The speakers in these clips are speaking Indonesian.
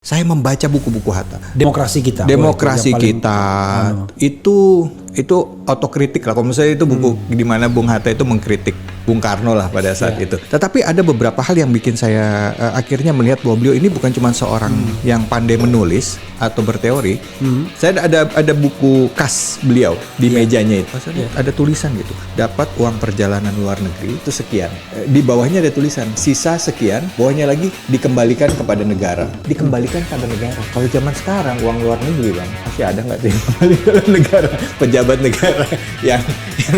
Saya membaca buku-buku Hatta. Demokrasi kita. Demokrasi kita itu otokritik lah. Kalau misalnya itu buku di mana Bung Hatta itu mengkritik Bung Karno lah pada saat itu. Tetapi ada beberapa hal yang bikin saya akhirnya melihat bahwa beliau ini bukan cuma seorang yang pandai menulis atau berteori. Saya ada buku khas beliau di mejanya itu. Ada tulisan gitu. Dapat uang perjalanan luar negeri itu sekian. Di bawahnya ada tulisan sisa sekian. Bawahnya lagi dikembalikan kepada negara. Dikembalikan pada negara. Kalau zaman sekarang uang luar negeri bang masih ada nggak sih kembalikan negara? Pejabat negara yang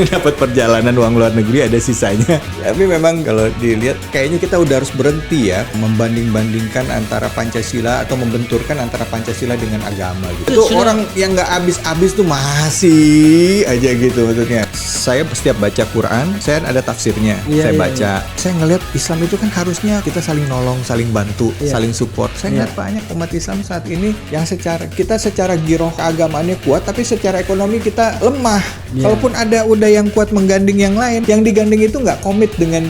dapat perjalanan uang luar negeri ada sisanya. Tapi memang kalau dilihat kayaknya kita udah harus berhenti ya membanding-bandingkan antara Pancasila atau membenturkan antara Pancasila dengan agama gitu. Itu orang yang nggak habis-habis tuh masih aja gitu maksudnya. Saya setiap baca Quran, saya ada tafsirnya. Saya baca. Saya ngelihat Islam itu kan harusnya kita saling nolong, saling bantu, saling support. Saya ngeliat banyak umat Islam saat ini yang secara giroh keagamaannya kuat, tapi secara ekonomi kita lemah. Kalaupun ada udah yang kuat menggandeng yang lain, yang digandeng itu nggak komit dengan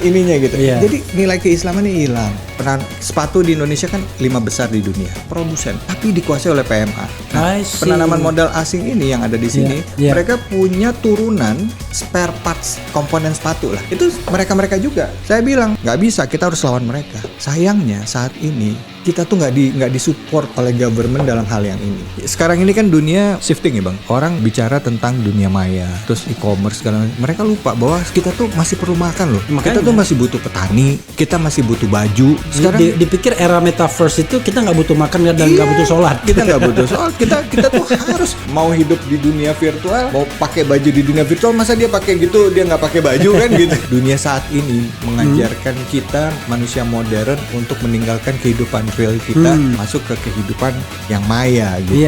ininya gitu. Jadi nilai keislamannya hilang. Peran sepatu di Indonesia kan 5 besar di dunia produsen, tapi dikuasai oleh PMA. Nah, penanaman modal asing ini yang ada di sini, mereka punya turunan spare parts komponen sepatu lah. Itu mereka juga. Saya bilang nggak bisa, kita harus lawan mereka. Sayangnya saat ini kita tuh nggak disupport oleh government dalam hal yang ini. Sekarang ini kan dunia shifting ya bang. Orang bicara tentang dunia maya, terus e-commerce segala. Mereka lupa bahwa kita tuh masih perlu makan loh. Makanya, kita tuh masih butuh petani, kita masih butuh baju. Sekarang dipikir era metaverse itu kita nggak butuh makan dan nggak butuh sholat. Kita nggak butuh sholat. Kita tuh harus mau hidup di dunia virtual, mau pakai baju di dunia virtual. Masa dia pakai gitu, dia nggak pakai baju kan gitu. Dunia saat ini mengajarkan kita manusia modern untuk meninggalkan kehidupan real kita masuk ke kehidupan yang maya gitu.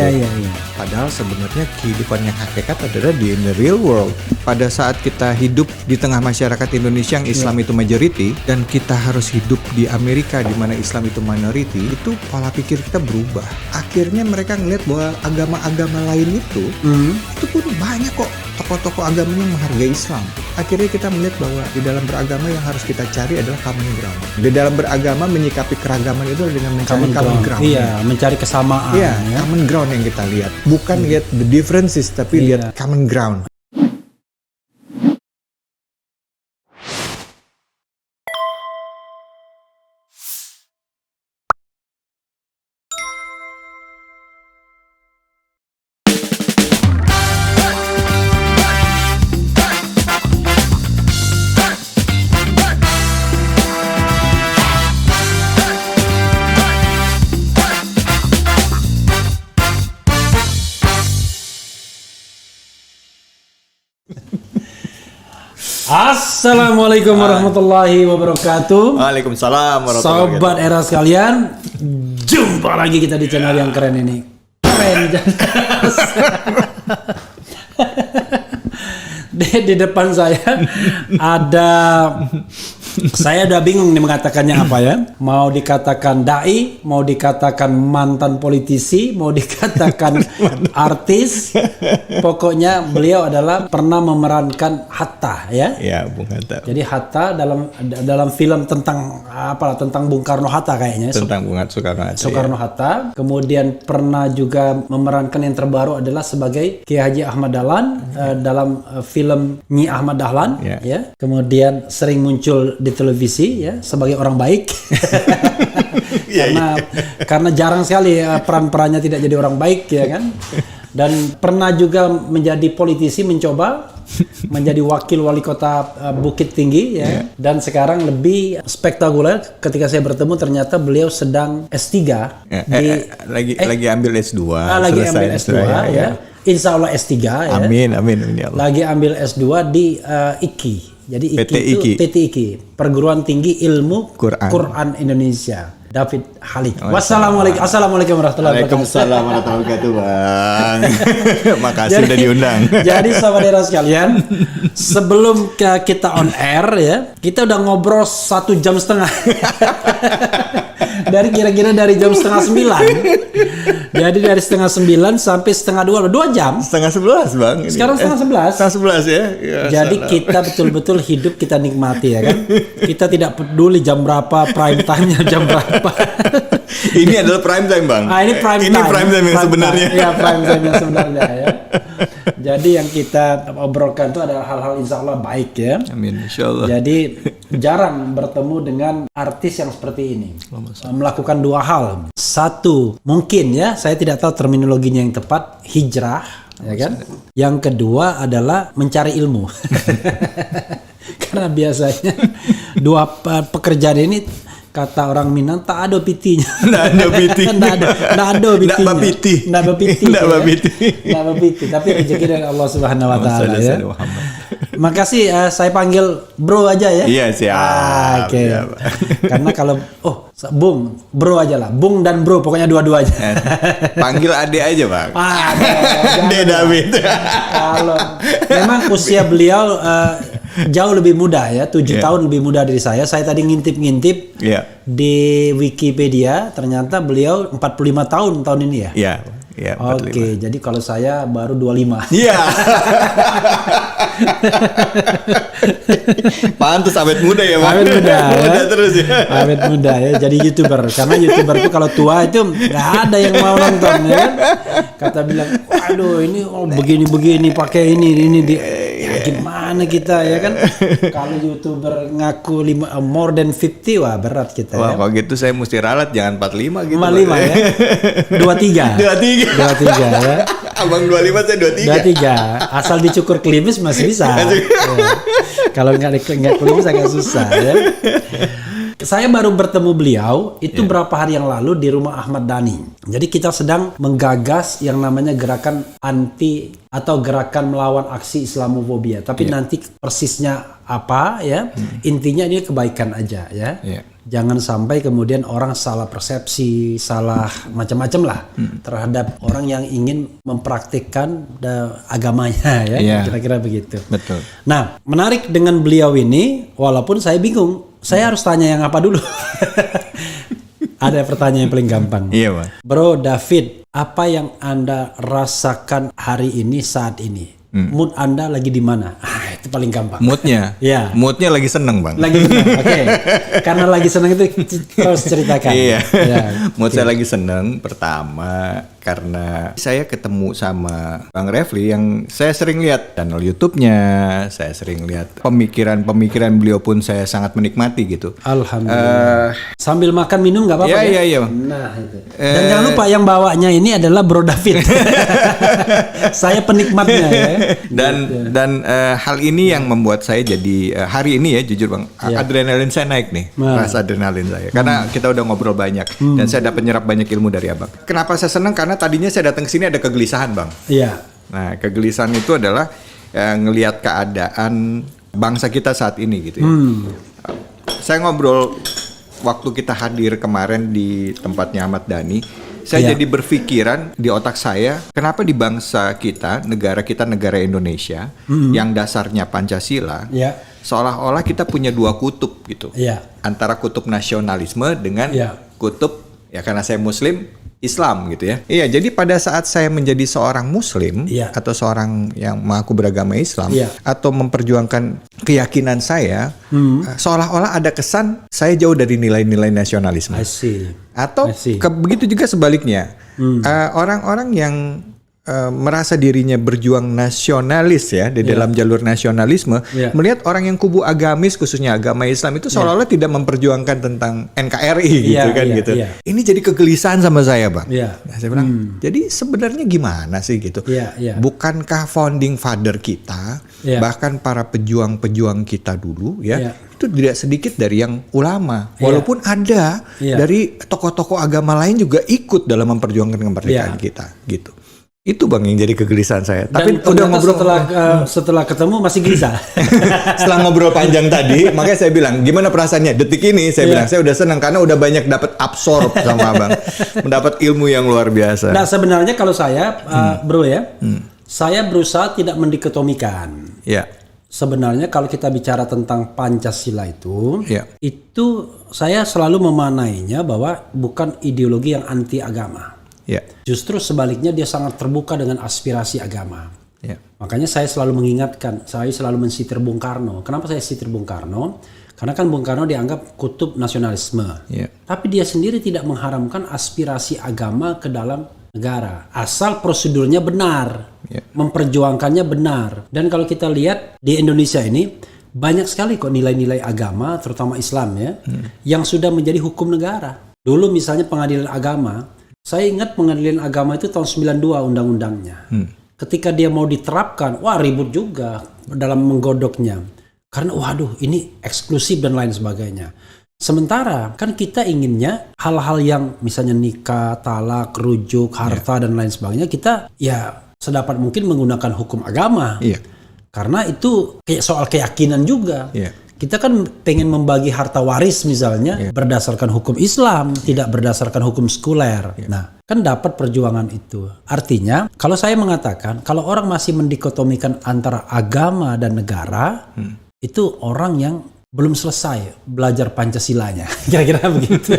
Padahal sebenarnya kehidupan yang hakikat adalah di the real world. Pada saat kita hidup di tengah masyarakat Indonesia yang Islam itu majority dan kita harus hidup di Amerika di mana Islam itu minority, itu pola pikir kita berubah. Akhirnya mereka ngeliat bahwa agama-agama lain itu pun banyak kok tokoh-tokoh agamanya yang menghargai Islam. Akhirnya kita melihat bahwa di dalam beragama yang harus kita cari adalah common ground. Di dalam beragama menyikapi keragaman itu dengan mencari common ground. Iya, mencari kesamaan. Iya, common ground yang kita lihat. Bukan lihat the differences, tapi lihat common ground. Assalamualaikum warahmatullahi wabarakatuh. Waalaikumsalam warahmatullahi wabarakatuh. Sobat era sekalian, jumpa lagi kita di channel yang keren ini. Keren. Di depan saya ada, saya udah bingung nih mengatakannya apa ya. Mau dikatakan dai, mau dikatakan mantan politisi, mau dikatakan artis. Pokoknya beliau adalah pernah memerankan Hatta ya. Iya, Bung Hatta. Jadi Hatta dalam film tentang tentang Bung Karno Hatta kayaknya. Tentang Bung Soekarno Hatta. Kemudian pernah juga memerankan yang terbaru adalah sebagai Kiai Haji Ahmad Dahlan dalam film Nyi Ahmad Dahlan ya. Kemudian sering muncul di televisi ya sebagai orang baik. karena jarang sekali peran-perannya tidak jadi orang baik ya kan. Dan pernah juga menjadi politisi, mencoba menjadi wakil wali kota Bukit Tinggi ya. Dan sekarang lebih spektakuler ketika saya bertemu ternyata beliau sedang S3 lagi ambil S2. Lagi ambil S2 ya. Insya Allah S3 ya. Amin ya Allah. Lagi ambil S2 di IKI. Jadi IKI itu PT IKI, Perguruan Tinggi Ilmu Quran Indonesia. David Halik. Assalamualaikum warahmatullahi wabarakatuh. Waalaikumsalam warahmatullahi wabarakatuh, Bang. Makasih udah diundang. Jadi saudara sekalian, sebelum kita on air ya, kita udah ngobrol 1,5 jam. Dari kira-kira dari jam 8:30. Jadi dari 8:30 sampai 10:30, 2 jam. 10:30 Bang. Ini. Sekarang 11:30. 11:30 ya. Ya Jadi salah. kita betul-betul hidup kita nikmati ya kan. Kita tidak peduli jam berapa, prime time-nya jam berapa. Ini adalah prime time Bang. Ini prime time. Ini prime time yang sebenarnya. Iya, prime time yang sebenarnya ya. Jadi yang kita obrolkan itu adalah hal-hal insya Allah baik ya. Amin insyaallah. Jadi jarang bertemu dengan artis yang seperti ini. Melakukan 2 hal. Satu, mungkin ya, saya tidak tahu terminologinya yang tepat, hijrah, ya kan? Yang kedua adalah mencari ilmu. Karena biasanya 2 pekerjaan ini kata orang Minang tak ada pitinya. Nggak ada piti. Nggak ada pitinya. Nggak bapiti. Nggak bapiti. Nggak ya. bapiti. Nggak bapiti. Tapi rezeki dari Allah Subhanahu Wa Taala ya. Makasih, saya panggil bro aja ya. Iya siap. Oke. Siap. Karena kalau Bung, bro aja lah. Bung dan bro, pokoknya dua-duanya. Panggil Ade aja Bang. Ade David. Kalau memang usia beliau jauh lebih muda ya, 7 tahun lebih muda dari saya. Saya tadi ngintip-ngintip di Wikipedia, ternyata beliau 45 tahun ini ya. Iya. Iya. Oke, jadi kalau saya baru 25. Iya. Pantes awet muda ya Bang. Awet muda ya. Muda terus ya. Awet muda ya, jadi YouTuber. Karena YouTuber itu kalau tua itu nggak ada yang mau nonton ya kan. Kata bilang, waduh ini begini-begini pakai ini ya gimana kita ya kan. Kalau YouTuber ngaku more than 50, wah berat kita Wah, ya. kalau gitu saya mesti ralat jangan 45 gitu. 45 ya. 23. 23 ya. Abang 25 saya 23. 23. Asal dicukur klimis masih bisa. Ya. Kalau nggak klimis agak susah ya. Saya baru bertemu beliau itu berapa hari yang lalu di rumah Ahmad Dhani. Jadi kita sedang menggagas yang namanya gerakan anti atau gerakan melawan aksi Islamofobia. Tapi nanti persisnya apa ya? Intinya ini kebaikan aja ya. Jangan sampai kemudian orang salah persepsi, salah macam-macam lah terhadap orang yang ingin mempraktikkan agamanya ya. Kira-kira begitu. Betul. Nah, menarik dengan beliau ini, walaupun saya bingung, saya harus tanya yang apa dulu. Ada pertanyaan yang paling gampang. Iya, Bang. Bro David, apa yang Anda rasakan hari ini saat ini? Mood Anda lagi di mana? Itu paling gampang. Moodnya? Ya. Moodnya lagi seneng Bang. Lagi senang, oke. Karena lagi senang itu terus ceritakan. Iya. Ya, Mood saya lagi seneng. Pertama karena saya ketemu sama Bang Refli yang saya sering lihat channel YouTube-nya, saya sering lihat pemikiran beliau pun saya sangat menikmati gitu. Alhamdulillah. Sambil makan minum nggak apa-apa ya? Iya. Nah itu. Dan jangan lupa yang bawanya ini adalah Bro David. Saya penikmatnya ya. Dan hal ini yang membuat saya jadi hari ini ya jujur Bang, adrenalin saya naik nih, rasa adrenalin saya. Karena kita udah ngobrol banyak dan saya dapat nyerap banyak ilmu dari Abang. Kenapa saya senang? Karena tadinya saya datang ke sini ada kegelisahan Bang. Iya. Nah, kegelisahan itu adalah ngelihat keadaan bangsa kita saat ini gitu ya. Saya ngobrol waktu kita hadir kemarin di tempatnya Ahmad Dhani, saya jadi berpikiran di otak saya, kenapa di bangsa kita, negara Indonesia, yang dasarnya Pancasila, seolah-olah kita punya 2 kutub gitu. Antara kutub nasionalisme dengan kutub, ya karena saya Muslim, Islam gitu ya. Iya, jadi pada saat saya menjadi seorang Muslim atau seorang yang mengaku beragama Islam atau memperjuangkan keyakinan saya, seolah-olah ada kesan saya jauh dari nilai-nilai nasionalisme. I see. Atau begitu juga sebaliknya, orang-orang yang merasa dirinya berjuang nasionalis ya di dalam jalur nasionalisme, melihat orang yang kubu agamis khususnya agama Islam itu seolah-olah tidak memperjuangkan tentang NKRI gitu kan gitu. Ini jadi kegelisahan sama saya Bang. Nah, saya bilang, jadi sebenarnya gimana sih gitu? Bukankah founding father kita, bahkan para pejuang-pejuang kita dulu ya, itu tidak sedikit dari yang ulama, walaupun ada dari tokoh-tokoh agama lain juga ikut dalam memperjuangkan kemerdekaan kita gitu. Itu Bang yang jadi kegelisahan saya. Dan tapi udah ngobrol setelah ketemu masih gelisah. Setelah ngobrol panjang tadi, makanya saya bilang, gimana perasaannya? Detik ini saya bilang, saya udah senang karena udah banyak dapat absorb sama Abang. Mendapat ilmu yang luar biasa. Nah, sebenarnya kalau saya, Bro ya, saya berusaha tidak mendikotomikan. sebenarnya kalau kita bicara tentang Pancasila itu, Ya. itu saya selalu memaknainya bahwa bukan ideologi yang anti agama. Ya. Justru sebaliknya dia sangat terbuka dengan aspirasi agama. Ya. Makanya saya selalu mengingatkan, saya selalu mensitir Bung Karno. Kenapa saya sitir Bung Karno? Karena kan Bung Karno dianggap kutub nasionalisme. Ya. Tapi dia sendiri tidak mengharamkan aspirasi agama ke dalam negara. Asal prosedurnya benar, Ya. memperjuangkannya benar. Dan kalau kita lihat di Indonesia ini, banyak sekali kok nilai-nilai agama, terutama Islam ya, yang sudah menjadi hukum negara. Dulu misalnya pengadilan agama, saya ingat pengadilan agama itu tahun 92 undang-undangnya. Ketika dia mau diterapkan, wah ribut juga dalam menggodoknya. Karena waduh ini eksklusif dan lain sebagainya. Sementara kan kita inginnya hal-hal yang misalnya nikah, talak, rujuk, harta dan lain sebagainya, kita ya sedapat mungkin menggunakan hukum agama. Iya. Karena itu kayak soal keyakinan juga. Iya. Kita kan pengen membagi harta waris misalnya berdasarkan hukum Islam, tidak berdasarkan hukum sekuler. Nah, kan dapat perjuangan itu. Artinya, kalau saya mengatakan, kalau orang masih mendikotomikan antara agama dan negara, itu orang yang belum selesai belajar Pancasilanya. Kira-kira begitu.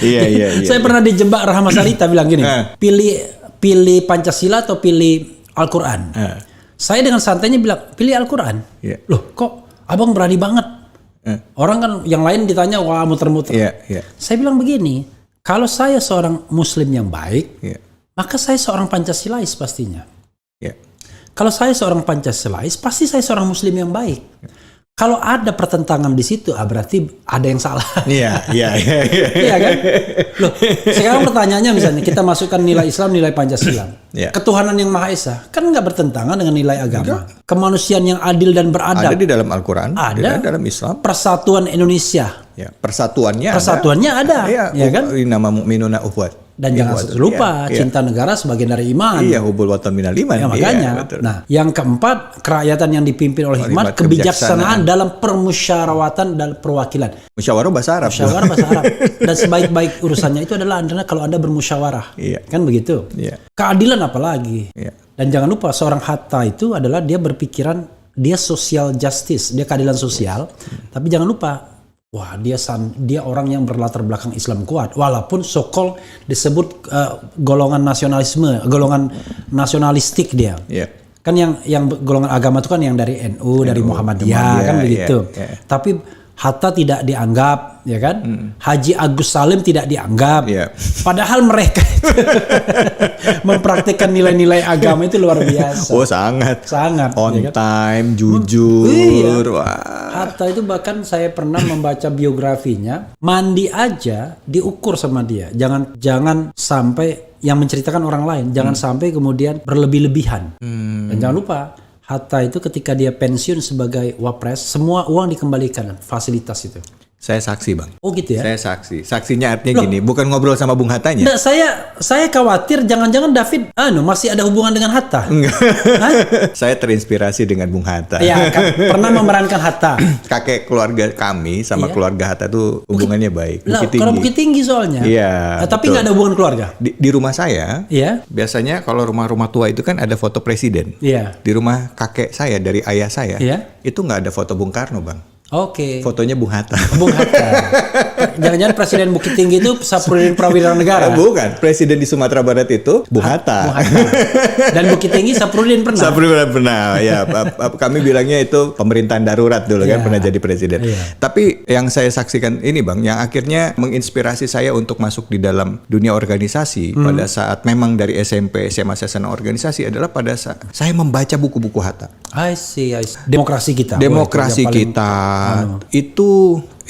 Iya. Saya pernah dijebak Rahma Sarita bilang gini, pilih Pancasila atau pilih Al-Quran. Saya dengan santainya bilang, pilih Al-Quran. Iya. Loh, kok abang berani banget? Orang kan yang lain ditanya, wah muter-muter. Iya. Saya bilang begini, kalau saya seorang Muslim yang baik, Iya. maka saya seorang Pancasilais pastinya. Iya. Kalau saya seorang Pancasilais, pasti saya seorang Muslim yang baik. Kalau ada pertentangan di situ, berarti ada yang salah. Iya. Iya kan? Loh, sekarang pertanyaannya misalnya kita masukkan nilai Islam, nilai Pancasila. Iya. Ketuhanan yang Maha Esa kan nggak bertentangan dengan nilai agama. Kemanusiaan yang adil dan beradab. Ada di dalam Al-Quran, Ada. di dalam Islam. Persatuan Indonesia. Ya, persatuannya ada. Iya, Ya kan? Nama mu'minuna uhwat. Dan jangan lupa cinta negara sebagian dari iman. Iya, hubul watan minal iman. Ya, makanya. Iya, betul. Nah, yang keempat, kerakyatan yang dipimpin oleh hikmat, kebijaksanaan dalam permusyawaratan dan perwakilan. Musyawarah bahasa Arab. Musyawarah bahasa Arab. Dan sebaik-baik urusannya itu adalah kalau Anda bermusyawarah. Iya. Kan begitu? Iya. Keadilan apalagi. Iya. Dan jangan lupa seorang Hatta itu adalah dia berpikiran dia social justice, dia keadilan sosial. Tapi jangan lupa, wah dia orang yang berlatar belakang Islam kuat. Walaupun so-called disebut golongan nasionalisme, golongan nasionalistik dia. Iya. Kan yang golongan agama itu kan yang dari NU, dari Muhammadiyah kan begitu. Iya. Tapi Hatta tidak dianggap, ya kan? Haji Agus Salim tidak dianggap. Iya. Padahal mereka itu mempraktikkan nilai-nilai agama itu luar biasa. Oh, sangat. On ya kan? time, jujur. Iya. Wah. Hatta itu bahkan saya pernah membaca biografinya, mandi aja diukur sama dia. Jangan sampai yang menceritakan orang lain, jangan sampai kemudian berlebih-lebihan. Dan jangan lupa, Hatta itu ketika dia pensiun sebagai wapres, semua uang dikembalikan, fasilitas itu. Saya saksi, Bang. Oh gitu ya? Saya saksi. Saksinya artinya gini, bukan ngobrol sama Bung Hattanya. Nggak, saya khawatir jangan-jangan David masih ada hubungan dengan Hatta. Saya terinspirasi dengan Bung Hatta. Ya, pernah memerankan Hatta. Kakek keluarga kami sama keluarga Hatta tuh hubungannya baik. Lah, Bukit kalau Tinggi. Bukit Tinggi soalnya. Iya, Tapi betul. nggak ada hubungan keluarga. Di rumah saya, Iya. biasanya kalau rumah-rumah tua itu kan ada foto presiden. Iya. Di rumah kakek saya, dari ayah saya, Iya. itu nggak ada foto Bung Karno, Bang. Oke. Fotonya Bung Hatta. Bung Hatta. Jangan-jangan Presiden Bukit Tinggi itu Saprodin Prawira Negara. Bukan, presiden di Sumatera Barat itu Bung Hatta. Bung Hatta. Dan Bukit Tinggi Saprodin pernah. Saprodin pernah, ya. Kami bilangnya itu pemerintahan darurat dulu kan, Iya. pernah jadi presiden. Iya. Tapi yang saya saksikan ini, Bang, yang akhirnya menginspirasi saya untuk masuk di dalam dunia organisasi pada saat memang dari SMP, SMA saya senang organisasi adalah pada saat saya membaca buku-buku Hatta. I see. Demokrasi kita. Demokrasi Wah, itu yang paling- kita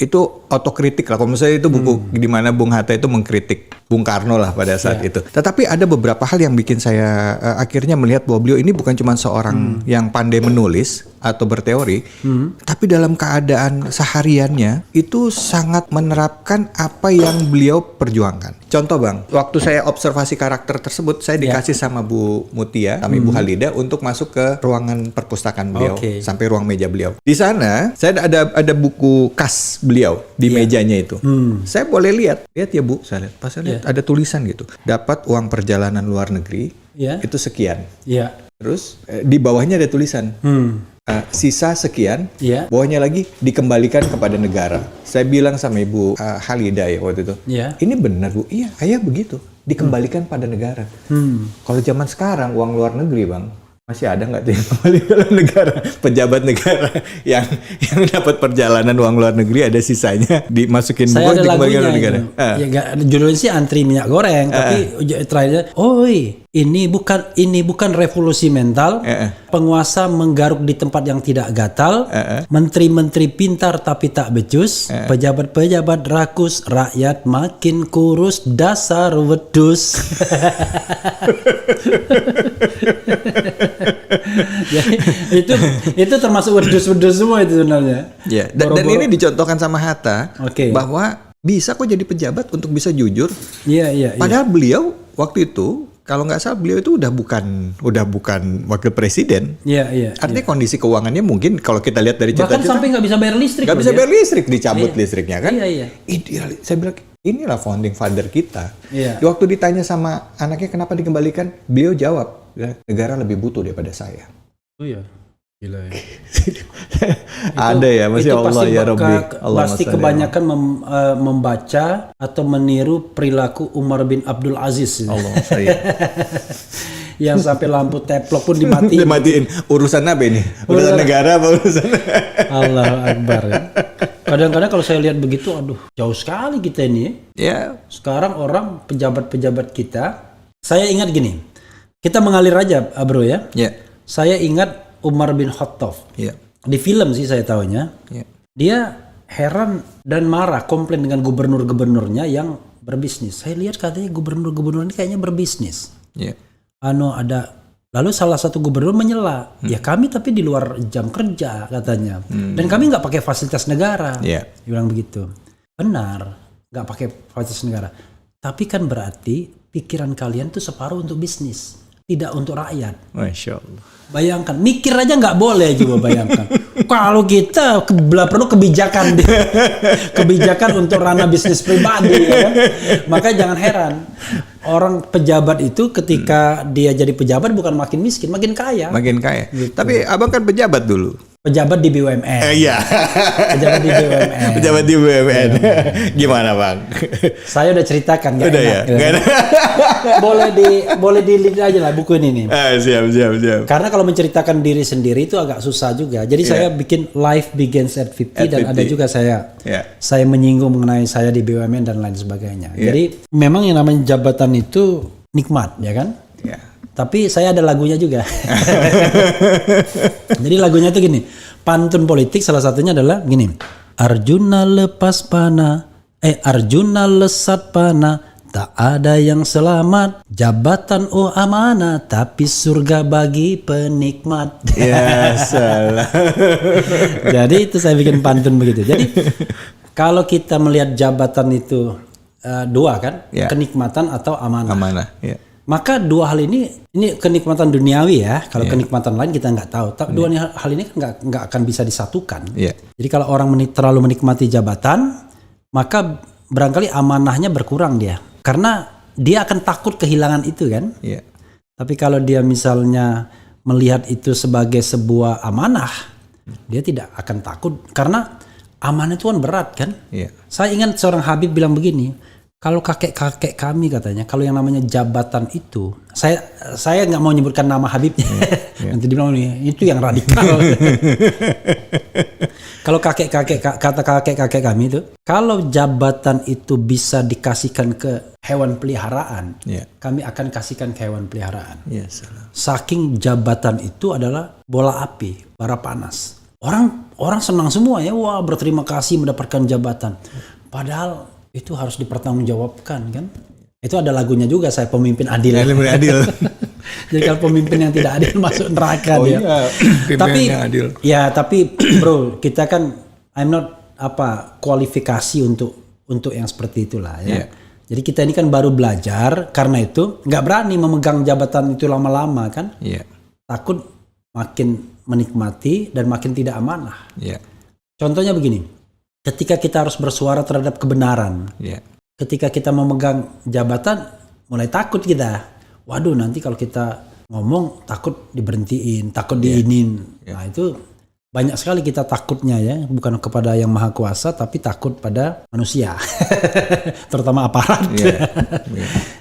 itu otokritik lah. Kalau misalnya itu buku di mana Bung Hatta itu mengkritik Bung Karno lah pada saat itu. Tetapi ada beberapa hal yang bikin saya akhirnya melihat bahwa beliau ini bukan cuma seorang yang pandai menulis atau berteori, tapi dalam keadaan sehariannya itu sangat menerapkan apa yang beliau perjuangkan. Contoh, Bang, waktu saya observasi karakter tersebut, saya dikasih sama Bu Mutia, kami Bu Halida untuk masuk ke ruangan perpustakaan beliau, Oke. sampai ruang meja beliau. Di sana saya ada buku kas beliau di mejanya itu. Saya boleh lihat ya Bu, saya lihat. Pas saya lihat ada tulisan gitu. Dapat uang perjalanan luar negeri Iya. itu sekian. Iya. Terus di bawahnya ada tulisan. sisa sekian, Iya. bawahnya lagi dikembalikan kepada negara. Saya bilang sama Ibu Halidah ya waktu itu, Iya. ini benar Bu, iya ayah begitu, dikembalikan pada negara. Kalau zaman sekarang uang luar negeri Bang, masih ada nggak tuh yang kembali ke negara, pejabat negara yang dapat perjalanan uang luar negeri ada sisanya dimasukin Saya ada dikembalikan lagunya ke negara. itu. Ya, judulnya sih antri minyak goreng, tapi terakhirnya, oi, ini bukan revolusi mental. Penguasa menggaruk di tempat yang tidak gatal. Menteri-menteri pintar tapi tak becus. Pejabat-pejabat rakus, rakyat makin kurus, dasar wedus. Jadi, itu termasuk wedus-wedus semua itu sebenarnya. Ya, dan ini dicontohkan sama Hatta bahwa bisa kok jadi pejabat untuk bisa jujur. Iya. Padahal beliau waktu itu, kalau nggak salah beliau itu udah bukan wakil presiden. Iya. Artinya kondisi keuangannya mungkin kalau kita lihat dari bahkan cerita-cerita, sampai nggak bisa bayar listrik. nggak bisa bayar listrik, dicabut listriknya kan. Iya. Ideal. Saya bilang inilah founding father kita. Iya. Waktu ditanya sama anaknya kenapa dikembalikan, beliau jawab, negara lebih butuh daripada saya. Oh iya. Gila ya. Ada ya, masya Allah ya Rabbi. Pasti kebanyakan membaca atau meniru perilaku Umar bin Abdul Aziz. Allah saya. Yang sampai lampu teplok pun dimatiin. Dimatiin. Urusan apa ini? Urusan negara apa urusan? Allahu Akbar. Kadang-kadang kalau saya lihat begitu, aduh, jauh sekali kita ini. Ya. Sekarang orang pejabat-pejabat kita, saya ingat gini, kita mengalir aja, bro ya. Ya. Saya ingat Umar bin Khattab. Ya. Di film sih saya tahunya. Ya. Dia Heran dan marah, komplain dengan gubernur-gubernurnya yang berbisnis. Saya lihat katanya gubernur-gubernur ini kayaknya berbisnis. Ya. Lalu salah satu gubernur menyela, ya kami tapi di luar jam kerja katanya, dan kami nggak pakai fasilitas negara. Dia bilang begitu. Benar, nggak pakai fasilitas negara. Tapi kan berarti pikiran kalian tuh separuh untuk bisnis, tidak untuk rakyat. Masya Allah. Bayangkan, mikir aja nggak boleh juga bayangkan. Kalau kita perlu kebijakan untuk ranah bisnis pribadi, ya kan? Maka jangan heran orang pejabat itu ketika dia jadi pejabat bukan makin miskin, makin kaya. Makin kaya. Gitu. Tapi abang kan pejabat dulu. Pejabat di BUMN. Iya. Pejabat di BUMN. Pejabat di BUMN. Gimana bang? Saya udah ceritakan. Gak udah enak, ya. Gak enak. boleh di-link aja lah buku ini nih. Siap. Karena kalau menceritakan diri sendiri itu agak susah juga. Jadi saya bikin Life Begins at 50 dan 50. Ada juga saya menyinggung mengenai saya di BUMN dan lain sebagainya. Jadi memang yang namanya jabatan itu nikmat, ya kan? Tapi saya ada lagunya juga. Jadi lagunya itu gini, pantun politik salah satunya adalah gini. Arjuna lepas panah, Arjuna lesat panah, tak ada yang selamat. Jabatan amanah, tapi surga bagi penikmat. Ya salah. Jadi itu saya bikin pantun begitu. Jadi kalau kita melihat jabatan itu dua kan, kenikmatan atau amanah. Amanah. Maka dua hal ini kenikmatan duniawi ya. Kalau kenikmatan lain kita nggak tahu. Tapi dua hal ini nggak akan bisa disatukan. Jadi kalau orang terlalu menikmati jabatan, maka barangkali amanahnya berkurang dia. Karena dia akan takut kehilangan itu kan. Tapi kalau dia misalnya melihat itu sebagai sebuah amanah, dia tidak akan takut. Karena amanah itu kan berat kan. Saya ingat seorang Habib bilang begini. Kalau kakek-kakek kami katanya, kalau yang namanya jabatan itu, saya nggak mau nyebutkan nama Habibnya, nanti dibilang itu yang radikal. Kalau kata kakek-kakek kami itu, kalau jabatan itu bisa dikasihkan ke hewan peliharaan, kami akan kasihkan ke hewan peliharaan. Saking jabatan itu adalah bola api, bara panas. Orang senang semua ya, wah berterima kasih mendapatkan jabatan. Padahal itu harus dipertanggungjawabkan kan. Itu ada lagunya juga saya pemimpin adil. Adil. Jadi kalau pemimpin yang tidak adil masuk neraka dia. Iya. Tapi bro, kita kan I'm not kualifikasi untuk yang seperti itulah ya. Jadi kita ini kan baru belajar, karena itu nggak berani memegang jabatan itu lama-lama kan. Takut makin menikmati dan makin tidak amanah. Contohnya begini. Ketika kita harus bersuara terhadap kebenaran, ketika kita memegang jabatan, mulai takut kita. Waduh, nanti kalau kita ngomong takut diberhentiin, takut diinin. Nah itu banyak sekali kita takutnya ya, bukan kepada yang maha kuasa tapi takut pada manusia. Terutama aparat.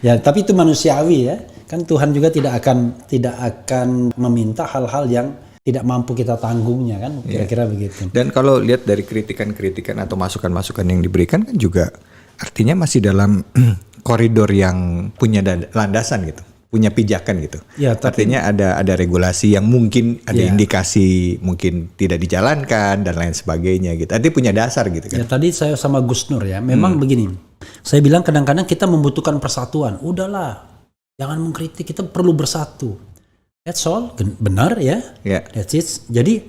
Ya, tapi itu manusiawi ya. Kan Tuhan juga tidak akan meminta hal-hal yang tidak mampu kita tanggungnya kan, kira-kira begitu. Dan kalau lihat dari kritikan-kritikan atau masukan-masukan yang diberikan kan juga artinya masih dalam koridor yang punya landasan gitu, punya pijakan gitu. Ya, tapi, artinya ada regulasi yang mungkin ada indikasi mungkin tidak dijalankan dan lain sebagainya gitu. Artinya punya dasar gitu kan. Ya tadi saya sama Gus Nur ya, memang begini. Saya bilang kadang-kadang kita membutuhkan persatuan. Udahlah, jangan mengkritik, kita perlu bersatu. That's all, benar ya. That's it. Jadi,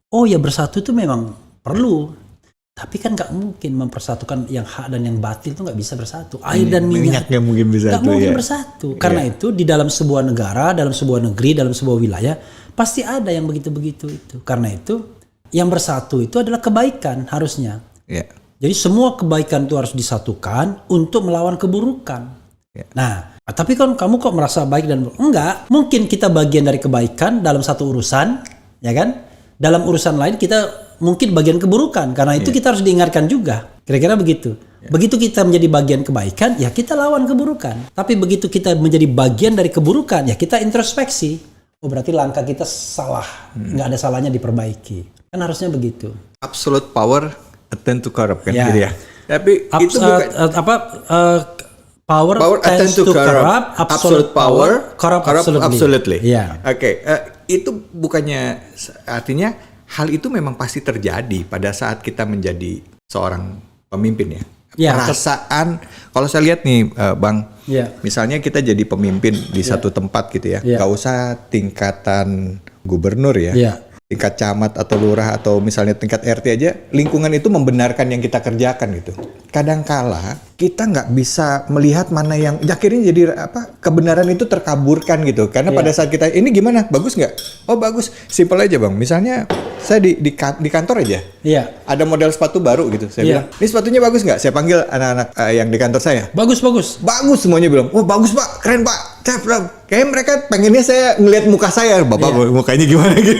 ya bersatu itu memang perlu. Tapi kan nggak mungkin mempersatukan yang hak dan yang batil itu nggak bisa bersatu. Air dan minyak nggak mungkin bisa. Nggak mungkin bersatu. Karena itu di dalam sebuah negara, dalam sebuah negeri, dalam sebuah wilayah pasti ada yang begitu-begitu itu. Karena itu yang bersatu itu adalah kebaikan harusnya. Jadi semua kebaikan itu harus disatukan untuk melawan keburukan. Nah, tapi kan kamu kok merasa baik dan enggak? Mungkin kita bagian dari kebaikan dalam satu urusan, ya kan? Dalam urusan lain kita mungkin bagian keburukan. Karena itu kita harus diingatkan juga. Kira-kira begitu. Begitu kita menjadi bagian kebaikan, ya kita lawan keburukan. Tapi begitu kita menjadi bagian dari keburukan, ya kita introspeksi. Oh berarti langkah kita salah. Nggak ada salahnya diperbaiki. Kan harusnya begitu. Absolute power attend to corrupt kan gitu ya. Tapi itu bukan power tends to corrupt, absolute power corrupt absolutely. Oke, itu bukannya artinya hal itu memang pasti terjadi pada saat kita menjadi seorang pemimpin ya. Perasaan kalau saya lihat nih Bang, misalnya kita jadi pemimpin di satu tempat gitu ya, nggak usah tingkatan gubernur ya. Tingkat camat atau lurah atau misalnya tingkat RT aja, lingkungan itu membenarkan yang kita kerjakan gitu. Kadangkala kita nggak bisa melihat mana yang akhirnya jadi kebenaran itu terkaburkan gitu. Karena pada saat kita ini gimana, bagus nggak? Oh bagus, simple aja Bang. Misalnya saya di kantor aja, ada model sepatu baru gitu. Saya bilang, ini sepatunya bagus nggak? Saya panggil anak-anak yang di kantor saya. Bagus Semuanya bilang, wah bagus Pak, keren Pak. Kayaknya mereka pengennya saya ngelihat muka saya. Bapak mukanya gimana gitu.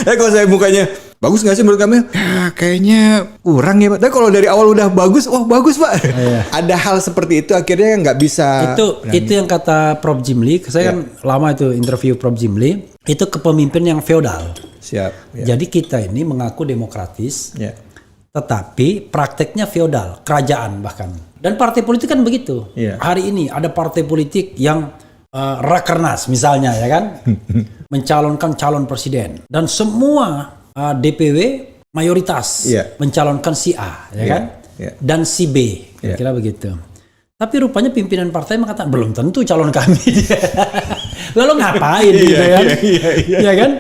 Kalau saya mukanya bagus nggak sih menurut kamu? Ya, kayaknya kurang ya Pak. Tapi kalau dari awal udah bagus, wah bagus Pak. Ada hal seperti itu akhirnya nggak bisa. Itu yang kata Prof. Jim Lee. Saya kan lama itu interview Prof. Jim Lee. Itu kepemimpinan yang feodal. Jadi kita ini mengaku demokratis. Tetapi prakteknya feodal, kerajaan bahkan. Dan partai politik kan begitu. Hari ini ada partai politik yang rakernas misalnya ya kan, mencalonkan calon presiden. Dan semua DPW mayoritas mencalonkan si A ya kan, dan si B, kira-kira begitu. Tapi rupanya pimpinan partai mengatakan belum tentu calon kami. Lalu ngapain gitu kan? Iya kan?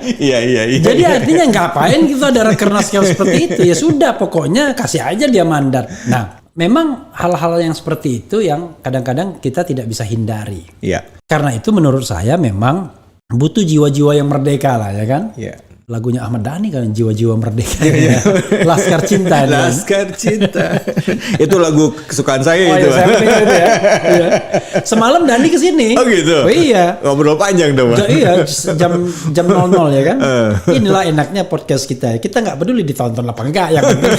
Jadi artinya ngapain kita ada rakernas yang seperti itu? Ya sudah, pokoknya kasih aja dia mandat. Nah, memang hal-hal yang seperti itu yang kadang-kadang kita tidak bisa hindari. Karena itu menurut saya memang butuh jiwa-jiwa yang merdeka lah ya kan? Lagunya Ahmad Dhani kan, jiwa-jiwa merdeka. Laskar Cinta. Laskar Cinta. Itu lagu kesukaan saya itu. Saya itu ya. Semalam Dhani kesini. Oh gitu. Iya. Ngobrol panjang dong. Iya, jam 00 ya kan. Inilah enaknya podcast kita. Kita nggak peduli ditonton apa enggak, yang penting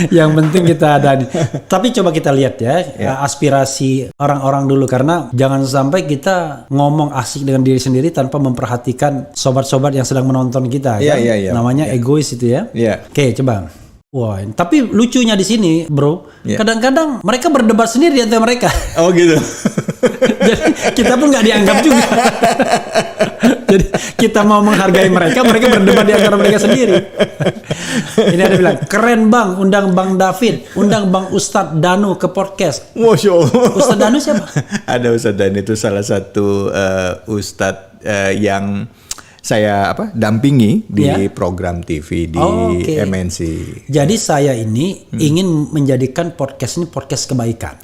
yang penting kita ada nih. Tapi coba kita lihat ya, aspirasi orang-orang dulu, karena jangan sampai kita ngomong asik dengan diri sendiri tanpa memperhatikan sobat-sobat yang sedang menonton kita kan. Namanya egois itu ya. Oke, coba. Wah, tapi lucunya di sini, bro, kadang-kadang mereka berdebat sendiri di antara mereka. Oh gitu. Jadi kita pun nggak dianggap juga. Jadi kita mau menghargai mereka, mereka berdebat di antara mereka sendiri. Ini ada bilang, keren Bang, undang Bang David, undang Bang Ustadz Danu ke podcast. Masya Allah. Ustadz Danu siapa? Ada Ustadz Danu, itu salah satu Ustadz yang saya dampingi di program TV di MNC. Jadi saya ini ingin menjadikan podcast ini podcast kebaikan.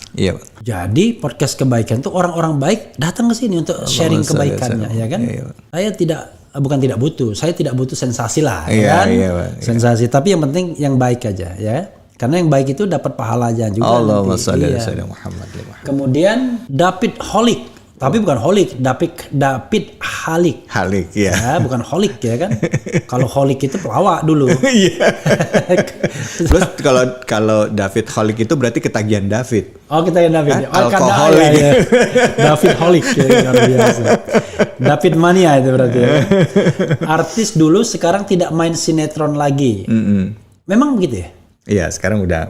Jadi podcast kebaikan itu orang-orang baik datang ke sini untuk sharing kebaikannya, ya kan? Saya tidak butuh sensasi lah, kan? Sensasi, tapi yang penting yang baik aja, ya. Karena yang baik itu dapat pahala aja juga. Allahumma shalli Muhammad. Kemudian David Holik, tapi bukan Holik, David Halik. Halik ya. Ya, bukan holik ya kan. Kalau holik itu pelawak dulu. Iya. Terus kalau David Holik itu berarti ketagihan David. Oh, kita yang David. Kan alkoholik. Ya. David Holik ya, luar biasa. David mania itu berarti ya. Artis dulu sekarang tidak main sinetron lagi. Memang begitu ya? Iya, sekarang udah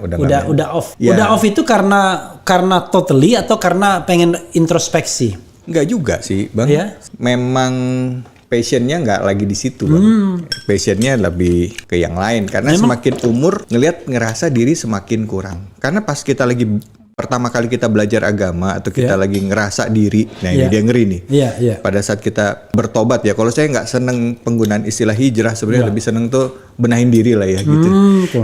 off. Ya. Udah off itu karena totally atau karena pengen introspeksi? Enggak juga sih, Bang. Iya? Memang passionnya nggak lagi di situ, Bang. Passionnya lebih ke yang lain karena semakin umur ngerasa diri semakin kurang. Karena pas kita lagi pertama kali kita belajar agama atau kita lagi ngerasa diri, nah ini dia ngeri nih. Iya. Pada saat kita bertobat ya, kalau saya nggak seneng penggunaan istilah hijrah, sebenarnya lebih seneng tuh benahin diri lah ya gitu.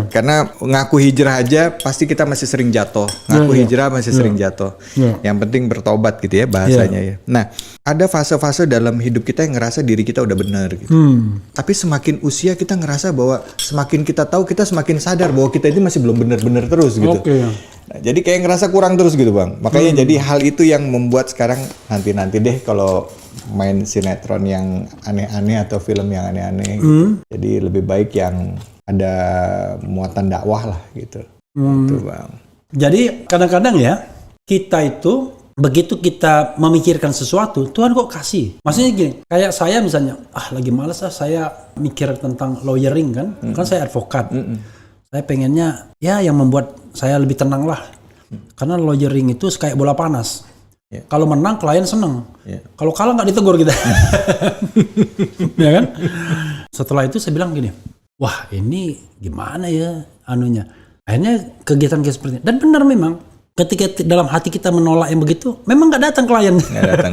Karena ngaku hijrah aja pasti kita masih sering jatuh. Ngaku hijrah masih sering jatuh. Yang penting bertobat gitu ya bahasanya ya. Nah, ada fase-fase dalam hidup kita yang ngerasa diri kita udah benar gitu. Tapi semakin usia kita ngerasa bahwa semakin kita tahu kita semakin sadar bahwa kita ini masih belum benar-benar terus gitu. Nah, jadi kayak ngerasa kurang terus gitu, Bang. Makanya jadi hal itu yang membuat sekarang nanti deh kalau main sinetron yang aneh-aneh atau film yang aneh-aneh gitu. Jadi lebih baik yang ada muatan dakwah lah gitu. Gitu, Bang. Jadi kadang-kadang ya kita itu begitu kita memikirkan sesuatu, Tuhan kok kasih. Maksudnya gini, kayak saya misalnya, lagi malas saya mikir tentang lawyering kan. Kan saya advokat. Saya pengennya ya yang membuat saya lebih tenang lah. Karena lawyering itu kayak bola panas. Kalau menang klien seneng. Kalau kalah nggak ditegur kita. Ya kan? Setelah itu saya bilang gini, wah ini gimana ya anunya. Akhirnya kegiatan kayak seperti ini. Dan benar memang ketika dalam hati kita menolak yang begitu, memang nggak datang klien. Nggak datang.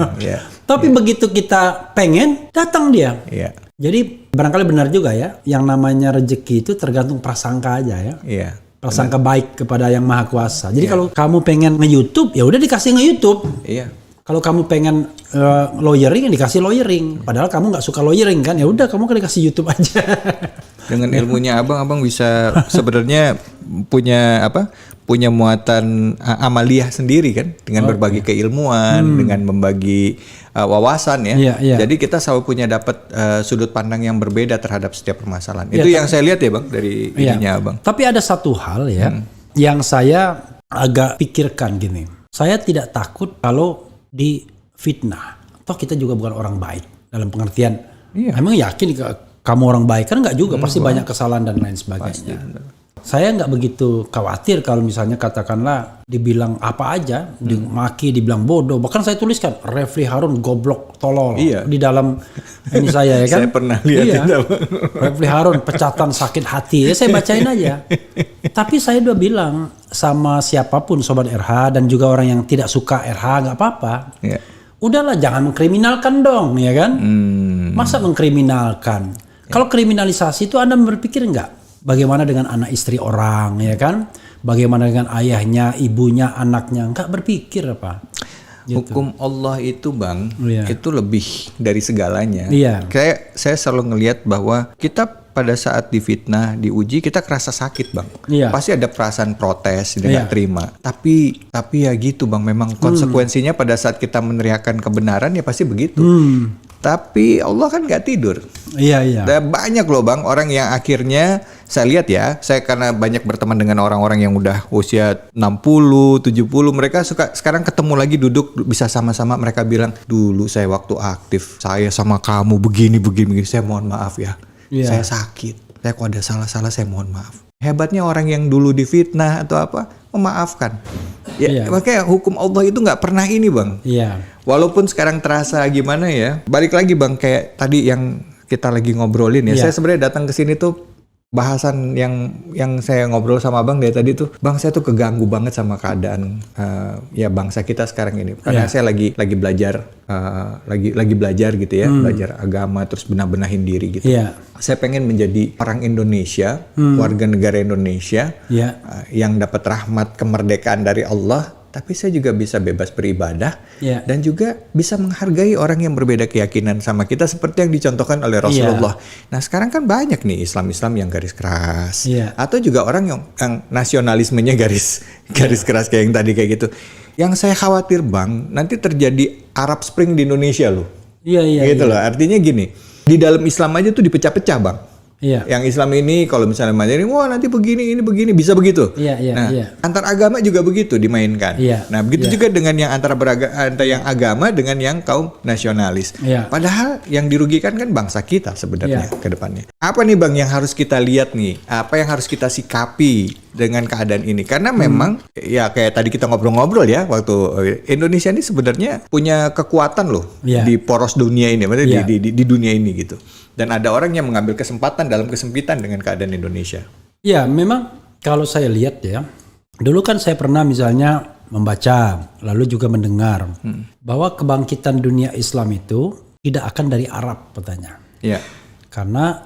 Tapi begitu kita pengen, datang dia. Jadi barangkali benar juga ya, yang namanya rezeki itu tergantung prasangka aja ya. Prasangka baik kepada Yang Maha Kuasa. Jadi kalau kamu pengen nge-YouTube, ya udah dikasih nge-YouTube. Kalau kamu pengen lawyering, dikasih lawyering. Padahal kamu nggak suka lawyering kan, ya udah kamu kan dikasih YouTube aja. Dengan ilmunya abang bisa sebenarnya punya muatan amaliyah sendiri kan, dengan berbagi keilmuan, dengan membagi wawasan ya. Jadi kita selalu punya dapat sudut pandang yang berbeda terhadap setiap permasalahan. Itu yang saya lihat ya, Bang, dari ininya Abang. Tapi ada satu hal ya yang saya agak pikirkan gini. Saya tidak takut kalau difitnah. Toh kita juga bukan orang baik dalam pengertian. Emang yakin kamu orang baik kan? Enggak juga, pasti banyak kesalahan dan lain sebagainya. Saya nggak begitu khawatir kalau misalnya katakanlah dibilang apa aja, dimaki, dibilang bodoh. Bahkan saya tuliskan Refli Harun goblok tolol di dalam ini saya ya kan. Saya pernah lihat itu. Refli Harun pecatan sakit hati. Ya saya bacain aja. Tapi saya udah bilang sama siapapun sobat RH dan juga orang yang tidak suka RH nggak apa-apa. Udahlah jangan mengkriminalkan dong ya kan. Masa mengkriminalkan? Kalau kriminalisasi itu Anda berpikir nggak? Bagaimana dengan anak istri orang, ya kan? Bagaimana dengan ayahnya, ibunya, anaknya? Enggak berpikir apa? Gitu. Hukum Allah itu, Bang, itu lebih dari segalanya. Saya selalu ngelihat bahwa kita pada saat difitnah, diuji, kita kerasa sakit, Bang. Pasti ada perasaan protes, tidak terima. Tapi ya gitu, Bang. Memang konsekuensinya pada saat kita meneriakkan kebenaran ya pasti begitu. Tapi Allah kan nggak tidur. Dan banyak loh, Bang, orang yang akhirnya saya lihat ya, saya karena banyak berteman dengan orang-orang yang udah usia 60, 70, mereka suka sekarang ketemu lagi duduk bisa sama-sama mereka bilang, dulu saya waktu aktif, saya sama kamu begini, saya mohon maaf ya. Saya sakit, saya kok ada salah-salah, saya mohon maaf. Hebatnya orang yang dulu difitnah atau apa, memaafkan. Makanya hukum Allah itu nggak pernah ini, Bang. Walaupun sekarang terasa gimana ya, balik lagi, Bang, kayak tadi yang kita lagi ngobrolin ya. Saya sebenarnya datang ke sini tuh bahasan yang saya ngobrol sama Bang dari tadi tuh, Bang, saya tuh keganggu banget sama keadaan ya bangsa kita sekarang ini. Karena saya lagi belajar lagi belajar gitu ya, belajar agama terus benah-benahin diri gitu. Saya pengen menjadi orang Indonesia, warga negara Indonesia yang dapat rahmat kemerdekaan dari Allah. Tapi saya juga bisa bebas beribadah dan juga bisa menghargai orang yang berbeda keyakinan sama kita seperti yang dicontohkan oleh Rasulullah. Nah sekarang kan banyak nih Islam yang garis keras atau juga orang yang nasionalismenya garis keras kayak yang tadi kayak gitu. Yang saya khawatir, Bang, nanti terjadi Arab Spring di Indonesia loh. Iya, iya. Gitu loh. Artinya gini, di dalam Islam aja tuh dipecah-pecah, Bang. Iya. Yang Islam ini kalau misalnya materi, wah nanti begini, ini begini, bisa begitu. Iya, iya, nah, iya. antar agama juga begitu dimainkan. Iya, Nah, begitu iya. juga dengan yang antara yang agama dengan yang kaum nasionalis. Iya. Padahal yang dirugikan kan bangsa kita sebenarnya Iya. ke depannya. Apa nih Bang yang harus kita lihat nih? Apa yang harus kita sikapi dengan keadaan ini? Karena memang ya kayak tadi kita ngobrol-ngobrol ya waktu Indonesia ini sebenarnya punya kekuatan loh Iya. di poros dunia ini, maksudnya Iya. di dunia ini gitu. Dan ada orang yang mengambil kesempatan dalam kesempitan dengan keadaan Indonesia. Ya, memang kalau saya lihat ya, dulu kan saya pernah misalnya membaca, lalu juga mendengar bahwa kebangkitan dunia Islam itu tidak akan dari Arab katanya. Ya, Karena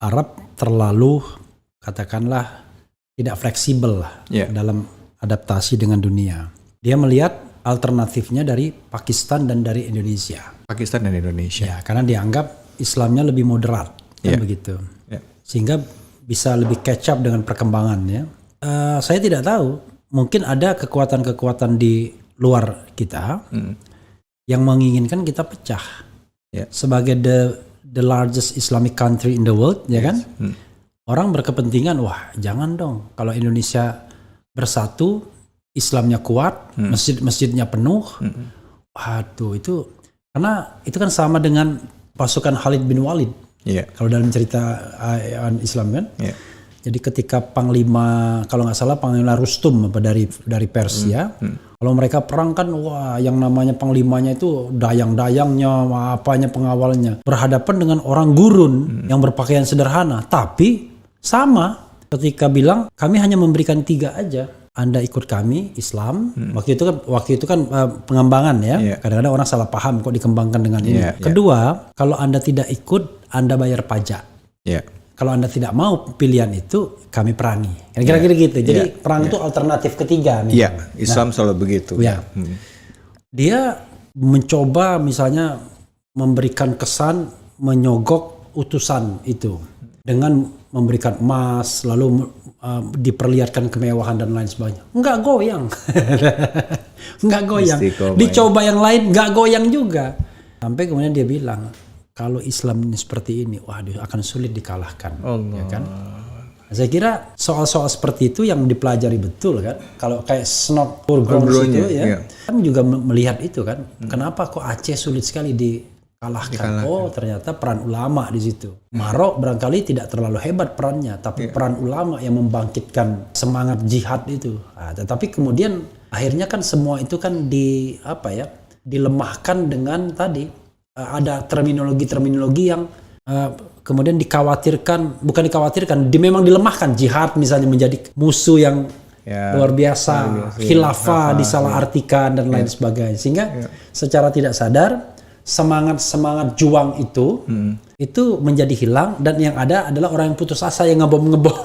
Arab terlalu, katakanlah, tidak fleksibel lah Ya. dalam adaptasi dengan dunia. Dia melihat alternatifnya dari Pakistan dan dari Indonesia. Pakistan dan Indonesia. Ya, karena dianggap Islamnya lebih moderat, kan Ya. begitu. Ya. Sehingga bisa lebih catch up dengan perkembangan ya. Saya tidak tahu, mungkin ada kekuatan-kekuatan di luar kita yang menginginkan kita pecah. Ya. Sebagai the largest Islamic country in the world, ya kan? Orang berkepentingan, wah jangan dong. Kalau Indonesia bersatu, Islamnya kuat, masjid-masjidnya penuh, waduh itu, karena itu kan sama dengan pasukan Khalid bin Walid. Iya. Kalau dalam cerita Islam kan. Iya. Jadi ketika Panglima, kalau nggak salah Panglima Rustum apa dari Persia, kalau mereka perang kan, wah yang namanya Panglimanya itu dayang-dayangnya, apanya pengawalnya, berhadapan dengan orang gurun yang berpakaian sederhana, tapi sama ketika bilang kami hanya memberikan 3 aja. Anda ikut kami Islam. Waktu itu kan pengembangan ya. Iya. Kadang-kadang orang salah paham kok dikembangkan dengan ini. Iya, iya. Kedua, kalau Anda tidak ikut, Anda bayar pajak. Ya. Kalau Anda tidak mau pilihan itu, kami perangi. Kira-kira gitu. Jadi Iya, perang itu alternatif ketiga. Iya, memang. Islam selalu begitu. Ya. Dia mencoba misalnya memberikan kesan menyogok utusan itu dengan memberikan emas, lalu diperlihatkan kemewahan dan lain sebagainya. Enggak goyang. Enggak goyang. Istiqomah. Dicoba yang lain enggak goyang juga. Sampai kemudian dia bilang, kalau Islam ini seperti ini, waduh akan sulit dikalahkan. Ya kan? Saya kira soal-soal seperti itu yang dipelajari betul kan. Kalau kayak Snot Purgrons itu ya, iya. kami juga melihat itu kan. Kenapa kok Aceh sulit sekali dikalahkan? Oh, ternyata peran ulama di situ. Marok barangkali tidak terlalu hebat perannya, tapi peran ulama yang membangkitkan semangat jihad itu. Nah, tetapi kemudian akhirnya kan semua itu kan dilemahkan dengan tadi ada terminologi-terminologi yang kemudian bukan dikhawatirkan, memang dilemahkan. Jihad misalnya menjadi musuh yang luar biasa, khilafah disalahartikan dan lain sebagainya. Sehingga secara tidak sadar semangat juang itu menjadi hilang, dan yang ada adalah orang yang putus asa yang ngebom.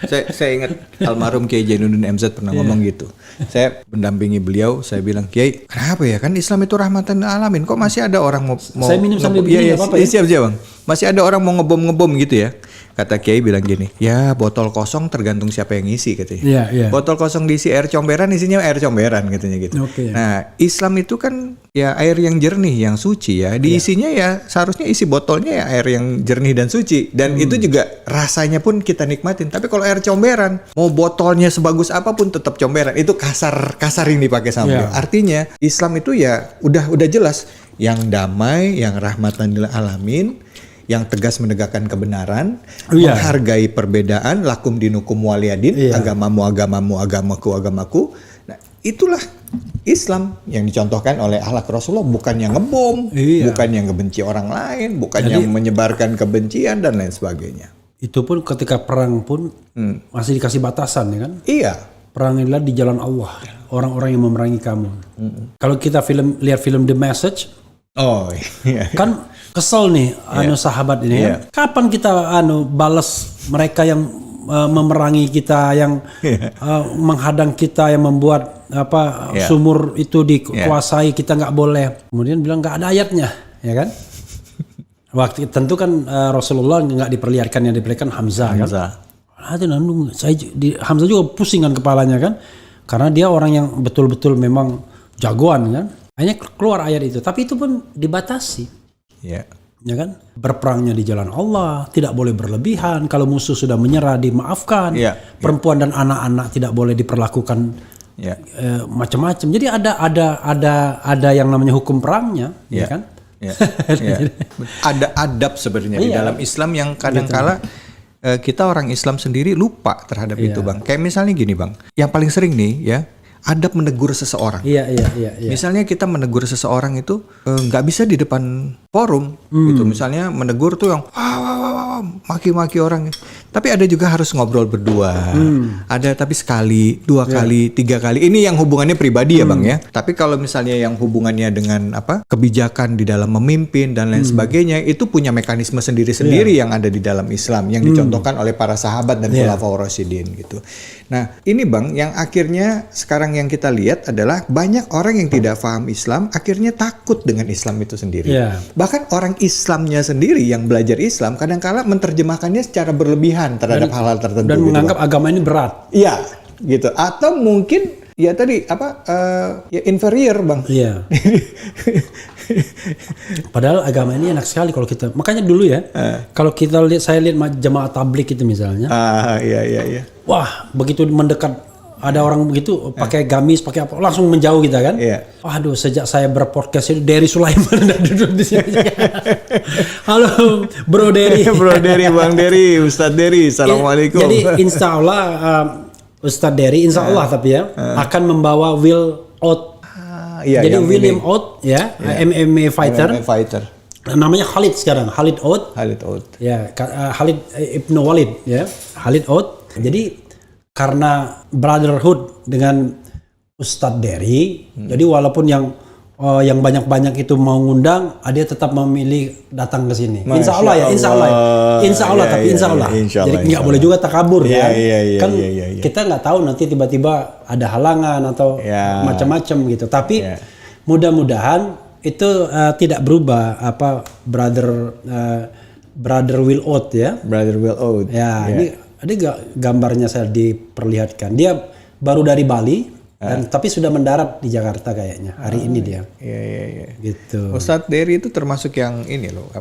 Saya ingat almarhum Kiai Jainuddin MZ pernah ngomong gitu. Saya mendampingi beliau, saya bilang, Kiai, kenapa ya? Kan Islam itu rahmatan lil alamin. Kok masih ada orang mau Saya minum sambil begini, apa-apa ya? Siap, Bang. Masih ada orang mau ngebom gitu ya. Kata Kiai bilang gini, ya botol kosong tergantung siapa yang ngisi katanya. Iya, iya. Botol kosong diisi air comberan, isinya air comberan katanya gitu. Oke. Nah, Islam itu kan ya air yang jernih, yang suci ya. Diisinya ya seharusnya isi botolnya ya air yang jernih dan suci. Dan itu juga rasanya pun kita nikmatin. Tapi kalau air comberan, mau botolnya sebagus apapun tetap comberan. Itu kasar yang dipakai sama beliau. Artinya Islam itu ya udah jelas yang damai, yang rahmatan lil alamin, yang tegas menegakkan kebenaran, menghargai perbedaan, lakum dinukum waliyadin, agamamu, agamaku. Nah, itulah Islam yang dicontohkan oleh akhlak Rasulullah, bukan yang ngebom, bukan yang ngebenci orang lain, bukan yang menyebarkan kebencian dan lain sebagainya. Itu pun ketika perang pun masih dikasih batasan ya kan? Iya. Perangilah di jalan Allah orang-orang yang memerangi kamu. Kalau kita lihat film The Message, iya. kan kesel nih sahabat ini. Kan? Kapan kita balas mereka yang memerangi kita, yang menghadang kita, yang membuat sumur itu dikuasai, kita nggak boleh. Kemudian bilang nggak ada ayatnya, ya kan? Waktu tentu kan Rasulullah nggak diperlihatkan, yang diperlihatkan Hamzah. Kan? Hamzah juga pusing kan kepalanya kan, karena dia orang yang betul-betul memang jagoan kan. Akhirnya keluar ayat itu, tapi itu pun dibatasi. Ya. Ya kan? Berperangnya di jalan Allah, tidak boleh berlebihan. Kalau musuh sudah menyerah, dimaafkan. Ya. Perempuan dan anak-anak tidak boleh diperlakukan Ya. macam-macam. Jadi ada yang namanya hukum perangnya, ya kan? Ya. Ya. Ada adab sebenarnya di Iya. dalam Islam yang kadang-kala kita orang Islam sendiri lupa terhadap itu, Bang. Kayak misalnya gini, Bang. Yang paling sering nih ya, adab menegur seseorang. Iya. Misalnya kita menegur seseorang itu nggak bisa di depan forum gitu. Misalnya menegur tuh yang wah, maki-maki orang. Tapi ada juga harus ngobrol berdua. Ada tapi sekali, 2 kali, 3 kali. Ini yang hubungannya pribadi ya, Bang ya. Tapi kalau misalnya yang hubungannya dengan kebijakan di dalam memimpin dan lain sebagainya, itu punya mekanisme sendiri-sendiri yang ada di dalam Islam yang dicontohkan oleh para sahabat dan khulafaur rasyidin gitu. Nah, ini Bang yang akhirnya sekarang yang kita lihat adalah banyak orang yang tidak paham Islam akhirnya takut dengan Islam itu sendiri. Bahkan orang Islamnya sendiri yang belajar Islam kadang-kala menerjemahkannya secara berlebihan terhadap hal-hal tertentu Dan gitu, menganggap Bang. agama ini berat. Iya, gitu. Atau mungkin ya tadi ya inferior, Bang. Iya. Padahal agama ini enak sekali kalau kita. Makanya dulu ya, kalau kita lihat, saya lihat jemaah tablik itu misalnya. Iya. Wah, begitu mendekat ada orang begitu pakai gamis, pakai apa, langsung menjauh kita kan. Iya. Waduh, sejak saya berpodcast itu Dery Sulaiman udah duduk di sini. Halo, Bro Dery. Bro Dery, Bang Dery, Ustadz Dery, assalamualaikum. Jadi insya Allah Ustadz Dery, insya Allah tapi ya akan membawa Will Out. Iya, Jadi yang William ini. Out ya, MMA fighter. MMA fighter. Namanya Khalid sekarang, Khalid Out. Khalid Out. Ya, Khalid Ibnu Walid ya, Khalid Out. Jadi karena brotherhood dengan Ustadz Dery, jadi walaupun yang banyak-banyak itu mau ngundang, dia tetap memilih datang ke sini. Insya Allah ya, insya Allah. Insya Allah, tapi insya Allah. Jadi nggak boleh juga takabur kan. Kan kita nggak tahu nanti tiba-tiba ada halangan atau macam-macam gitu. Tapi mudah-mudahan itu tidak berubah brother Will Out ya. Brother Will Out. Ya, ini ada gambarnya saya diperlihatkan. Dia baru dari Bali tapi sudah mendarat di Jakarta kayaknya hari ini dia. Iya. Gitu. Ustadz Dery itu termasuk yang ini loh,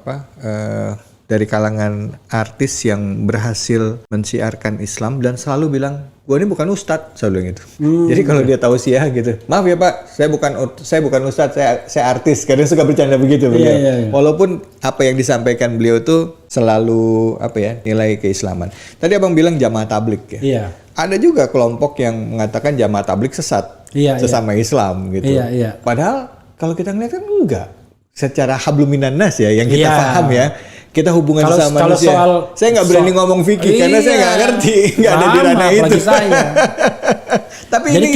dari kalangan artis yang berhasil mensiarkan Islam dan selalu bilang, gua ini bukan ustadz, selalu bilang gitu. Jadi kalau dia tausiah gitu, maaf ya Pak, saya bukan ustadz, saya artis. Kadang suka bercanda begitu beliau. Iya. Walaupun apa yang disampaikan beliau tuh selalu nilai keislaman. Tadi Abang bilang jamaah tablik ya. Iya. Ada juga kelompok yang mengatakan jamaah tablik sesat, sesama Islam gitu. Iya. Padahal kalau kita ngeliat kan enggak. Secara habluminan nas ya, yang kita paham ya. Kita hubungan sama manusia. Saya nggak berani ngomong fikih karena saya nggak ngerti, nggak ada di ranah itu. Tapi jadi ini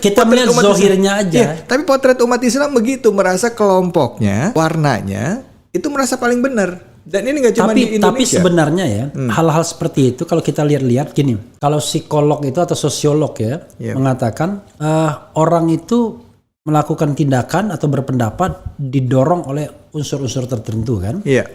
kita melihat zohirnya aja. Ya, tapi potret umat Islam begitu, merasa kelompoknya, warnanya itu merasa paling benar. Dan ini nggak cuma di Indonesia. Tapi sebenarnya ya hal-hal seperti itu kalau kita lihat gini, kalau psikolog itu atau sosiolog ya mengatakan orang itu melakukan tindakan atau berpendapat didorong oleh unsur-unsur tertentu kan. Iya.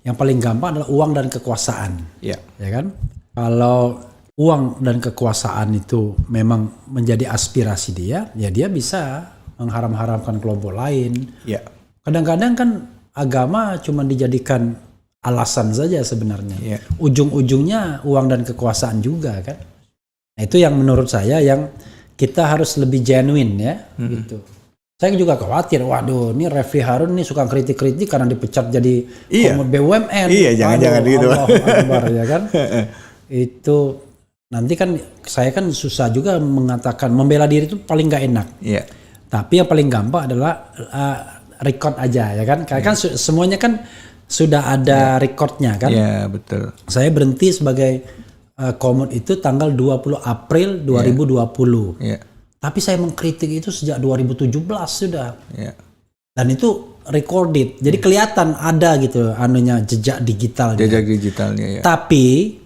Yang paling gampang adalah uang dan kekuasaan. Iya. Ya kan? Kalau uang dan kekuasaan itu memang menjadi aspirasi dia, ya dia bisa mengharam-haramkan kelompok lain. Iya. Kadang-kadang kan agama cuma dijadikan alasan saja sebenarnya. Iya. Ujung-ujungnya uang dan kekuasaan juga kan. Nah, itu yang menurut saya yang kita harus lebih genuine ya, gitu. Saya juga khawatir, waduh, ini Refli Harun nih suka kritik-kritik karena dipecat jadi BUMN. Iya, jangan-jangan gitu. Akbar, ya kan? Itu nanti kan saya kan susah juga mengatakan membela diri itu paling nggak enak. Iya. Tapi yang paling gampang adalah record aja ya kan? Karena kan semuanya kan sudah ada recordnya kan? Iya, betul. Saya berhenti sebagai komod itu tanggal 20 April 2020. Iya. Tapi saya mengkritik itu sejak 2017 sudah. Iya. Dan itu recorded. Jadi kelihatan ada gitu jejak digitalnya. Jejak digitalnya ya. Tapi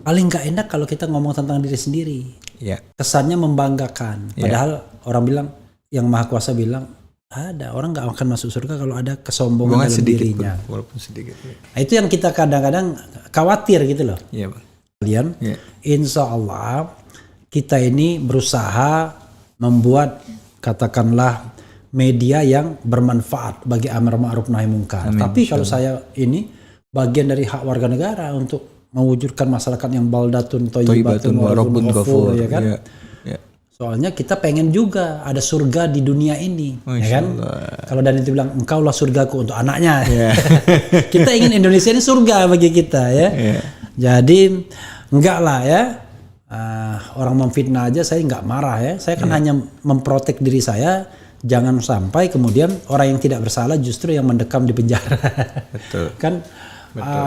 paling nggak enak kalau kita ngomong tentang diri sendiri. Iya. Kesannya membanggakan. Padahal orang bilang, yang Maha Kuasa bilang, ada orang nggak akan masuk surga kalau ada kesombongan dalam dirinya. Walaupun sedikit. Nah, itu yang kita kadang-kadang khawatir gitu loh. Iya, Bang. Kalian, insya Allah kita ini berusaha membuat katakanlah media yang bermanfaat bagi amar ma'ruf nahi munkar. Tapi kalau saya ini bagian dari hak warga negara untuk mewujudkan masyarakat yang baldatun thayyibatun wa rabbun ghafur, ya kan? Ya. Soalnya kita pengen juga ada surga di dunia ini, ya kan? Kalau Dan itu bilang engkaulah surgaku untuk anaknya. Kita ingin Indonesia ini surga bagi kita, ya. Jadi enggak lah ya. Orang memfitnah aja saya nggak marah ya. Saya kan hanya memprotek diri saya. Jangan sampai kemudian orang yang tidak bersalah justru yang mendekam di penjara. Betul. Kan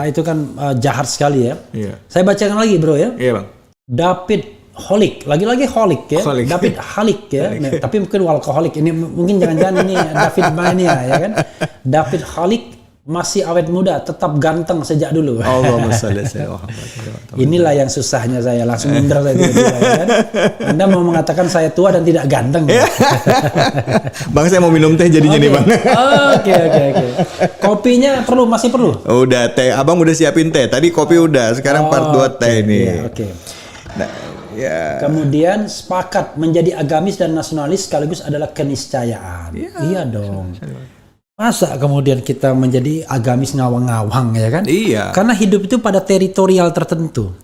itu kan jahat sekali ya. Saya bacakan lagi bro ya. Iya bang. David Holik, lagi-lagi Holik ya. David Halik ya. Tapi mungkin alkoholik. Ini mungkin jangan-jangan ini David Mania ya kan. David Halik masih awet muda, tetap ganteng sejak dulu. Allahumma shalli ala Inilah yang susahnya saya langsung minder saya tiba-tiba, ya kan. Anda mau mengatakan saya tua dan tidak ganteng. Ya? Bang saya mau minum teh jadinya nih bang. Oke. Kopinya masih perlu? Udah teh, abang udah siapin teh. Tadi kopi udah, sekarang part 2 teh nih. Oke. Nah, kemudian sepakat menjadi agamis dan nasionalis sekaligus adalah keniscayaan. Iya dong. Masa kemudian kita menjadi agamis ngawang-ngawang ya kan? Iya. Karena hidup itu pada teritorial tertentu.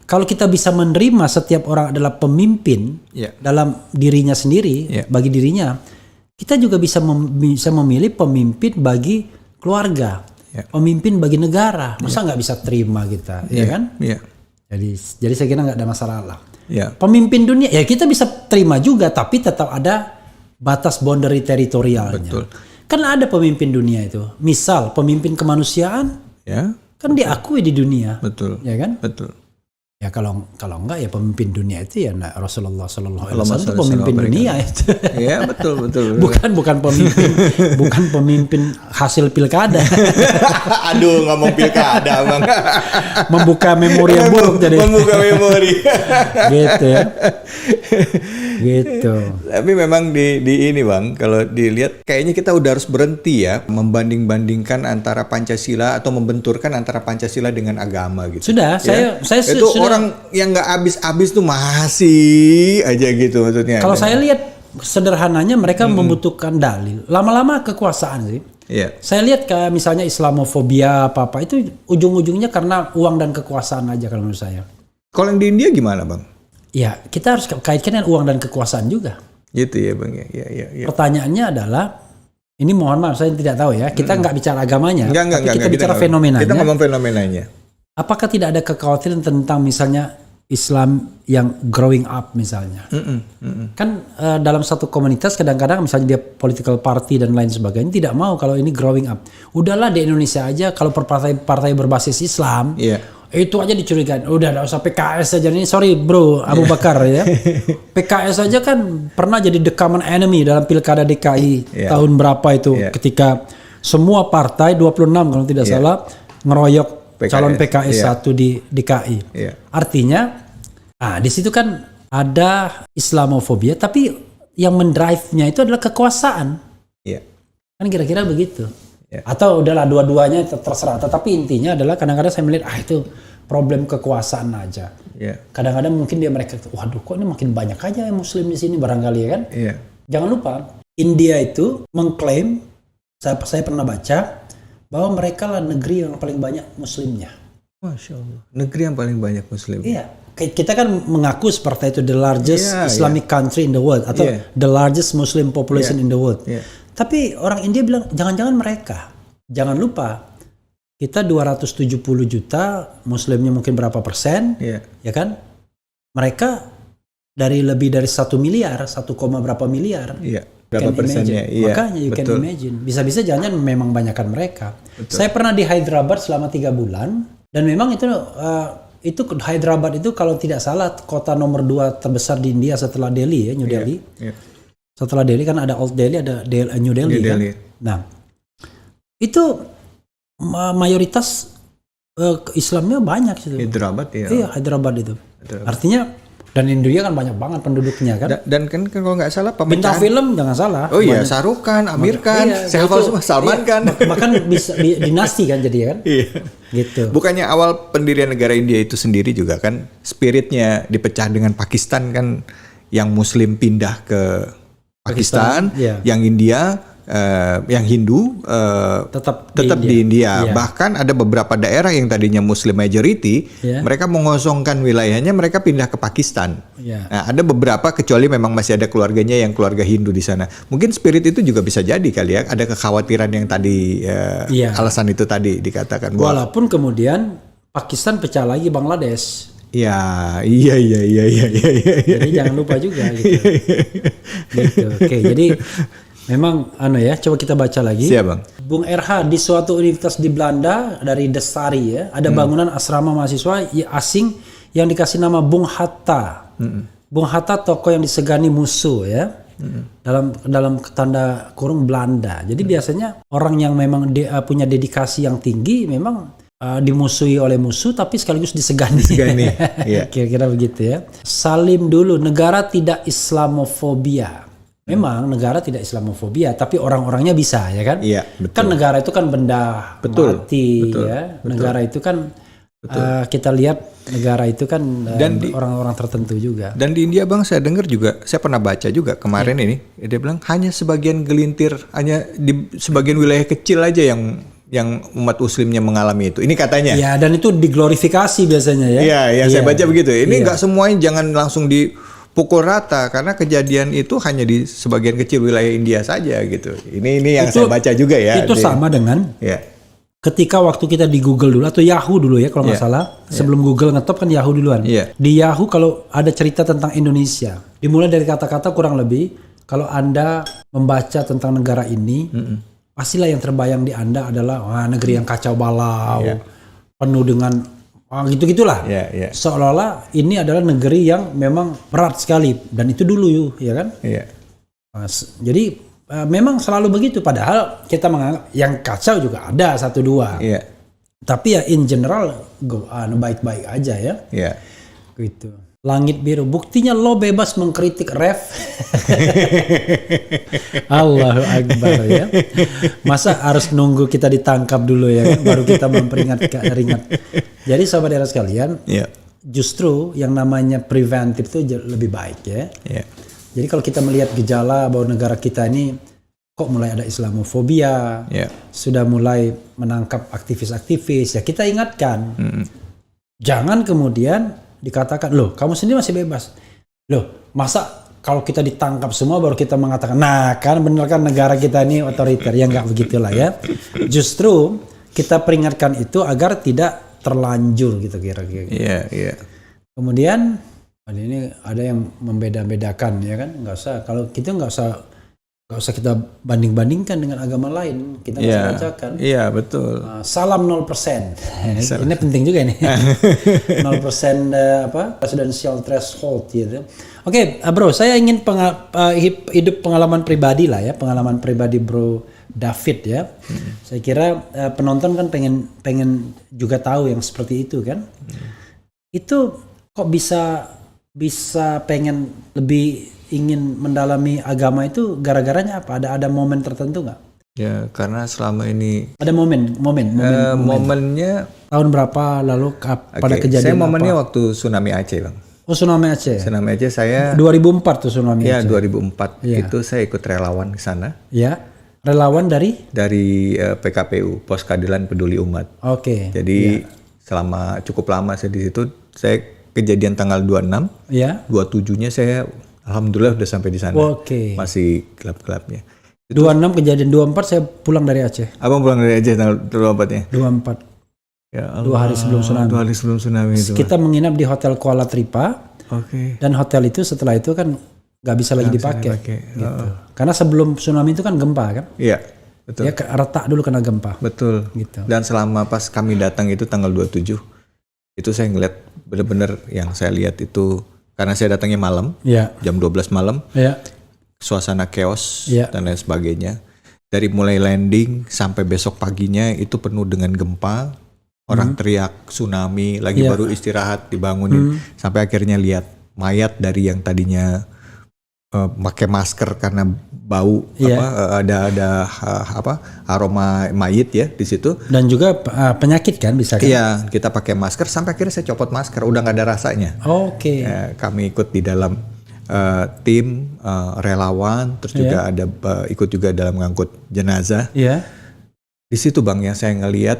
Kalau kita bisa menerima setiap orang adalah pemimpin dalam dirinya sendiri, bagi dirinya, kita juga bisa memilih pemimpin bagi keluarga, pemimpin bagi negara. Masa nggak bisa terima kita, ya kan? Jadi saya kira nggak ada masalah lah. Pemimpin dunia, ya kita bisa terima juga, tapi tetap ada batas boundary teritorialnya. Betul. Kan ada pemimpin dunia itu. Misal pemimpin kemanusiaan, kan diakui di dunia. Betul. Ya kan? Betul. Ya kalau enggak ya pemimpin dunia itu ya Rasulullah Sallallahu Alaihi Wasallam itu pemimpin dunia itu. Iya betul. bukan pemimpin hasil pilkada. Aduh ngomong pilkada bang. Membuka memori yang buruk jadi. Membuka memori. Gitu ya. Gitu. Tapi memang di ini bang, kalau dilihat kayaknya kita udah harus berhenti ya membanding-bandingkan antara Pancasila atau membenturkan antara Pancasila dengan agama gitu. Sudah, saya itu sudah. Orang yang nggak habis-habis tuh masih aja gitu maksudnya. Kalau saya lihat sederhananya mereka membutuhkan dalil. Lama-lama kekuasaan sih. Saya lihat kayak misalnya Islamofobia apa itu ujung-ujungnya karena uang dan kekuasaan aja kalau menurut saya. Kalau yang di India gimana bang? Ya kita harus kaitkan dengan uang dan kekuasaan juga. Gitu ya bang ya. Pertanyaannya adalah, ini mohon maaf saya tidak tahu ya. Kita nggak bicara agamanya, tapi kita bicara fenomenanya. Kita ngomong fenomenanya. Apakah tidak ada kekhawatiran tentang misalnya Islam yang growing up misalnya? Kan dalam satu komunitas kadang-kadang misalnya dia political party dan lain sebagainya tidak mau kalau ini growing up. Udahlah di Indonesia aja kalau partai berbasis Islam itu aja dicurigain. Udah nggak usah PKS aja nih. Sorry bro Abu Bakar ya. PKS aja kan pernah jadi the common enemy dalam pilkada DKI tahun berapa itu ketika semua partai 26 kalau tidak salah ngeroyok calon PKS satu di DKI. Artinya, di situ kan ada Islamofobia, tapi yang mendrive-nya itu adalah kekuasaan. Kan kira-kira begitu. Atau udahlah dua-duanya terserah. Tetapi intinya adalah kadang-kadang saya melihat itu problem kekuasaan aja. Kadang-kadang mungkin mereka, waduh kok ini makin banyak aja yang Muslim di sini barangkali ya kan. Jangan lupa India itu mengklaim, saya pernah baca bahwa mereka lah negeri yang paling banyak muslimnya. Masya Allah. Negeri yang paling banyak muslim. Iya. Kita kan mengaku seperti itu the largest Islamic country in the world atau the largest Muslim population in the world. Tapi orang India bilang jangan-jangan mereka. Jangan lupa kita 270 juta muslimnya mungkin berapa persen, ya kan? Mereka dari lebih dari 1 miliar, 1, berapa miliar. Berapa persennya? Makanya you can imagine. Bisa-bisa jangan memang banyakkan mereka. Saya pernah di Hyderabad selama 3 bulan dan memang itu Hyderabad itu kalau tidak salah kota nomor 2 terbesar di India setelah Delhi ya, New Delhi. Setelah Delhi kan ada Old Delhi, ada New Delhi. Kan? Nah, itu mayoritas Islamnya banyak situ. Hyderabad ya. Iya, Hyderabad itu. Artinya dan India kan banyak banget penduduknya kan. Dan kan kalau nggak salah bintang film jangan salah. Oh iya, Shahrukh Khan, Amir Khan, saya hafal semua, Salman Khan. Bahkan bisa dinasti kan jadi kan. Gitu. Bukannya awal pendirian negara India itu sendiri juga kan spiritnya dipecah dengan Pakistan kan, yang Muslim pindah ke Pakistan, iya. yang India, yang Hindu Tetap di India. Iya. Bahkan ada beberapa daerah yang tadinya Muslim majority, Iya. mereka mengosongkan wilayahnya, mereka pindah ke Pakistan. Iya. Nah, ada beberapa, kecuali memang masih ada keluarganya yang keluarga Hindu di sana. Mungkin spirit itu juga bisa jadi kali ya. Ada kekhawatiran yang tadi Iya. alasan itu tadi dikatakan bahwa Walaupun kemudian Pakistan pecah lagi Bangladesh. iya. Jadi jangan lupa juga gitu. Gitu. Oke, jadi memang ya, coba kita baca lagi. Siap, Bang. Bung RH, di suatu universitas di Belanda dari Destari ya, ada bangunan asrama mahasiswa asing yang dikasih nama Bung Hatta. Bung Hatta tokoh yang disegani musuh ya. Dalam tanda kurung Belanda. Jadi biasanya orang yang memang punya dedikasi yang tinggi memang dimusuhi oleh musuh tapi sekaligus disegani. Iya. Kira-kira begitu ya. Salim dulu, negara tidak Islamofobia. Memang negara tidak Islamofobia, tapi orang-orangnya bisa ya kan? Iya, betul. Kan negara itu kan benda mati ya. Negara itu kan kita lihat negara itu kan orang-orang tertentu juga. Dan di India, Bang, saya dengar juga, saya pernah baca juga kemarin ini, dia bilang hanya sebagian gelintir, hanya di sebagian wilayah kecil aja yang umat muslimnya mengalami itu. Ini katanya. Ya, dan itu diglorifikasi biasanya ya. Iya, saya baca begitu. Ini nggak semuanya, jangan langsung dipukul rata karena kejadian itu hanya di sebagian kecil wilayah India saja gitu. Ini yang saya baca juga ya. Itu sama dengan ketika waktu kita di Google dulu atau Yahoo dulu ya kalau nggak salah. Sebelum Google ngetop kan Yahoo duluan. Di Yahoo kalau ada cerita tentang Indonesia, dimulai dari kata-kata kurang lebih kalau Anda membaca tentang negara ini, pastilah yang terbayang di Anda adalah negeri yang kacau balau, penuh dengan gitu-gitulah. Seolah-olah ini adalah negeri yang memang berat sekali dan itu dulu ya kan. Jadi memang selalu begitu, padahal kita menganggap yang kacau juga ada 1-2. Tapi ya in general baik-baik aja ya. Gitu. Langit biru, buktinya lo bebas mengkritik ref. Allahu Akbar ya. Masa harus nunggu kita ditangkap dulu ya kan? Baru kita memperingatkan. Jadi sahabat daerah sekalian, justru yang namanya preventif itu lebih baik ya. Jadi kalau kita melihat gejala bahwa negara kita ini kok mulai ada Islamofobia, sudah mulai menangkap aktivis-aktivis, ya kita ingatkan. Jangan kemudian dikatakan, loh kamu sendiri masih bebas. Loh masa kalau kita ditangkap semua baru kita mengatakan, nah kan bener kan negara kita ini otoriter. Ya nggak begitulah ya. Justru kita peringatkan itu agar tidak terlanjur gitu kira-kira. Kemudian ini ada yang membeda-bedakan ya kan, nggak usah, kalau kita nggak usah kita banding-bandingkan dengan agama lain, kita nggak usah bacakan. Iya betul. Salam 0%. Ini penting juga ini. 0% presidential threshold gitu. Oke, bro, saya ingin hidup pengalaman pribadi lah ya, pengalaman pribadi bro David ya. Saya kira penonton kan pengen juga tahu yang seperti itu kan. Itu kok bisa pengen lebih ingin mendalami agama itu gara-garanya apa? Ada momen tertentu nggak? Ya karena selama ini ada momennya tahun berapa lalu pada kejadian saya momennya waktu tsunami Aceh, Bang. Oh, tsunami Aceh. Tsunami Aceh saya 2004 tuh tsunami Aceh. Ya 2004 itu saya ikut relawan ke sana. Ya. Relawan dari PKPU, Pos Keadilan Peduli Umat. Oke. Jadi selama cukup lama saya di situ, saya kejadian tanggal 26, 27-nya saya alhamdulillah udah sampai di sana. Masih gelap-gelapnya. 26 kejadian, 24 saya pulang dari Aceh. Abang pulang dari Aceh tanggal 24-nya? 24. Ya Allah, 2 hari sebelum tsunami. 2 hari sebelum tsunami itu. Kita menginap di Hotel Kuala Tripa. Dan hotel itu setelah itu kan nggak bisa lagi dipakai. Gitu. Karena sebelum tsunami itu kan gempa kan? Iya, betul. Ya retak dulu kena gempa. Betul. Gitu. Dan selama pas kami datang itu tanggal 27, itu saya ngeliat bener-bener yang saya lihat itu, karena saya datangnya malam, jam 12 malam, suasana chaos dan lain sebagainya. Dari mulai landing sampai besok paginya itu penuh dengan gempa, orang teriak tsunami, lagi baru istirahat dibangunin, sampai akhirnya lihat mayat dari yang tadinya pakai masker karena bau ada aroma mayit ya di situ, dan juga penyakit kan bisa kan? Iya, kita pakai masker sampai akhirnya saya copot masker, udah nggak ada rasanya. Kami ikut di dalam tim relawan, terus juga ada ikut juga dalam ngangkut jenazah. Iya. Di situ Bang yang saya ngelihat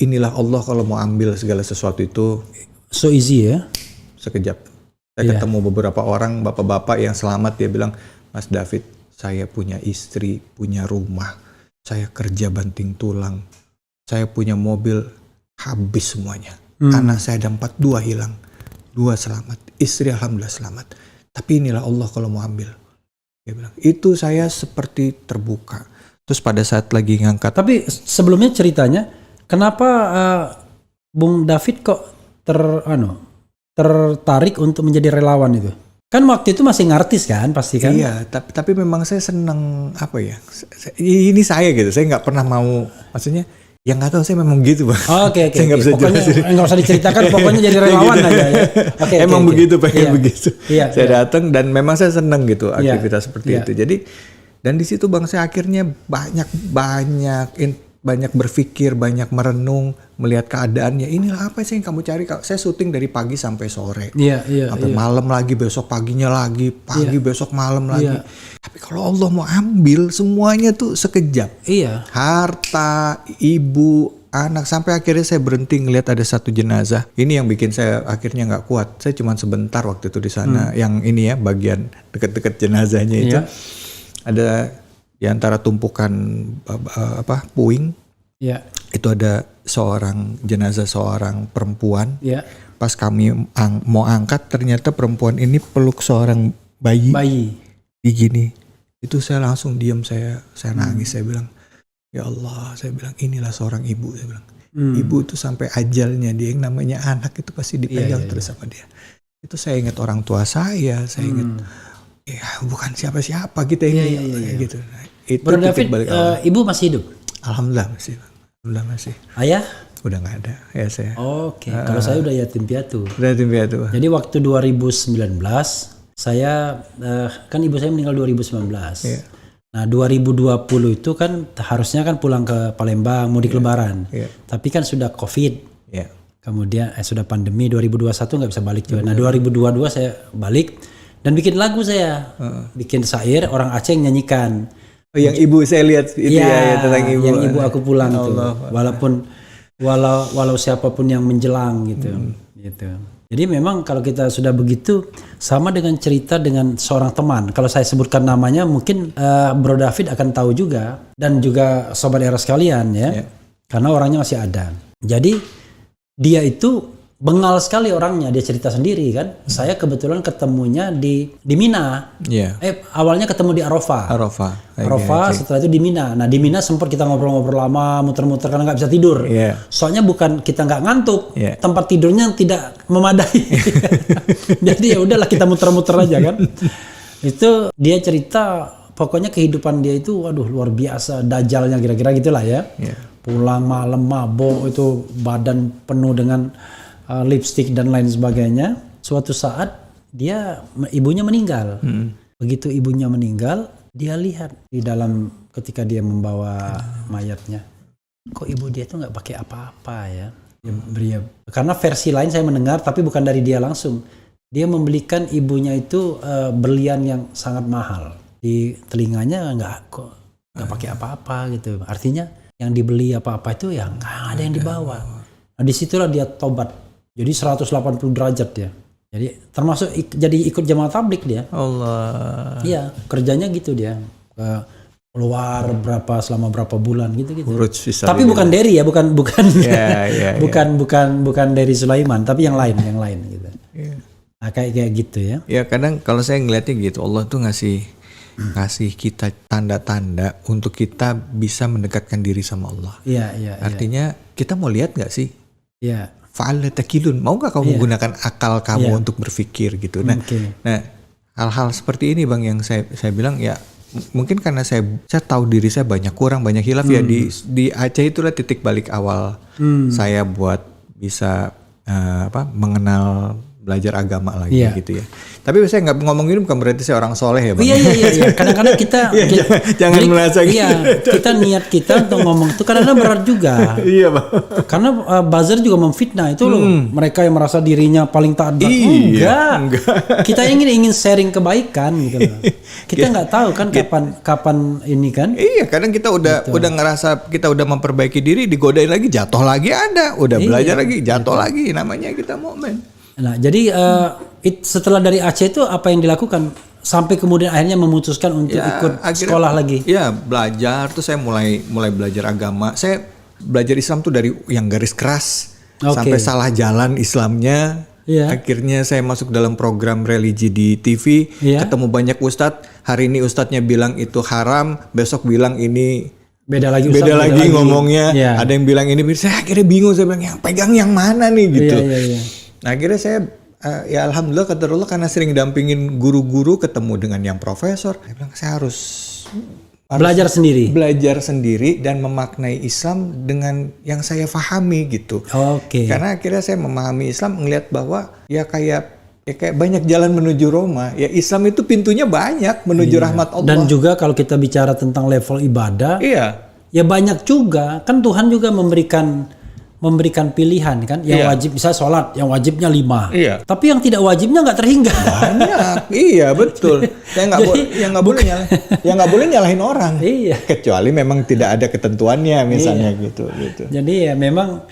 inilah Allah kalau mau ambil segala sesuatu itu So easy ya. sekejap. Saya ketemu beberapa orang bapak-bapak yang selamat, dia bilang, Mas David, saya punya istri, punya rumah, saya kerja banting tulang, saya punya mobil, habis semuanya. Anak saya ada 4, 2 hilang, 2 selamat, istri alhamdulillah selamat. Tapi inilah Allah kalau mau ambil. Dia bilang, itu saya seperti terbuka. Terus pada saat lagi ngangkat. Tapi sebelumnya ceritanya, kenapa Bung David kok tertarik untuk menjadi relawan itu? Kan waktu itu masih ngartis kan, pasti kan? Iya, tapi memang saya senang apa ya? Ini saya gitu, saya nggak pernah mau, maksudnya, yang nggak tahu saya memang gitu Bang. Oke. Saya nggak bisa Pokoknya jelasin. nggak usah diceritakan, pokoknya jadi relawan Gitu. aja ya. Emang begitu, pengen begitu. Iya, Saya datang dan memang saya senang gitu aktivitas seperti Iya. itu. Jadi dan di situ Bang saya akhirnya banyak berpikir, banyak merenung, melihat keadaannya. Inilah apa sih yang kamu cari? Saya syuting dari pagi sampai sore. Iya. Sampai malam lagi, besok paginya lagi, besok malam lagi. Iya. Tapi kalau Allah mau ambil semuanya tuh sekejap. Iya. Harta, ibu, anak, sampai akhirnya saya berhenti ngelihat ada satu jenazah. Ini yang bikin saya akhirnya nggak kuat. Saya cuma sebentar waktu itu di sana. Yang ini ya, bagian deket-deket jenazahnya itu. Iya. Ada di antara tumpukan puing. Iya. Itu ada jenazah seorang perempuan. Iya. Pas kami mau angkat, ternyata perempuan ini peluk seorang bayi. Di gini. Itu saya langsung diam, saya nangis. Saya bilang, ya Allah, saya bilang inilah seorang ibu. Saya bilang, ibu itu sampai ajalnya dia yang namanya anak itu pasti dipegang terus sama dia. Itu saya ingat orang tua saya ingat, ya bukan siapa-siapa kita ini, gitu. Nah, itu Bro David, balik awal. Ibu masih hidup? Alhamdulillah masih. Ayah? Udah nggak ada ya saya. Oke. Kalau saya udah yatim piatu. Udah yatim piatu. Jadi waktu 2019 saya kan ibu saya meninggal 2019. Iya. Nah 2020 itu kan harusnya kan pulang ke Palembang mudik Lebaran. Iya. Tapi kan sudah COVID. Iya. Kemudian sudah pandemi 2021 nggak bisa balik juga. Nah 2022 saya balik dan bikin lagu saya. Bikin syair orang Aceh yang nyanyikan. Oh, yang ibu saya lihat itu ya tentang ibu. Yang ibu aku pulang tuh. Allah. Walau siapapun yang menjelang gitu. Gitu. Jadi memang kalau kita sudah begitu sama dengan cerita dengan seorang teman. Kalau saya sebutkan namanya mungkin Bro David akan tahu juga dan juga sobat era sekalian ya. Karena orangnya masih ada. Jadi dia itu bengal sekali orangnya, dia cerita sendiri kan. Saya kebetulan ketemunya di Mina. Awalnya ketemu di Arafah, setelah itu di Mina. Nah di Mina sempat kita ngobrol-ngobrol lama, muter-muter karena nggak bisa tidur. Soalnya bukan kita nggak ngantuk, tempat tidurnya tidak memadai. Jadi ya udahlah kita muter-muter aja kan. Itu dia cerita, pokoknya kehidupan dia itu, waduh luar biasa, dajalnya kira-kira gitulah ya. Pulang malam mabok, itu badan penuh dengan lipstick dan lain sebagainya. Suatu saat ibunya meninggal. Begitu ibunya meninggal, dia lihat di dalam ketika dia membawa mayatnya, kok ibu dia tuh nggak pakai apa-apa ya. Karena versi lain saya mendengar, tapi bukan dari dia langsung. Dia membelikan ibunya itu berlian yang sangat mahal. Di telinganya nggak pakai apa-apa gitu. Artinya yang dibeli apa-apa itu ya nggak ada yang dibawa. Nah disitulah dia tobat. Jadi 180 derajat dia. Jadi termasuk jadi ikut jamaah tablik dia. Allah. Iya, kerjanya gitu dia. Keluar selama berapa bulan gitu. Tapi bukan Derry ya, bukan bukan dari Sulaiman, tapi yang lain gitu. Nah, kayak gitu ya. Ya kadang kalau saya ngeliatnya gitu, Allah tuh ngasih kita tanda-tanda untuk kita bisa mendekatkan diri sama Allah. Iya. Artinya kita mau lihat nggak sih? Iya. Fa'ala takilun, mau nggak kamu menggunakan akal kamu untuk berpikir gitu. Nah, hal-hal seperti ini Bang yang saya bilang ya mungkin karena saya tahu diri saya banyak kurang, banyak hilaf ya di Aceh itulah titik balik awal saya buat bisa mengenal belajar agama lagi Iya. gitu ya. Tapi saya nggak ngomong ini bukan berarti saya orang soleh ya Bang. Iya. Kadang-kadang kita, jangan merasa gitu. Iya, kita niat kita untuk ngomong itu kadang-kadang berat juga. Iya Bang. Karena buzzer juga memfitnah itu loh. Mereka yang merasa dirinya paling taat. Iya, Enggak. Kita ingin sharing kebaikan gitu loh. Kita nggak tahu kan kapan ini kan. Iya, kadang kita udah ngerasa kita udah memperbaiki diri, digodain lagi, jatuh lagi ada, udah belajar lagi, jatuh lagi, namanya kita mukmin. Nah, jadi setelah dari Aceh itu apa yang dilakukan sampai kemudian akhirnya memutuskan untuk ikut sekolah lagi? Iya, belajar tuh saya mulai belajar agama. Saya belajar Islam tuh dari yang garis keras sampai salah jalan Islamnya. Iya. Akhirnya saya masuk dalam program religi di TV, ketemu banyak ustadz. Hari ini ustadznya bilang itu haram, besok bilang ini beda lagi ngomongnya. Ada yang bilang ini, saya akhirnya bingung, saya bilang yang pegang yang mana nih gitu. Iya. Nah akhirnya saya ya alhamdulillah qadarullah karena sering dampingin guru-guru, ketemu dengan yang profesor, saya bilang saya harus belajar sendiri dan memaknai Islam dengan yang saya pahami gitu. Karena akhirnya saya memahami Islam, ngelihat bahwa ya kayak banyak jalan menuju Roma. Ya Islam itu pintunya banyak menuju rahmat Allah. Dan juga kalau kita bicara tentang level ibadah, ya banyak juga kan Tuhan juga memberikan pilihan kan, yang wajib bisa sholat, yang wajibnya 5. Tapi yang tidak wajibnya nggak terhingga. Banyak, iya betul. Yang nggak boleh nyalahin orang. Kecuali memang tidak ada ketentuannya misalnya gitu. Jadi ya memang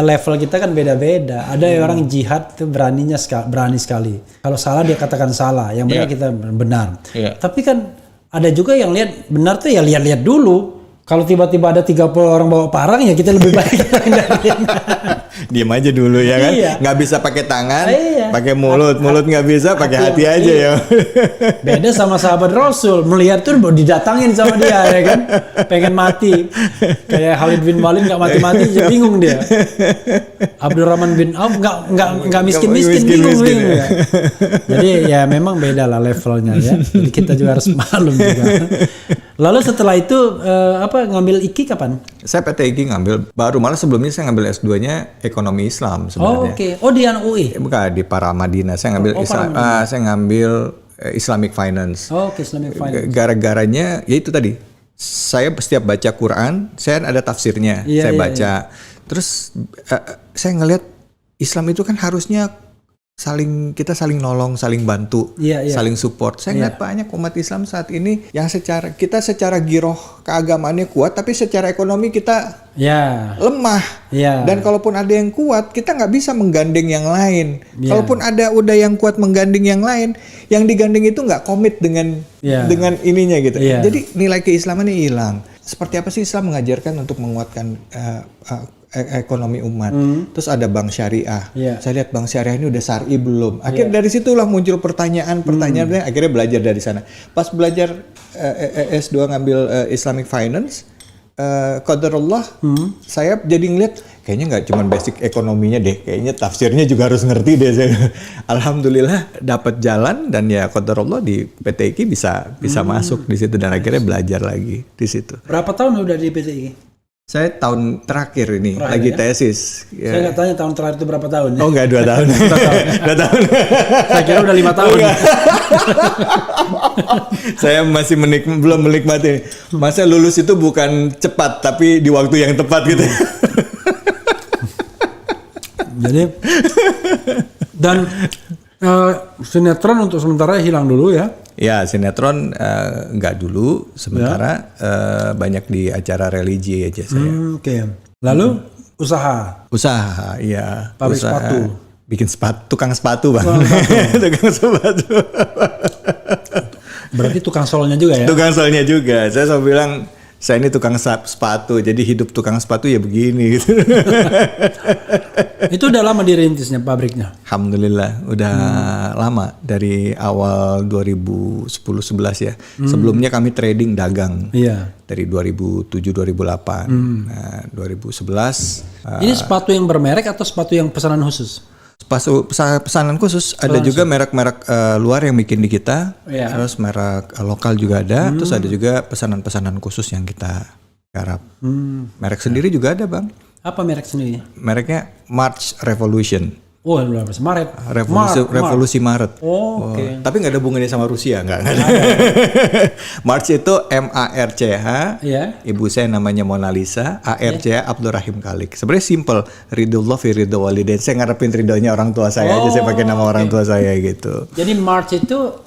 level kita kan beda-beda. Ada orang jihad itu berani sekali. Kalau salah dia katakan salah, yang benar kita benar. Tapi kan ada juga yang lihat benar tuh ya lihat-lihat dulu. Kalau tiba-tiba ada 30 orang bawa parang ya kita lebih baik hindarin. Diam aja dulu ya kan. Nggak bisa pakai tangan, pakai mulut nggak bisa, pakai hati aja ya. Beda sama sahabat Rasul, melihat tuh didatangin sama dia ya kan, pengen mati. Kayak Khalid bin Walid nggak mati-mati, jadi bingung dia. Abdurrahman bin Auf nggak miskin bingung ya. Jadi ya memang beda lah levelnya ya. Jadi kita juga harus maklum juga. Lalu setelah itu ngambil IKI kapan? Saya PT IKI ngambil baru, malah sebelumnya saya ngambil S2-nya ekonomi Islam sebenarnya. Oh di UI? Bukan, di Paramadina. Saya ngambil saya ngambil Islamic Finance. Islamic Finance. Gara-garanya ya itu tadi. Saya setiap baca Quran, saya ada tafsirnya. Saya baca. Terus saya ngelihat Islam itu kan harusnya kita saling nolong, saling bantu, saling support. Saya ngeliat banyak umat Islam saat ini yang secara giroh keagamaannya kuat, tapi secara ekonomi kita lemah. Dan kalaupun ada yang kuat, kita nggak bisa menggandeng yang lain. Kalaupun udah yang kuat menggandeng yang lain, yang digandeng itu nggak komit dengan ininya gitu. Jadi nilai keislamannya hilang. Seperti apa sih Islam mengajarkan untuk menguatkan ekonomi umat. Terus ada bank syariah. Saya lihat bank syariah ini udah syar'i belum. Akhirnya dari situlah muncul pertanyaan. Akhirnya belajar dari sana. Pas belajar S2 ngambil Islamic Finance, qadarullah, saya jadi ngeliat kayaknya nggak cuma basic ekonominya deh, kayaknya tafsirnya juga harus ngerti deh. Alhamdulillah dapat jalan dan ya qadarullah di PT IKI bisa masuk di situ dan akhirnya belajar lagi di situ. Berapa tahun udah di PT IKI? Saya tahun terakhir ini lagi tesis. Saya nggak tanya tahun terakhir itu berapa tahun. Oh nggak 2 tahun. 2 tahun. Saya kira udah 5 tahun. Saya masih belum menikmati. Masa lulus itu bukan cepat tapi di waktu yang tepat gitu. Jadi dan sinetron untuk sementara hilang dulu ya. Ya sinetron nggak dulu sementara banyak di acara religi aja saya. Lalu usaha iya. Pabrik sepatu. Bikin tukang sepatu Bang. Tukang sepatu. Berarti tukang solnya juga ya? Tukang solnya juga. Saya selalu bilang saya ini tukang sepatu, jadi hidup tukang sepatu ya begini gitu. Itu udah lama dirintisnya pabriknya? Alhamdulillah udah lama, dari awal 2010-11 ya. Sebelumnya kami trading dagang. Dari 2007-2008. Nah, 2011. Ini sepatu yang bermerek atau sepatu yang pesanan khusus? Pesanan khusus, ada juga merek-merek luar yang bikin di kita, terus merek lokal juga ada, terus ada juga pesanan-pesanan khusus yang kita garap. Merek sendiri juga ada Bang. Apa merek sendiri? Mereknya March Revolution. Oh, 12 Maret. Revolusi Maret. Oh, oke. Tapi nggak ada hubungannya sama Rusia, nggak ada. March itu MARCH. Iya. Ibu saya namanya Mona Lisa. ARCH Abdul Rahim Khalik. Sebenarnya simple. Ridullah fi ridho walidain. Saya ngarepin ridhonya orang tua saya aja. Saya pakai nama orang tua saya gitu. Jadi March itu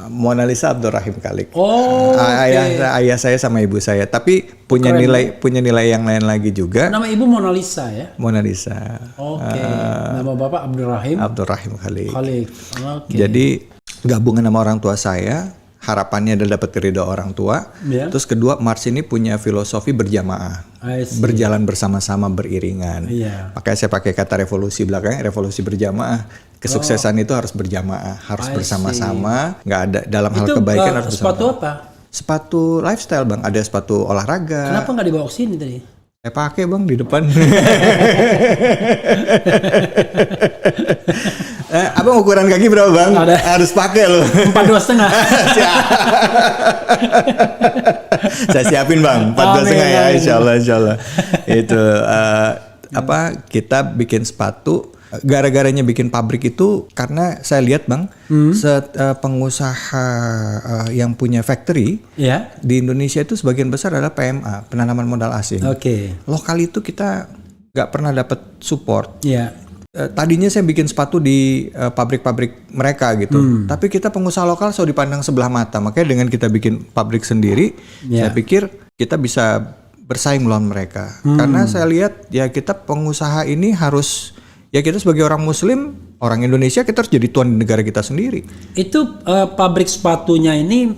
Mona Lisa Abdul Rahim Khalik. Oh, ayah saya sama ibu saya. Tapi punya nilai yang lain lagi juga. Nama ibu Mona Lisa ya? Mona Lisa. Oke. Nama bapak Abdul Rahim Khalik. Oke. Jadi gabungan sama orang tua saya, harapannya adalah dapat ridho orang tua. Yeah. Terus kedua, Mars ini punya filosofi berjamaah, berjalan bersama-sama beriringan. Yeah. Makanya saya pakai kata revolusi belakangnya, revolusi berjamaah. Kesuksesan itu harus berjamaah, harus bersama-sama. Nggak ada dalam hal kebaikan harus bersama. Sepatu apa? Sepatu lifestyle bang, ada sepatu olahraga. Kenapa nggak dibawa ke sini tadi? Saya pakai bang di depan. Abang ukuran kaki berapa bang? Ada. Harus pakai loh. 42,5. Saya siapin bang, 42,5 ya, insya Allah. Itu kita bikin sepatu. Gara-garanya bikin pabrik itu karena saya lihat bang, pengusaha yang punya factory di Indonesia itu sebagian besar adalah PMA, penanaman modal asing. Lokal itu kita nggak pernah dapat support. Tadinya saya bikin sepatu di pabrik-pabrik mereka gitu, tapi kita pengusaha lokal selalu dipandang sebelah mata. Makanya dengan kita bikin pabrik sendiri, saya pikir kita bisa bersaing melawan mereka. Karena saya lihat ya kita pengusaha ini harus, ya kita sebagai orang Muslim, orang Indonesia, kita harus jadi tuan di negara kita sendiri. Itu pabrik sepatunya ini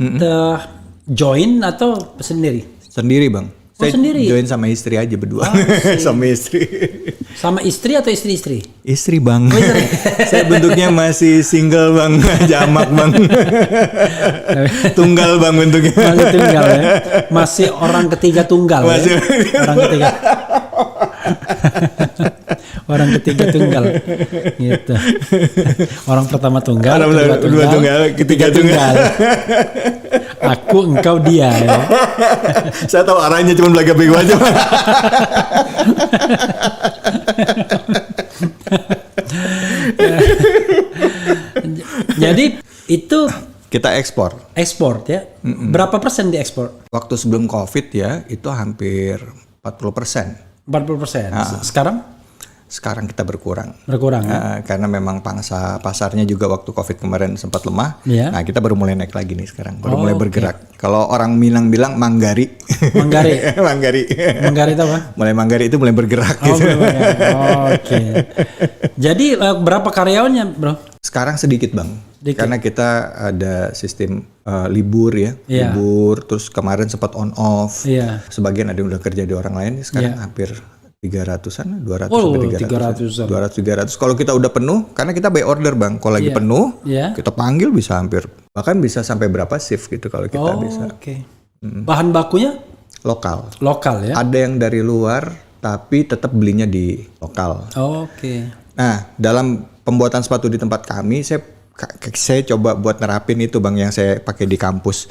join atau sendiri? Sendiri bang. Saya sendiri? Join sama istri aja berdua. Sama istri. Sama istri atau istri-istri? Istri bang. Saya bentuknya masih single bang, jamak bang. Tunggal bang bentuknya. Masih tunggal ya. Masih orang ketiga tunggal ya. Orang ketiga. Orang ketiga tunggal gitu. Orang pertama tunggal, kedua tunggal, ketiga tunggal. Aku, engkau, dia ya. Saya tahu arahnya cuma belaga bego aja. Jadi itu kita ekspor ya. Berapa persen diekspor? Waktu sebelum COVID ya itu hampir 40%. 40%. Sekarang kita berkurang ya? Karena memang pangsa pasarnya juga waktu COVID kemarin sempat lemah. Nah kita baru mulai naik lagi nih sekarang, baru mulai bergerak. Kalau orang Minang bilang manggari itu apa? Mulai manggari itu mulai bergerak gitu. Jadi berapa karyawannya bro? Sekarang sedikit bang, karena kita ada sistem libur ya, libur. Terus kemarin sempat on off. Sebagian ada yang udah kerja di orang lain. Sekarang hampir 300-an, 200 sampai 300. Kalau kita udah penuh, karena kita by order bang. Kalau lagi penuh, kita panggil bisa hampir, bahkan bisa sampai berapa shift gitu kalau kita bisa. Bahan bakunya? Lokal ya? Ada yang dari luar, tapi tetap belinya di lokal. Nah, dalam pembuatan sepatu di tempat kami, saya coba buat nerapin itu bang, yang saya pakai di kampus.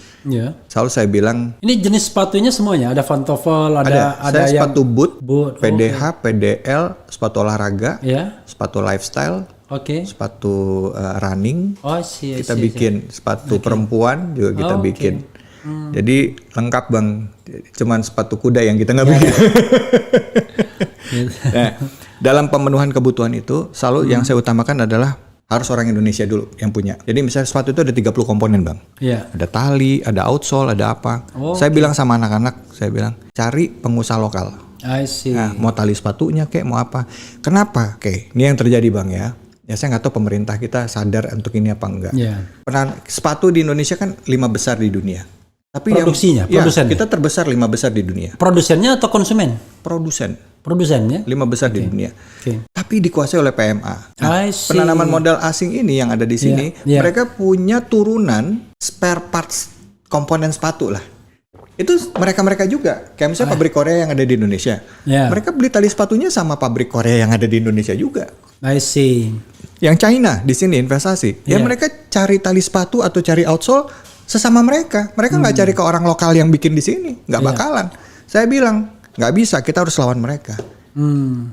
Selalu saya bilang, ini jenis sepatunya semuanya ada pantofel, ada saya sepatu boot, PDH, PDL, sepatu olahraga, sepatu lifestyle, sepatu running. Kita bikin sepatu perempuan juga kita bikin. Jadi lengkap bang, cuman sepatu kuda yang kita nggak bikin. Nah, dalam pemenuhan kebutuhan itu selalu yang saya utamakan adalah harus orang Indonesia dulu yang punya. Jadi misalnya sepatu itu ada 30 komponen bang. Ada tali, ada outsole, ada apa. Saya bilang sama anak-anak, saya bilang cari pengusaha lokal. Nah, mau tali sepatunya kayak mau apa. Kenapa? Ini yang terjadi bang ya. Ya saya nggak tahu pemerintah kita sadar untuk ini apa enggak. Sepatu di Indonesia kan 5 besar di dunia. Tapi produksinya, kita terbesar 5 besar di dunia. Produsennya atau konsumen? Produsennya 5 besar di dunia. Tapi dikuasai oleh PMA. Penanaman modal asing ini yang ada di sini, mereka punya turunan spare parts komponen sepatu lah. Itu mereka juga. Kayak misalnya pabrik Korea yang ada di Indonesia. Mereka beli tali sepatunya sama pabrik Korea yang ada di Indonesia juga. Yang China di sini investasi. Ya mereka cari tali sepatu atau cari outsole sesama mereka. Mereka nggak cari ke orang lokal yang bikin di sini. Nggak bakalan. Saya bilang nggak bisa. Kita harus lawan mereka.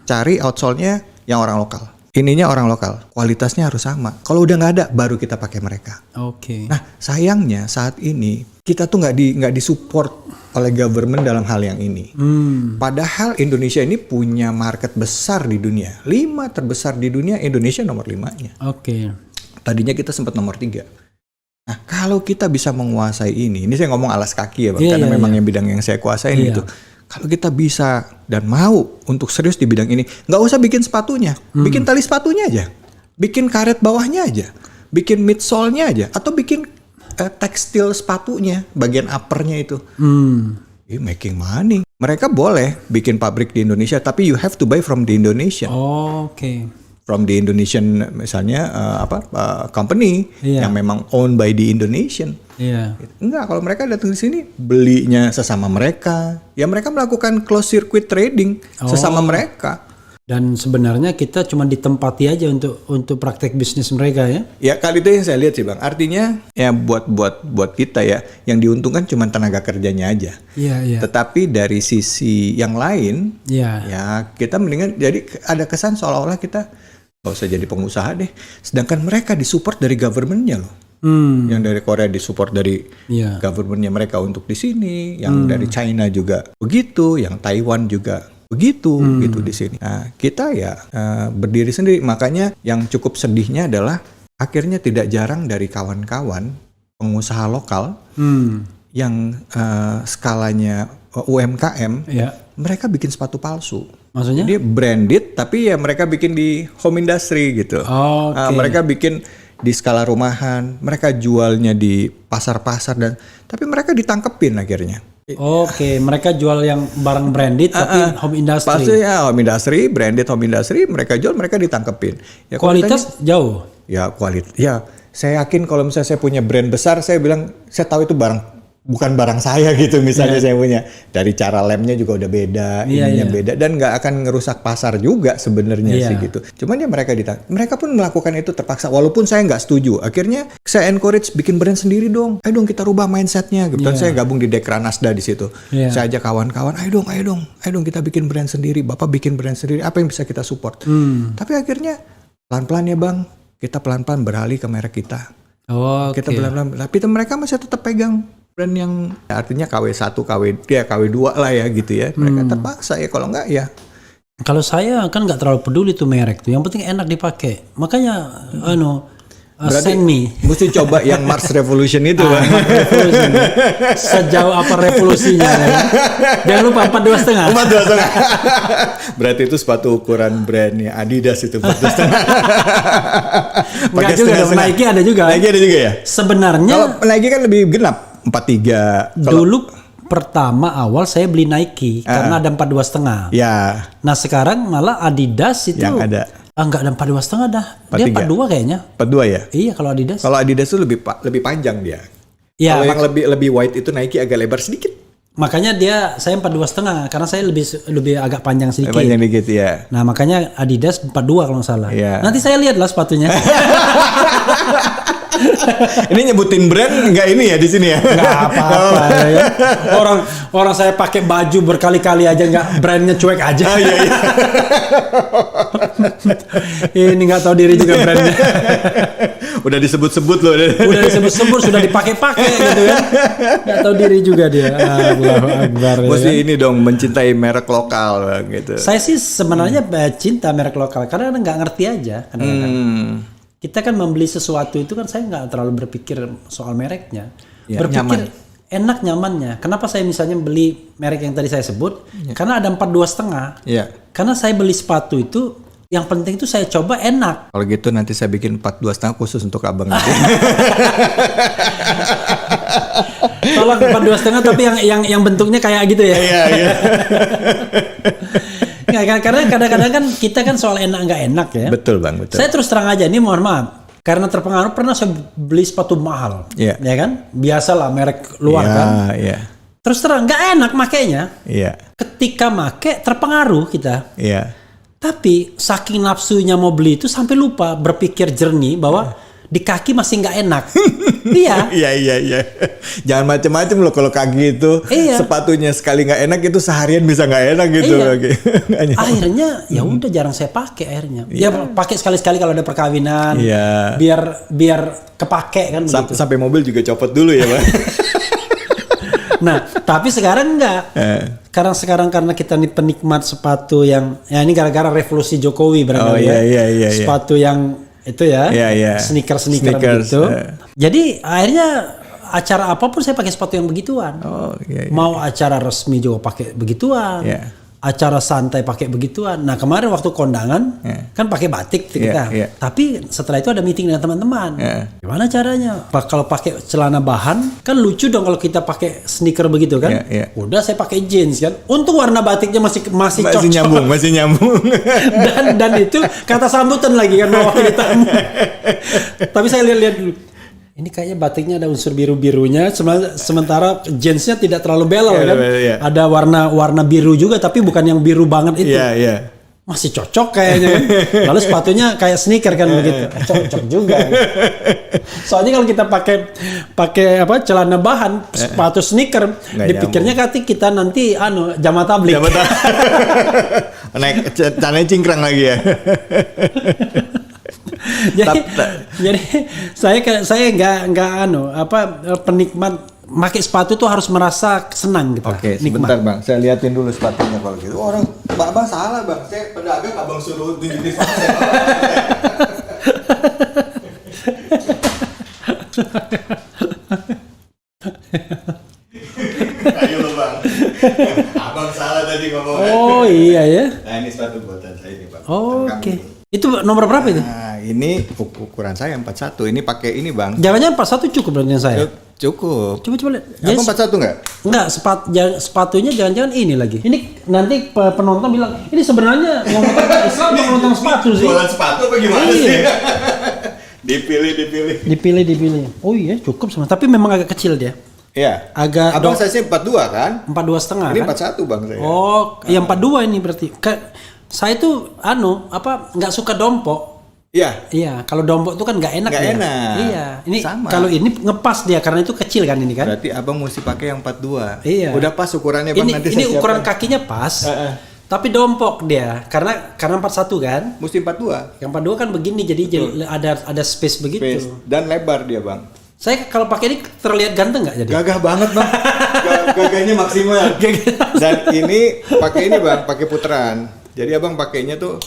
Cari outsole-nya yang orang lokal. ininya orang lokal, kualitasnya harus sama. Kalau udah nggak ada, baru kita pakai mereka. Oke. Nah, sayangnya saat ini kita tuh nggak disupport oleh government dalam hal yang ini. Padahal Indonesia ini punya market besar di dunia, 5 terbesar di dunia, Indonesia nomor 5-nya. Oke. Tadinya kita sempat nomor 3. Nah, kalau kita bisa menguasai ini saya ngomong alas kaki ya Bang, karena memang yang bidang yang saya kuasain gitu. Kalau kita bisa dan mau untuk serius di bidang ini, nggak usah bikin sepatunya, bikin tali sepatunya aja, bikin karet bawahnya aja, bikin midsole-nya aja, atau bikin tekstil sepatunya, bagian uppernya itu. Making money. Mereka boleh bikin pabrik di Indonesia, tapi you have to buy from the Indonesian. Oke. From the Indonesian misalnya company yang memang owned by the Indonesian. Iya. Enggak, kalau mereka datang di sini belinya sesama mereka. Ya mereka melakukan closed circuit trading sesama mereka. Dan sebenarnya kita cuma ditempati aja untuk praktek bisnis mereka ya. Ya kali itu yang saya lihat sih Bang. Artinya ya buat kita ya yang diuntungkan cuma tenaga kerjanya aja. Iya. Tetapi dari sisi yang lain ya kita mendingan jadi ada kesan seolah-olah kita nggak usah jadi pengusaha deh. Sedangkan mereka disupport dari government-nya loh. Yang dari Korea disupport dari government-nya mereka untuk di sini, yang dari China juga begitu, yang Taiwan juga begitu gitu di sini. Nah, kita ya berdiri sendiri. Makanya yang cukup sedihnya adalah akhirnya tidak jarang dari kawan-kawan pengusaha lokal yang skalanya UMKM, mereka bikin sepatu palsu. Maksudnya? Dia branded tapi ya mereka bikin di home industry gitu. Mereka bikin di skala rumahan, mereka jualnya di pasar-pasar tapi mereka ditangkepin akhirnya. Oke, mereka jual yang barang branded tapi home industry. Pasti ya home industry, branded home industry, mereka jual, mereka ditangkepin. Ya, kualitas jauh. Ya kualitas. Ya saya yakin kalau misalnya saya punya brand besar, saya bilang saya tahu itu bukan barang saya gitu misalnya saya punya. Dari cara lemnya juga udah beda, ininya beda dan nggak akan ngerusak pasar juga sebenarnya sih gitu. Cuman ya mereka pun melakukan itu terpaksa walaupun saya nggak setuju. Akhirnya saya encourage bikin brand sendiri dong. Ayo dong kita rubah mindsetnya. Kebetulan saya gabung di Dekranasda di situ. Saya ajak kawan-kawan, ayo dong kita bikin brand sendiri. Bapak bikin brand sendiri. Apa yang bisa kita support? Tapi akhirnya pelan-pelan ya Bang, kita pelan-pelan beralih ke merek kita. Kita pelan-pelan. Tapi mereka masih tetap pegang brand yang artinya KW1, KW2 lah ya gitu ya. Mereka terpaksa ya, kalau enggak ya. Kalau saya kan nggak terlalu peduli tuh merek tuh. Yang penting enak dipakai. Makanya send me. Mesti coba yang Mars Revolution itu Bang. Revolution. Sejauh apa revolusinya ya? Jangan lupa 42,5. 42,5. Berarti itu sepatu ukuran brandnya Adidas itu 42,5. Enggak juga dong, Nike ada juga. Nike ada juga ya? Sebenarnya kalau Nike kan lebih genap 43. Dulu pertama awal saya beli Nike karena ada 42,5. Ya. Nah sekarang malah Adidas itu yang ada. Enggak ada 42,5 dah. 43. Dia 42 kayaknya. 42 ya? Iya kalau Adidas. Kalau Adidas itu lebih panjang dia. Ya, kalau yang lebih wide itu Nike agak lebar sedikit. Makanya saya 42,5 karena saya lebih agak panjang sedikit. Panjang dikit ya. Nah makanya Adidas 42 kalau nggak salah. Ya. Nanti saya lihat lah sepatunya. Ini nyebutin brand nggak ini ya di sini ya? Nggak apa-apa ya. Orang saya pakai baju berkali-kali aja nggak brandnya cuek aja. Iya. Ini nggak tahu diri juga brandnya. Udah disebut-sebut loh. Udah disebut-sebut, sudah dipakai-pakai gitu kan. Nggak tahu diri juga dia. Allahu Akbar. Mesti ya, ini dong mencintai merek lokal gitu. Saya sih sebenarnya cinta merek lokal karena nggak ngerti aja kadang-kadang. Kita kan membeli sesuatu itu kan saya nggak terlalu berpikir soal mereknya. Ya, berpikir enak nyamannya. Kenapa saya misalnya beli merek yang tadi saya sebut? Karena ada 42,5. Iya. Karena saya beli sepatu itu yang penting itu saya coba enak. Kalau gitu nanti saya bikin 42,5 khusus untuk abang nanti. Tolong 42,5 tapi yang bentuknya kayak gitu ya. Iya. Nggak, karena kadang-kadang kan kita kan soal enak nggak enak ya. Betul Bang, betul. Saya terus terang aja, ini mohon maaf. Karena terpengaruh pernah saya beli sepatu mahal. Ya kan? Biasalah merek luar kan. Iya. Terus terang nggak enak makainya. Iya. Ketika make terpengaruh kita. Iya. Tapi saking nafsunya mau beli itu sampai lupa berpikir jernih bahwa di kaki masih nggak enak. Iya. Iya. Jangan macem-macem loh kalau kaki itu Iya. sepatunya sekali nggak enak itu seharian bisa nggak enak gitu. Iya. Kaki. Akhirnya ya udah jarang saya pakai akhirnya. Ya pakai sekali-sekali kalau ada perkawinan. Iya. Biar kepake kan begitu. Sampai mobil juga copot dulu ya, Bang. Nah, tapi sekarang enggak. Karena kita nih penikmat sepatu yang ya ini gara-gara revolusi Jokowi barangkali iya. Sepatu yang itu ya. Iya. Sneakers Sneakers, begitu. Jadi akhirnya acara apapun saya pakai sepatu yang begituan. Iya. Mau acara resmi juga pakai begituan. Iya. Acara santai pakai begituan. Nah, kemarin waktu kondangan kan pakai batik kita. Iya. Tapi setelah itu ada meeting dengan teman-teman. Gimana caranya? Kalau pakai celana bahan kan lucu dong kalau kita pakai sneaker begitu kan. Iya. Udah saya pakai jeans kan. Untung warna batiknya masih cocok. Masih nyambung. dan itu kata sambutan lagi kan waktu tamu. Tapi saya lihat dulu. Ini kayaknya batiknya ada unsur biru-birunya, sementara jeansnya tidak terlalu belok kan. Iya. Ada warna biru juga, tapi bukan yang biru banget itu. Iya. Masih cocok kayaknya kan. Lalu sepatunya kayak sneaker kan begitu. Cocok juga. Kan? Soalnya kalau kita pakai celana bahan, sepatu sneaker, dipikirnya kita nanti jamaah tabligh. Naik cananya cingkrang lagi ya. jadi saya nggak penikmat pakai sepatu tuh harus merasa senang gitu. Oke, sebentar Bang, saya liatin dulu sepatunya kalau gitu. Orang Bang salah Bang, saya pedagang Abang suruh tunjukin sepatu. Ayo lo Bang, Abang salah tadi ngomongnya. Oh iya ya. Nah ini sepatu buatan saya ini Bang. Oke. Itu nomor berapa itu? Nah ini ukuran saya 41. Ini pakai ini Bang. Jangan-jangan 41 cukup berarti yang saya. Cukup. Coba lihat. Abang 41 enggak? Enggak, sepatunya jangan-jangan ini lagi. Ini nanti penonton bilang, ini sebenarnya Islam menonton sepatu sih. Jualan sepatu apa gimana sih? Dipilih. Oh iya, cukup sama. Tapi memang agak kecil dia. Iya. Agak Abang saya 42 kan? 42,5 Ini kan? 41 Bang saya. Oh, yang 42 ini berarti. Saya tuh nggak suka dompok. Iya, kalau dompok itu kan nggak enak. Nggak ya. enak. Iya, ini sama. kalau ini ngepas dia karena itu kecil kan ini kan. Berarti Abang mesti pakai yang 42. Iya. Udah pas ukurannya Bang nanti ini saya ukuran siapkan. kakinya pas. Tapi dompok dia karena 41 kan. Mesti 42. Yang 42 kan begini jadi ada space begitu. Space. Dan lebar dia Bang. Saya kalau pakai ini terlihat ganteng nggak jadi? Gagah banget Bang. Gagahnya maksimal. Dan ini pakai ini Bang, pakai putaran. Jadi Abang pakainya tuh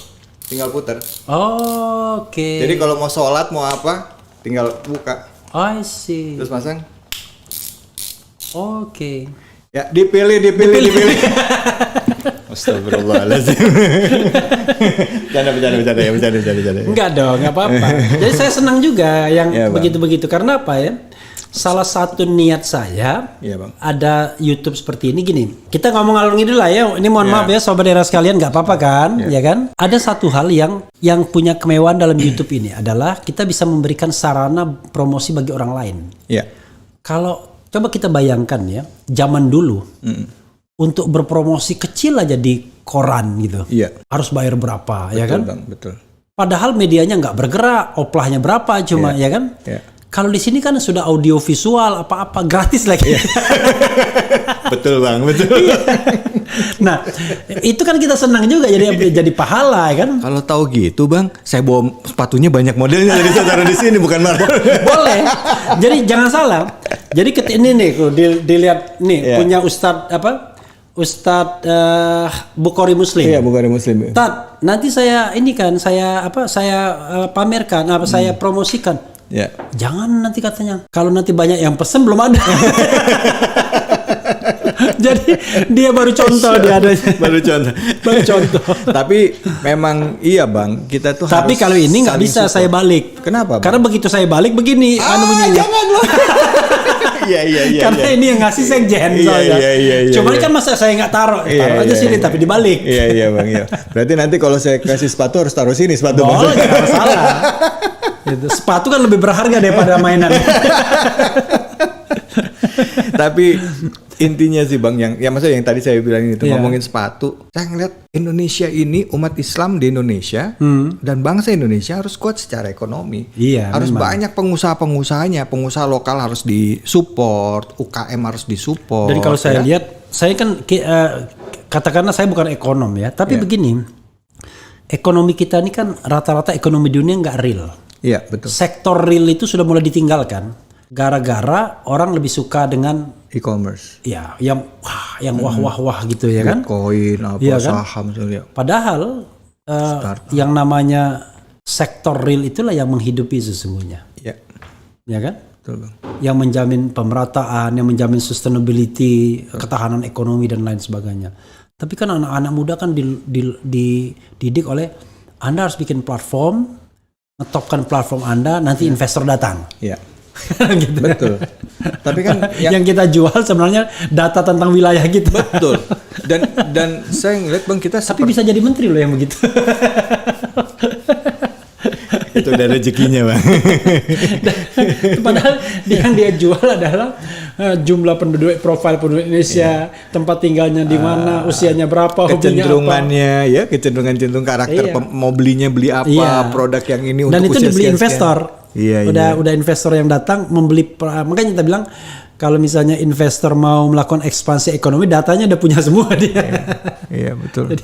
tinggal puter. Oke. Jadi kalau mau sholat mau apa, tinggal buka. I see. Terus pasang. Oke. Ya dipilih. Astagfirullahaladzim. Bercanda. Enggak dong, nggak apa-apa. Jadi saya senang juga yang Ya, Bang. begitu-begitu karena apa ya? Salah satu niat saya Iya, Bang. ada YouTube seperti ini gini. Kita ngomong ngalor ngidul lah ya. Ini mohon Ya. maaf ya sobat era sekalian, nggak apa-apa kan? Ya kan? Ada satu hal yang punya kemewahan dalam YouTube ini adalah kita bisa memberikan sarana promosi bagi orang lain. Iya. Kalau coba kita bayangkan ya, zaman dulu untuk berpromosi kecil aja di koran gitu, Iya. harus bayar berapa, ya Betul, kan? Bang, betul. Padahal medianya nggak bergerak, oplahnya berapa cuma, ya kan? Iya. Kalau di sini kan sudah audio visual apa-apa gratis lagi. Betul Bang, betul. Nah, itu kan kita senang juga jadi pahala, ya kan? Kalau tahu gitu Bang, saya bawa sepatunya banyak modelnya jadi saya taruh di sini bukan marah. Boleh. Jadi jangan salah. Jadi ini nih, dilihat nih Iya. punya Ustadz Bukhari Muslim. Iya, bukan muslim. Tat, nanti saya pamerkan, saya promosikan. Ya. Jangan nanti katanya. Kalau nanti banyak yang pesen belum ada. Jadi dia baru contoh dia adanya. Baru contoh. Tapi memang iya Bang, kita tuh Tapi harus kalau ini nggak saling bisa support. saya balik. Kenapa, Bang? Karena begitu saya balik begini bunyinya. Jangan loh. Iya. Karena ini yang ngasih sekjen Iya, soalnya. iya. Cuman kan masa saya nggak taruh aja sini tapi dibalik. Iya Bang, iya. Berarti nanti kalau saya kasih sepatu harus taruh sini sepatu Bang. Boleh, nggak masalah. Gitu. Sepatu kan lebih berharga daripada mainan. Tapi intinya sih Bang, yang maksudnya yang tadi saya bilang itu Iya. ngomongin sepatu, saya ngeliat Indonesia ini, umat Islam di Indonesia dan bangsa Indonesia harus kuat secara ekonomi. Iya, Harus memang. banyak pengusaha-pengusahanya, pengusaha lokal harus disupport, UKM harus disupport. Dan kalau saya ya. lihat, saya kan katakanlah saya bukan ekonom ya, tapi Iya. begini, ekonomi kita ini kan rata-rata ekonomi dunia nggak real. Iya betul. Sektor real itu sudah mulai ditinggalkan gara-gara orang lebih suka dengan E-commerce, ya yang wah gitu ya kan. Bitcoin, apa Iya kan? saham misalnya. Padahal yang namanya sektor real itulah yang menghidupi sesungguhnya, Iya, ya kan? betul Bang. Yang menjamin pemerataan, yang menjamin sustainability, ketahanan ekonomi dan lain sebagainya. Tapi kan anak-anak muda kan dididik oleh Anda harus bikin platform, ngetopkan platform Anda, nanti investor datang. Iya. Gitu. Betul. Tapi kan yang kita jual sebenarnya data tentang wilayah kita. betul. Dan saya ngeliat Bang kita Tapi bisa jadi menteri loh yang begitu. itu udah rezekinya Bang. Padahal yang dia jual adalah jumlah penduduk, profil penduduk Indonesia, tempat tinggalnya di mana, usianya berapa, hobinya apa. Kecenderungannya ya, kecenderungan karakter Iya. mau belinya beli apa, Iya. produk yang ini Dan untuk itu usia dibeli sekian-sekian. investor. Iya, Udah investor yang datang membeli, makanya kita bilang kalau misalnya investor mau melakukan ekspansi ekonomi, datanya udah punya semua dia. Iya, betul.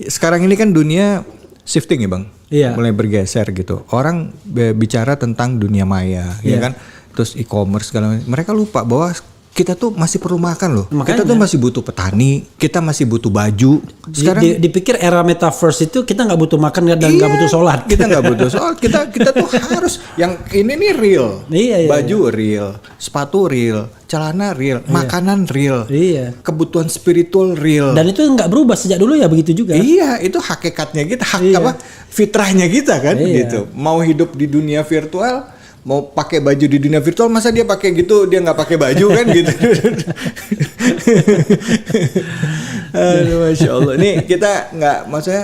Sekarang ini kan dunia shifting ya Bang. Iya. Mulai bergeser gitu. Orang bicara tentang dunia maya, ya Iya. kan? Terus e-commerce segala macam. Mereka lupa bahwa kita tuh masih perlu makan loh. Makanya. Kita tuh masih butuh petani, kita masih butuh baju. Sekarang Dipikir era metaverse itu kita nggak butuh makan dan nggak Iya, butuh sholat. Kita nggak butuh sholat. Kita tuh harus yang ini nih real. Iya, Baju real, sepatu real, celana real, makanan real, Iya. kebutuhan spiritual real. Dan itu nggak berubah sejak dulu ya begitu juga. Iya, itu hakikatnya kita, Iya. fitrahnya kita kan, Iya. gitu. Mau hidup di dunia virtual, mau pakai baju di dunia virtual, masa dia pakai gitu, dia nggak pakai baju kan, gitu. Aduh, Masya Allah. Nih kita nggak, maksudnya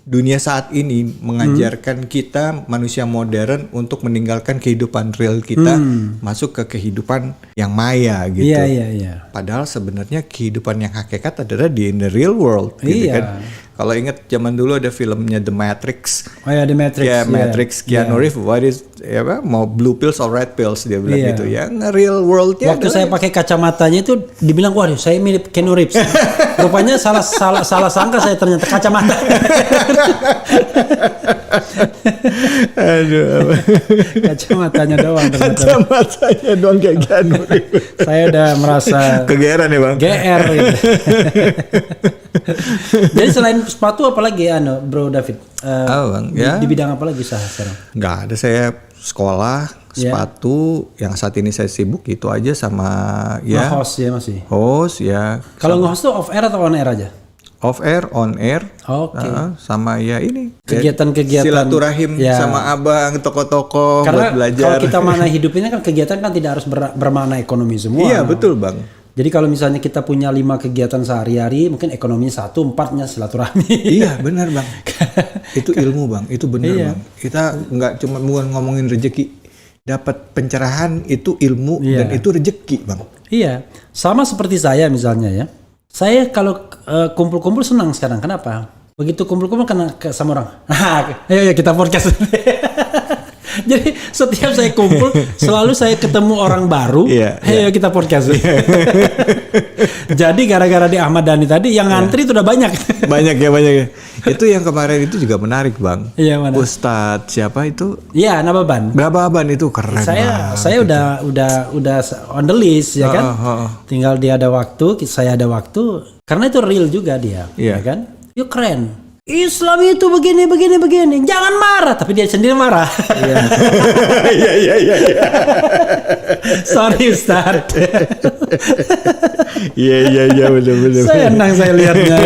dunia saat ini mengajarkan kita manusia modern untuk meninggalkan kehidupan real kita, masuk ke kehidupan yang maya gitu. Iya. Padahal sebenarnya kehidupan yang hakikat adalah di in the real world gitu Iya. kan. Kalau ingat zaman dulu ada filmnya The Matrix. Oh ya, The Matrix. Ya, Matrix Keanu Iya. Reeves, what is mau blue pills or red pills dia bilang Iya. gitu. Yang real worldnya Waktu saya pakai kacamatanya itu dibilang, waduh saya mirip Keanu Reeves. Rupanya salah sangka saya ternyata kacamata. aduh, Kacamatanya doang ternyata. kacamatanya doang kayak Keanu Reeves. Saya udah merasa Kegeeran ya Bang. GR gitu. Jadi selain sepatu apalagi Bro David? Bang, ya. Di bidang apa lagi usaha sekarang? Nggak ada, saya sekolah, Ya. sepatu, yang saat ini saya sibuk itu aja sama ya Nge-host ya masih. host ya. Kalau nge-host tuh off air atau on air aja? Off air, on air, Oke. sama ya ini Kegiatan-kegiatan. silaturahim Ya. sama abang, toko-toko buat Karena belajar. kalau kita mana hidup ini kan kegiatan kan tidak harus bermakna ekonomi semua. Iya betul Bang. Jadi kalau misalnya kita punya 5 kegiatan sehari-hari, mungkin ekonominya 1, 4-nya silaturahmi. Iya benar Bang. Itu ilmu Bang, itu benar Iya. Bang. Kita nggak cuma ngomongin rezeki, dapat pencerahan itu ilmu Iya. dan itu rezeki Bang. Iya, sama seperti saya misalnya ya. Saya kalau kumpul-kumpul senang sekarang. Kenapa? Begitu kumpul-kumpul kena sama orang. Ayo kita podcast. Jadi setiap saya kumpul selalu saya ketemu orang baru. Iya, Ayo kita podcast. Jadi gara-gara di Ahmad Dhani tadi yang ngantri itu udah banyak. Banyak ya. Itu yang kemarin itu juga menarik Bang. Iya, mana? Ustadz siapa itu? Iya, Nababan. Baban itu keren Saya udah on the list ya kan. Tinggal dia ada waktu, saya ada waktu. Karena itu real juga dia, Iya. ya kan? Yuk keren. Islam itu begini. Jangan marah, tapi dia sendiri marah. Iya. Sorry Ustaz. Iya benar. Saya senang saya lihatnya.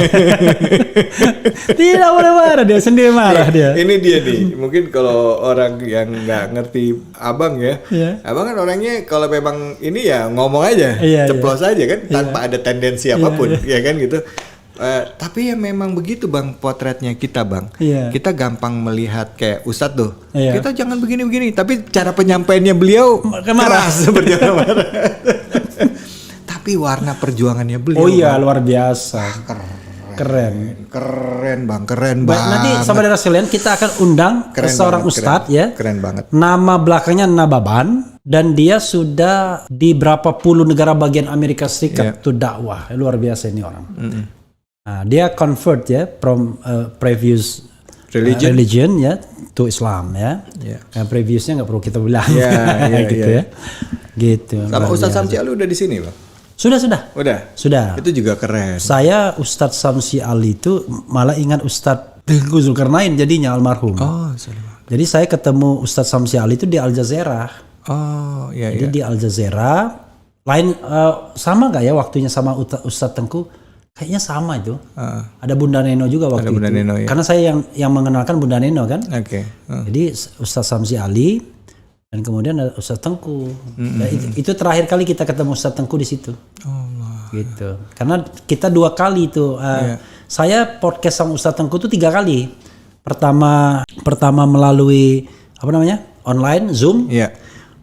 Tidak boleh marah, dia sendiri marah dia. Ini dia nih, mungkin kalau orang yang nggak ngerti abang ya, Iya. abang kan orangnya kalau memang ini ya ngomong aja, Iya, ceplos aja kan, tanpa ada tendensi apapun, ya kan gitu. Tapi ya memang begitu Bang potretnya kita Bang. Iya. Kita gampang melihat kayak Ustadz tuh. Iya. Kita jangan begini-begini. Tapi cara penyampaiannya beliau keras seperti marah. Tapi warna perjuangannya beliau. Oh iya, Bang, luar biasa. Keren. keren Bang, keren Baik, banget. nanti saudara sekalian kita akan undang Keren seorang banget, ustadz keren. ya. Keren banget. Nama belakangnya Nababan dan dia sudah di berapa puluh negara bagian Amerika Serikat tuh dakwah. Luar biasa ini orang. Nah, dia convert ya from previous religion ya to Islam ya. Yang previousnya nggak perlu kita bilang. Gitu ya. Gitu. Sama luar Ustadz biasa. Samsi Ali udah di sini Bang. Sudah. Sudah. Itu juga keren. Saya Ustadz Samsi Ali itu malah ingat Ustadz Tengku Zulkarnain jadinya almarhum. Oh, Jadi saya ketemu Ustadz Samsi Ali itu di Al Jazeera. oh, iya Jadi iya. di Al Jazeera lain sama nggak ya waktunya sama Ustadz Tengku? Kayaknya sama itu. Ada Bunda Neno juga waktu Bunda itu. Neno, ya. Karena saya yang mengenalkan Bunda Neno kan. Oke. Jadi Ustadz Samsi Ali dan kemudian ada Ustadz Tengku. Dan itu terakhir kali kita ketemu Ustadz Tengku di situ. Gitu. Karena kita 2 kali itu. Saya podcast sama Ustadz Tengku itu 3 kali. Pertama melalui online Zoom. Iya.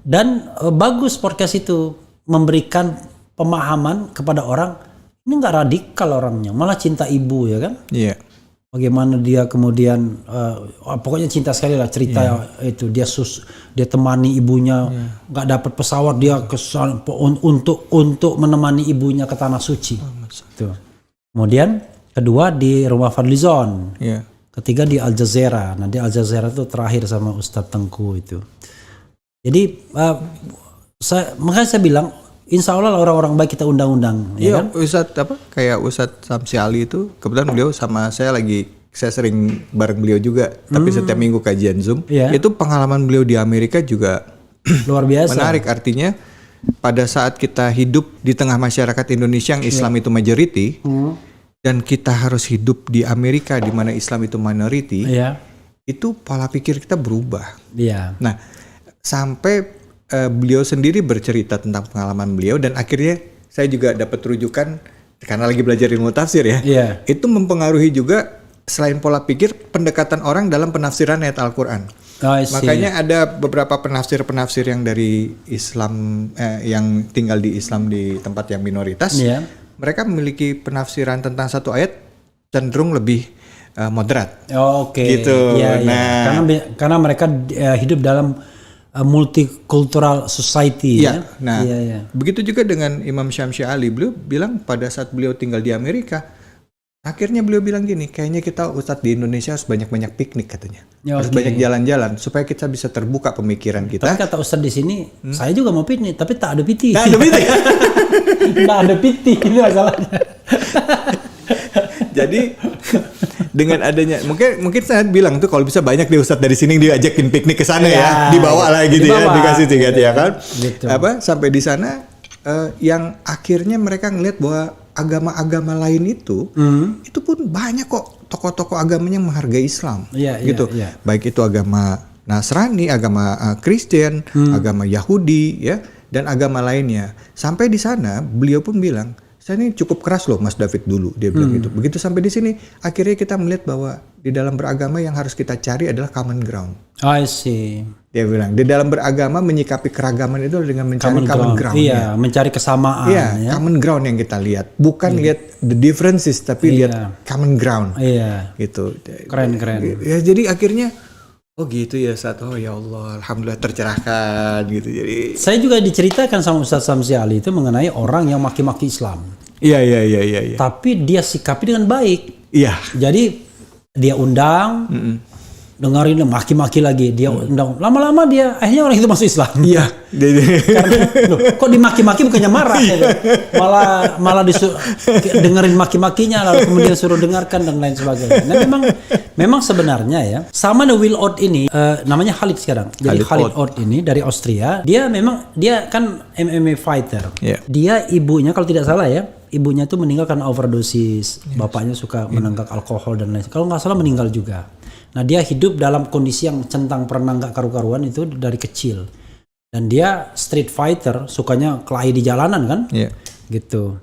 Dan bagus podcast itu memberikan pemahaman kepada orang. Ini nggak radikal orangnya, malah cinta ibu ya kan? Iya. Bagaimana dia kemudian pokoknya cinta sekali lah cerita itu dia temani ibunya nggak dapat pesawat dia untuk menemani ibunya ke tanah suci. Tuh. Kemudian kedua di rumah Fadlizon. Iya. Ketiga di Al Jazeera. Nah di Al Jazeera itu terakhir sama Ustadz Tengku itu. Jadi makanya saya bilang insya Allah orang-orang baik kita undang-undang, ya kan? Ustadz kayak Ustadz Samsi Ali itu kebetulan beliau sama saya sering bareng beliau juga, tapi setiap minggu kajian Zoom. Itu pengalaman beliau di Amerika juga luar biasa. Menarik, artinya pada saat kita hidup di tengah masyarakat Indonesia yang Islam itu majority dan kita harus hidup di Amerika di mana Islam itu minority, itu pola pikir kita berubah. Nah, sampai beliau sendiri bercerita tentang pengalaman beliau dan akhirnya saya juga dapat rujukan karena lagi belajar ilmu tafsir ya. Itu mempengaruhi juga selain pola pikir pendekatan orang dalam penafsiran ayat Al-Qur'an. Makanya ada beberapa penafsir yang dari Islam yang tinggal di Islam di tempat yang minoritas. Mereka memiliki penafsiran tentang satu ayat cenderung lebih moderat. Gitu. Nah, karena mereka hidup dalam multicultural society ya. Nah, begitu juga dengan Imam Syamsi Ali. Beliau bilang pada saat beliau tinggal di Amerika, akhirnya beliau bilang gini, kayaknya kita Ustadz di Indonesia harus banyak-banyak piknik katanya. Harus banyak jalan-jalan supaya kita bisa terbuka pemikiran kita. Tapi kata Ustadz di sini, saya juga mau piknik, tapi tak ada piti. Tak ada piti, ini masalahnya. Jadi dengan adanya mungkin saya bilang tuh kalau bisa banyak deh Ustadz dari sini diajakin piknik ke sana ya, dibawa lah gitu ya, dikasih tiket ya kan. Gitu. Sampai di sana yang akhirnya mereka ngelihat bahwa agama-agama lain itu pun banyak kok tokoh-tokoh agamanya yang menghargai Islam. Gitu. Baik itu agama Nasrani, agama Kristen, agama Yahudi ya dan agama lainnya. Sampai di sana beliau pun bilang, saya ini cukup keras loh Mas David dulu, dia bilang gitu. Begitu sampai di sini, akhirnya kita melihat bahwa di dalam beragama yang harus kita cari adalah common ground. I see. Dia bilang di dalam beragama menyikapi keragaman itu dengan mencari common ground. Iya, mencari kesamaan. Iya, common ground yang kita lihat, bukan lihat the differences, tapi lihat common ground. Iya. Gitu. Keren. Ya jadi akhirnya oh gitu ya Ustaz. Oh ya Allah, alhamdulillah tercerahkan gitu. Jadi saya juga diceritakan sama Ustadz Samsi Ali itu mengenai orang yang maki-maki Islam. Iya. Tapi dia sikapi dengan baik. Iya. Jadi dia undang, dengerin maki-maki lagi, dia undang. Lama-lama dia akhirnya orang itu masuk Islam. Iya. Karena loh, kok dimaki-maki bukannya marah gitu. Malah disuruh dengerin maki-makinya lalu kemudian suruh dengarkan dan lain sebagainya. Nah, memang sebenarnya ya sama The Will Oud ini namanya Khalid sekarang. Jadi Khalid Oud ini dari Austria, dia kan MMA fighter. Dia ibunya kalau tidak salah ya, ibunya tuh meninggal karena overdosis. Bapaknya suka menenggak alkohol dan lain. Kalau nggak salah meninggal juga. Nah dia hidup dalam kondisi yang centang perenang nggak karu-karuan itu dari kecil. Dan dia street fighter, sukanya kelahi di jalanan kan, gitu.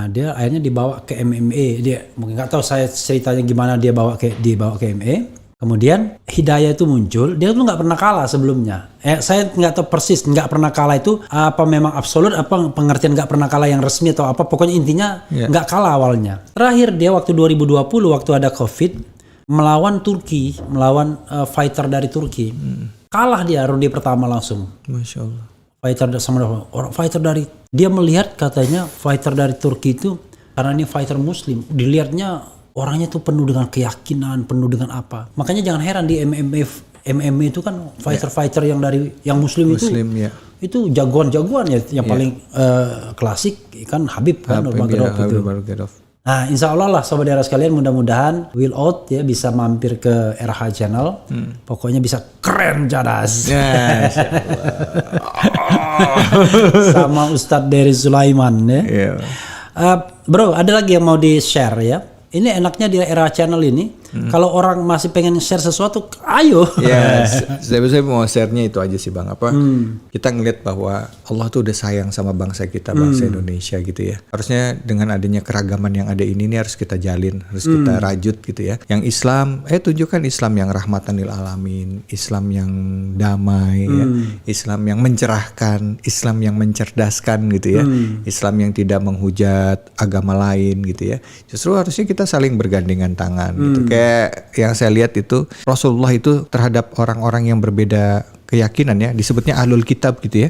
Dia akhirnya dibawa ke MMA. Dia mungkin nggak tahu saya ceritanya gimana dia dibawa ke MMA. Kemudian hidayah itu muncul. Dia tuh nggak pernah kalah sebelumnya. Saya nggak tahu persis nggak pernah kalah itu apa memang absolut, apa pengertian nggak pernah kalah yang resmi atau apa. Pokoknya intinya nggak kalah awalnya. Terakhir dia waktu 2020 waktu ada COVID melawan Turki, melawan fighter dari Turki. Kalah dia ronde pertama langsung. Masya Allah. Fighter dari dia melihat katanya fighter dari Turki itu karena ini fighter Muslim, dilihatnya orangnya tuh penuh dengan keyakinan, penuh dengan apa. Makanya jangan heran di MMA itu kan fighter-fighter yang Muslim ya. Itu jagoan-jagoan ya. Yang paling klasik kan Habib kan, Nurmagomedov. Nah, insya Allah lah sobat era sekalian, mudah-mudahan Will Out ya bisa mampir ke RH Channel. Pokoknya bisa keren jadas. Sama Ustadz Dery Sulaiman ya. Bro, ada lagi yang mau di-share ya? Ini enaknya di era channel ini, kalau orang masih pengen share sesuatu, ayo. Ya, saya mau share-nya itu aja sih Bang. Kita ngeliat bahwa Allah tuh udah sayang sama bangsa kita, bangsa Indonesia gitu ya. Harusnya dengan adanya keragaman yang ada ini harus kita jalin, harus kita rajut gitu ya. Yang Islam, tunjukkan Islam yang rahmatan lil alamin, Islam yang damai ya, Islam yang mencerahkan, Islam yang mencerdaskan gitu ya, Islam yang tidak menghujat agama lain gitu ya. Justru harusnya kita saling bergandengan tangan gitu. Kayak yang saya lihat itu Rasulullah itu terhadap orang-orang yang berbeda keyakinan ya, disebutnya ahlul kitab gitu ya.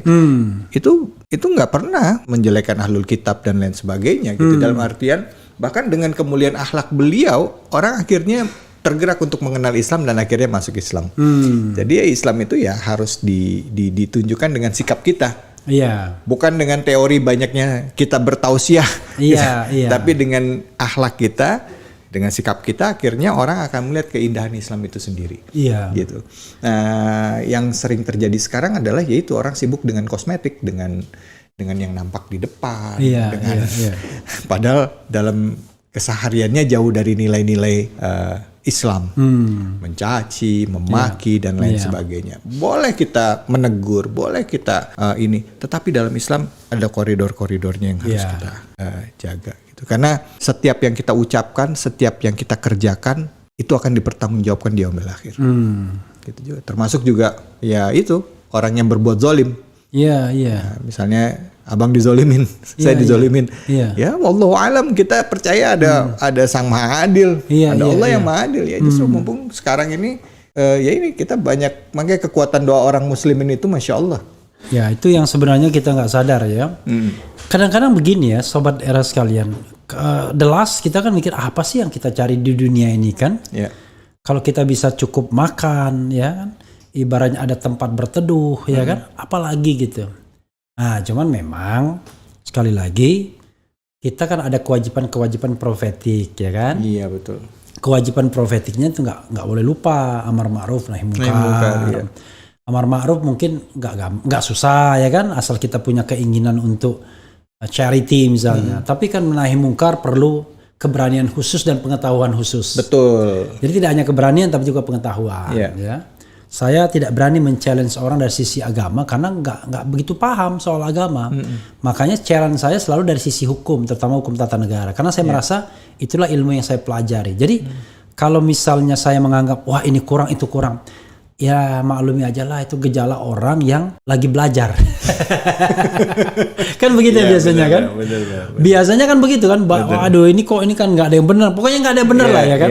Itu nggak pernah menjelekkan ahlul kitab dan lain sebagainya gitu. Dalam artian bahkan dengan kemuliaan akhlak beliau, orang akhirnya tergerak untuk mengenal Islam dan akhirnya masuk Islam. Jadi ya Islam itu ya harus ditunjukkan dengan sikap kita. Iya. Bukan dengan teori banyaknya kita bertausiah, iya. Tapi dengan akhlak kita, dengan sikap kita, akhirnya orang akan melihat keindahan Islam itu sendiri. Iya. Gitu. Nah, yang sering terjadi sekarang adalah yaitu orang sibuk dengan kosmetik, dengan yang nampak di depan, iya. Padahal dalam kesehariannya jauh dari nilai-nilai Islam, mencaci, memaki dan lain sebagainya. Boleh kita menegur, boleh kita tetapi dalam Islam ada koridor-koridornya yang harus kita jaga gitu. Karena setiap yang kita ucapkan, setiap yang kita kerjakan itu akan dipertanggungjawabkan di yaumil akhir. Gitu juga. Termasuk juga ya itu orang yang berbuat zalim. Iya. Nah, misalnya abang dizolimin, saya dizolimin. Ya, wallahu alam, kita percaya ada Sang Maha Adil, ada Allah yang Maha Adil ya. Justru mumpung sekarang ini ini kita banyak, makanya kekuatan doa orang muslimin itu masya Allah. Ya, itu yang sebenarnya kita nggak sadar ya. Kadang-kadang begini ya, sobat era sekalian. The last kita kan mikir apa sih yang kita cari di dunia ini kan? Kalau kita bisa cukup makan ya kan, ibaratnya ada tempat berteduh ya kan, apalagi gitu. Nah, cuman memang sekali lagi kita kan ada kewajiban profetik ya kan? Iya, betul. Kewajiban profetiknya itu nggak boleh lupa amar ma'ruf nahi munkar. Amar ma'ruf mungkin nggak susah ya kan, asal kita punya keinginan untuk charity misalnya. Tapi kan nahi munkar perlu keberanian khusus dan pengetahuan khusus. Betul. Jadi tidak hanya keberanian tapi juga pengetahuan ya. Saya tidak berani men-challenge orang dari sisi agama karena nggak begitu paham soal agama. Makanya challenge saya selalu dari sisi hukum, terutama hukum tata negara. Karena saya merasa itulah ilmu yang saya pelajari. Jadi kalau misalnya saya menganggap wah ini kurang, itu kurang, ya maklumi aja lah itu gejala orang yang lagi belajar. Kan begitu biasanya kan? Bener. Biasanya kan begitu kan, aduh ini kan nggak ada yang benar. Pokoknya nggak ada yang benar lah ya kan.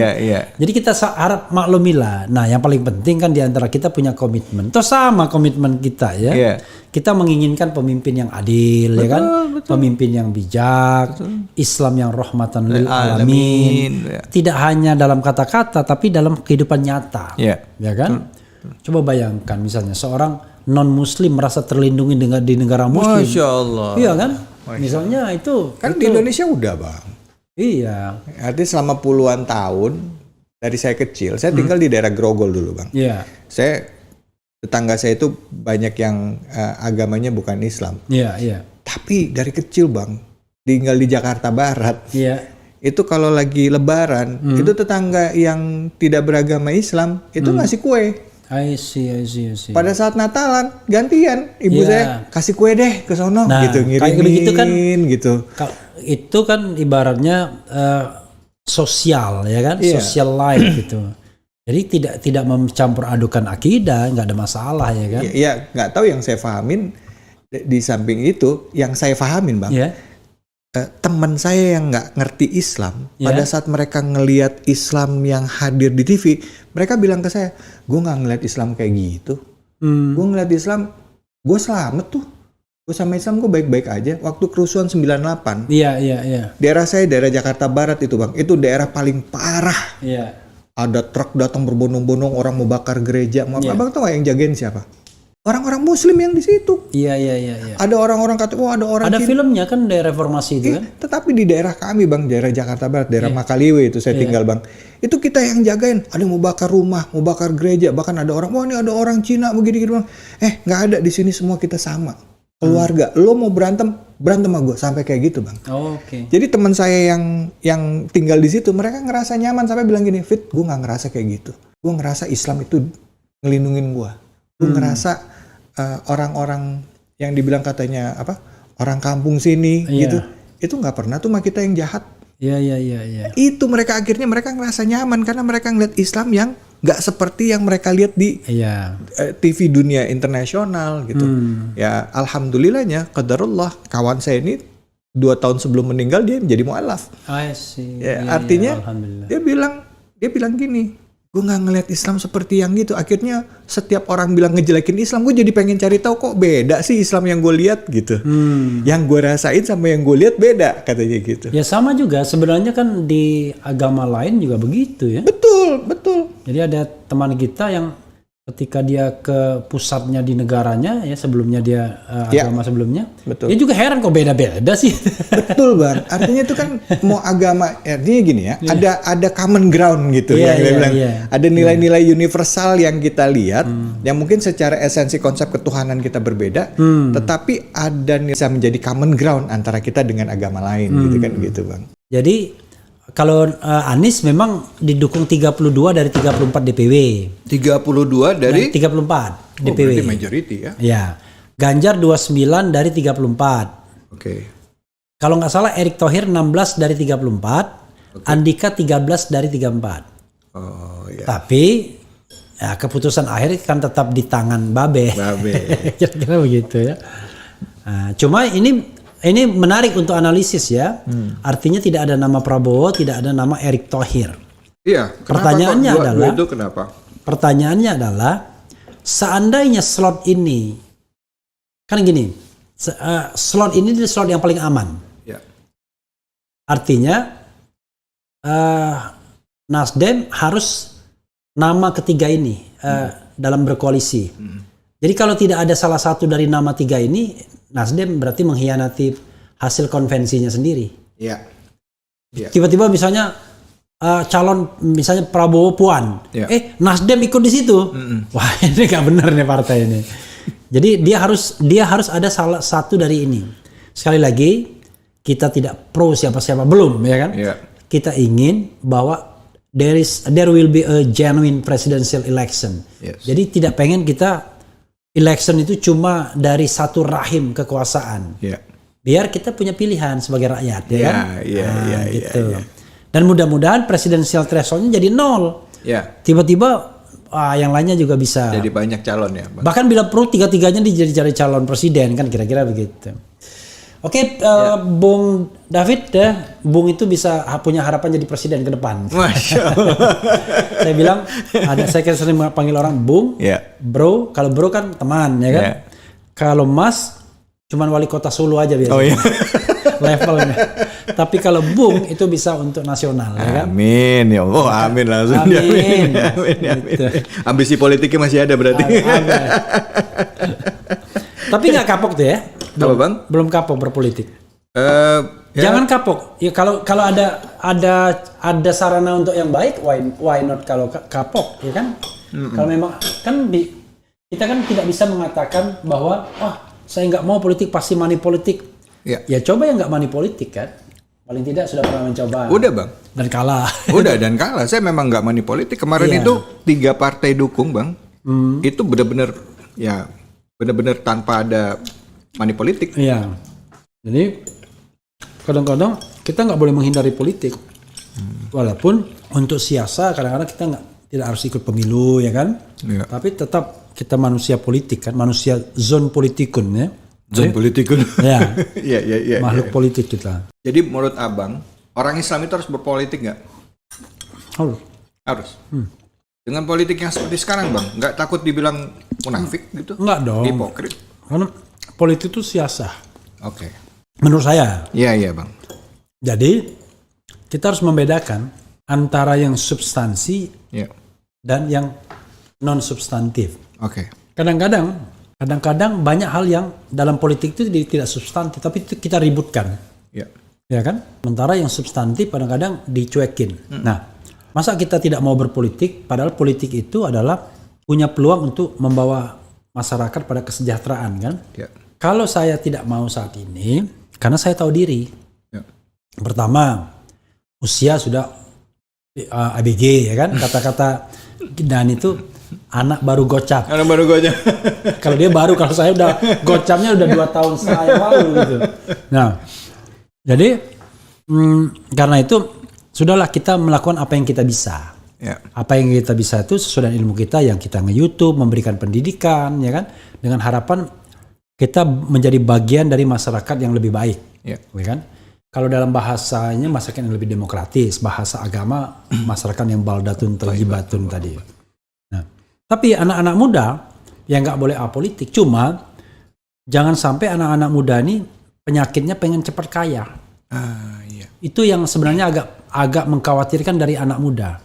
Jadi kita harap maklumilah. Nah yang paling penting kan diantara kita punya komitmen. Terus sama komitmen kita ya. Kita menginginkan pemimpin yang adil ya kan, pemimpin yang bijak, Islam yang rahmatan lil alamin. Tidak hanya dalam kata-kata tapi dalam kehidupan nyata. Ya kan? Coba bayangkan misalnya seorang non-muslim merasa terlindungi di negara muslim. Masya Allah. Iya kan? Misalnya itu. Kan di Indonesia udah Bang. Iya. Artinya selama puluhan tahun dari saya kecil, saya tinggal di daerah Grogol dulu Bang. Iya. Tetangga saya itu banyak yang agamanya bukan Islam. Iya. Tapi dari kecil Bang, tinggal di Jakarta Barat. Iya. Itu kalau lagi lebaran, itu tetangga yang tidak beragama Islam, itu ngasih kue. I see. Pada saat Natalan gantian ibu Iya. saya kasih kue deh ke sono Nah, gitu, kayak begitu kan. ngirimin gitu. Itu kan ibaratnya sosial ya kan, Iya. social life gitu. Jadi tidak mencampur adukan akidah, nggak ada masalah ya kan. Iya, nggak tahu yang saya pahamin di samping itu, yang saya pahamin Bang. Ya. Teman saya yang nggak ngerti Islam, Ya. pada saat mereka ngelihat Islam yang hadir di TV, mereka bilang ke saya, gue nggak ngeliat Islam kayak gitu. Gue ngeliat Islam, gue selamat tuh. Gue sama Islam gue baik-baik aja. Waktu kerusuhan 98, Iya. daerah saya daerah Jakarta Barat itu Bang, itu daerah paling parah. Iya. Ada truk datang berbondong-bondong, orang mau bakar gereja. Mau apa? Iya. Abang tahu nggak yang jagain siapa? Orang-orang Muslim yang di situ. Iya. Ada orang-orang kata, oh ada orang Ada Cina. filmnya kan dari reformasi itu kan. Tetapi di daerah kami Bang, daerah Jakarta Barat, daerah Makaliwe itu saya tinggal Bang. Itu kita yang jagain. Ada yang mau bakar rumah, mau bakar gereja, bahkan ada orang, wah ini ada orang Cina begini-gini Bang. Nggak ada, di sini semua kita sama. Keluarga. Lo mau berantem sama gue, sampai kayak gitu Bang. Oke. Jadi teman saya yang tinggal di situ, mereka ngerasa nyaman sampai bilang gini, Fit, gue nggak ngerasa kayak gitu. Gue ngerasa Islam itu ngelindungin gue. Gue ngerasa orang-orang yang dibilang katanya apa, orang kampung sini gitu, itu nggak pernah tuh sama kita yang jahat. Iya. Itu mereka akhirnya mereka ngerasa nyaman karena mereka ngeliat Islam yang nggak seperti yang mereka lihat di Iya. TV dunia internasional gitu. Ya alhamdulillahnya qadarullah, kawan saya ini 2 tahun sebelum meninggal dia menjadi mualaf. I see. Ya, Iya, artinya alhamdulillah. dia bilang gini, gue nggak ngeliat Islam seperti yang gitu. Akhirnya setiap orang bilang ngejelekin Islam, gue jadi pengen cari tahu kok beda sih Islam yang gue lihat gitu. Yang gue rasain sama yang gue lihat beda katanya gitu. Ya sama juga sebenarnya kan di agama lain juga begitu ya. Betul. Jadi ada teman kita yang ketika dia ke pusatnya di negaranya ya, sebelumnya dia agama sebelumnya, Betul. dia juga heran kok beda-beda sih. Betul Bang. Artinya itu kan mau agama, artinya gini ya, ada common ground gitu Iya, yang dia iya, bilang. iya. Ada nilai-nilai universal yang kita lihat, yang mungkin secara esensi konsep ketuhanan kita berbeda, tetapi ada bisa menjadi common ground antara kita dengan agama lain gitu kan gitu Bang. Jadi kalau Anies memang didukung 32 dari 34 DPW. 32 dari 34 DPW. berarti majority ya. Ya. Ganjar 29 dari 34. Oke. Kalau nggak salah Erick Thohir 16 dari 34, Andika 13 dari 34. Oh ya. Tapi ya, keputusan akhir kan tetap di tangan Babe. Kira-kira begitu ya. Nah, cuma ini menarik untuk analisis ya. Artinya tidak ada nama Prabowo, tidak ada nama Erick Thohir. Iya. Pertanyaannya adalah, itu kenapa? Pertanyaannya adalah, seandainya slot ini, kan gini, slot ini adalah slot yang paling aman. Ya. Artinya Nasdem harus nama ketiga ini dalam berkoalisi. Jadi kalau tidak ada salah satu dari nama tiga ini, Nasdem berarti mengkhianati hasil konvensinya sendiri. Iya. Tiba-tiba misalnya calon misalnya Prabowo Puan, Ya. Nasdem ikut di situ. Wah ini nggak benar nih partai ini. Jadi dia harus ada salah satu dari ini. Sekali lagi kita tidak pro siapa-siapa, belum ya kan? Ya. Kita ingin bahwa there will be a genuine presidential election. Yes. Jadi tidak pengen kita election itu cuma dari satu rahim kekuasaan. Ya. Biar kita punya pilihan sebagai rakyat, ya kan? Iya. Gitu. Dan mudah-mudahan presidensial threshold-nya jadi 0. Ya. Tiba-tiba yang lainnya juga bisa. Jadi banyak calon ya, Bang. Bahkan bila perlu tiga-tiganya jadi calon presiden kan, kira-kira begitu. Oke, Bung David ya, Bung itu bisa punya harapan jadi presiden ke depan. Masya Allah. Saya bilang, saya kan sering panggil orang Bung, Bro. Kalau Bro kan teman ya kan. Ya. Kalau Mas cuman wali kota Solo aja biasanya. Oh iya. Levelnya. Tapi kalau Bung itu bisa untuk nasional ya kan. Amin ya Allah, amin langsung. Amin. Amin. Gitu. Ambisi politiknya masih ada berarti. Ada. Tapi nggak kapok tuh ya. Apa Bang? Belum kapok berpolitik. Ya. Jangan kapok. Ya kalau ada sarana untuk yang baik, why not kalau kapok, ya kan? Kalau memang kan kita kan tidak bisa mengatakan bahwa saya nggak mau politik pasti money politik. Ya coba yang nggak money politik kan. Paling tidak sudah pernah mencoba. Udah Bang. Dan kalah. Udah dan kalah. Saya memang nggak money politik. Kemarin itu 3 partai dukung Bang. itu benar-benar ya benar-benar tanpa ada money politik. Iya. Jadi kadang-kadang kita nggak boleh menghindari politik. Walaupun untuk siasa kadang-kadang kita tidak harus ikut pemilu ya kan. Iya. Tapi tetap kita manusia politik kan, manusia zon politikun ya. Zon politikun. Ya. Iya. Makhluk politik kita. Jadi menurut Abang, orang Islam itu harus berpolitik nggak? Harus. Dengan politik yang seperti sekarang, Bang, nggak takut dibilang munafik gitu? Enggak dong. Hipokrit. Karena politik itu siasa. Oke. Menurut saya. Iya, Bang. Jadi kita harus membedakan antara yang substansi Iya. dan yang non substantif. Oke. Kadang-kadang banyak hal yang dalam politik itu tidak substantif, tapi itu kita ributkan. Iya. Ya kan? Sementara yang substantif kadang-kadang dicuekin. Nah, masa kita tidak mau berpolitik, padahal politik itu adalah punya peluang untuk membawa masyarakat pada kesejahteraan kan? Iya. Kalau saya tidak mau saat ini, karena saya tahu diri. Iya. Pertama, usia sudah ABG ya kan? Kata-kata dan itu anak baru gocap. Anak baru gue aja. Kalau dia baru, kalau saya udah gocapnya udah 2 tahun yang lalu gitu. Nah, jadi karena itu sudahlah kita melakukan apa yang kita bisa. Ya. Apa yang kita bisa itu sesuai dengan ilmu kita yang kita nge-YouTube, memberikan pendidikan, ya kan? Dengan harapan kita menjadi bagian dari masyarakat yang lebih baik, Ya. ya kan? Kalau dalam bahasanya masyarakat yang lebih demokratis, bahasa agama masyarakat yang baldatun tayyibatun tadi. Nah, tapi anak-anak muda yang nggak boleh apolitik, cuma jangan sampai anak-anak muda ini penyakitnya pengen cepat kaya. Iya. Itu yang sebenarnya agak mengkhawatirkan dari anak muda.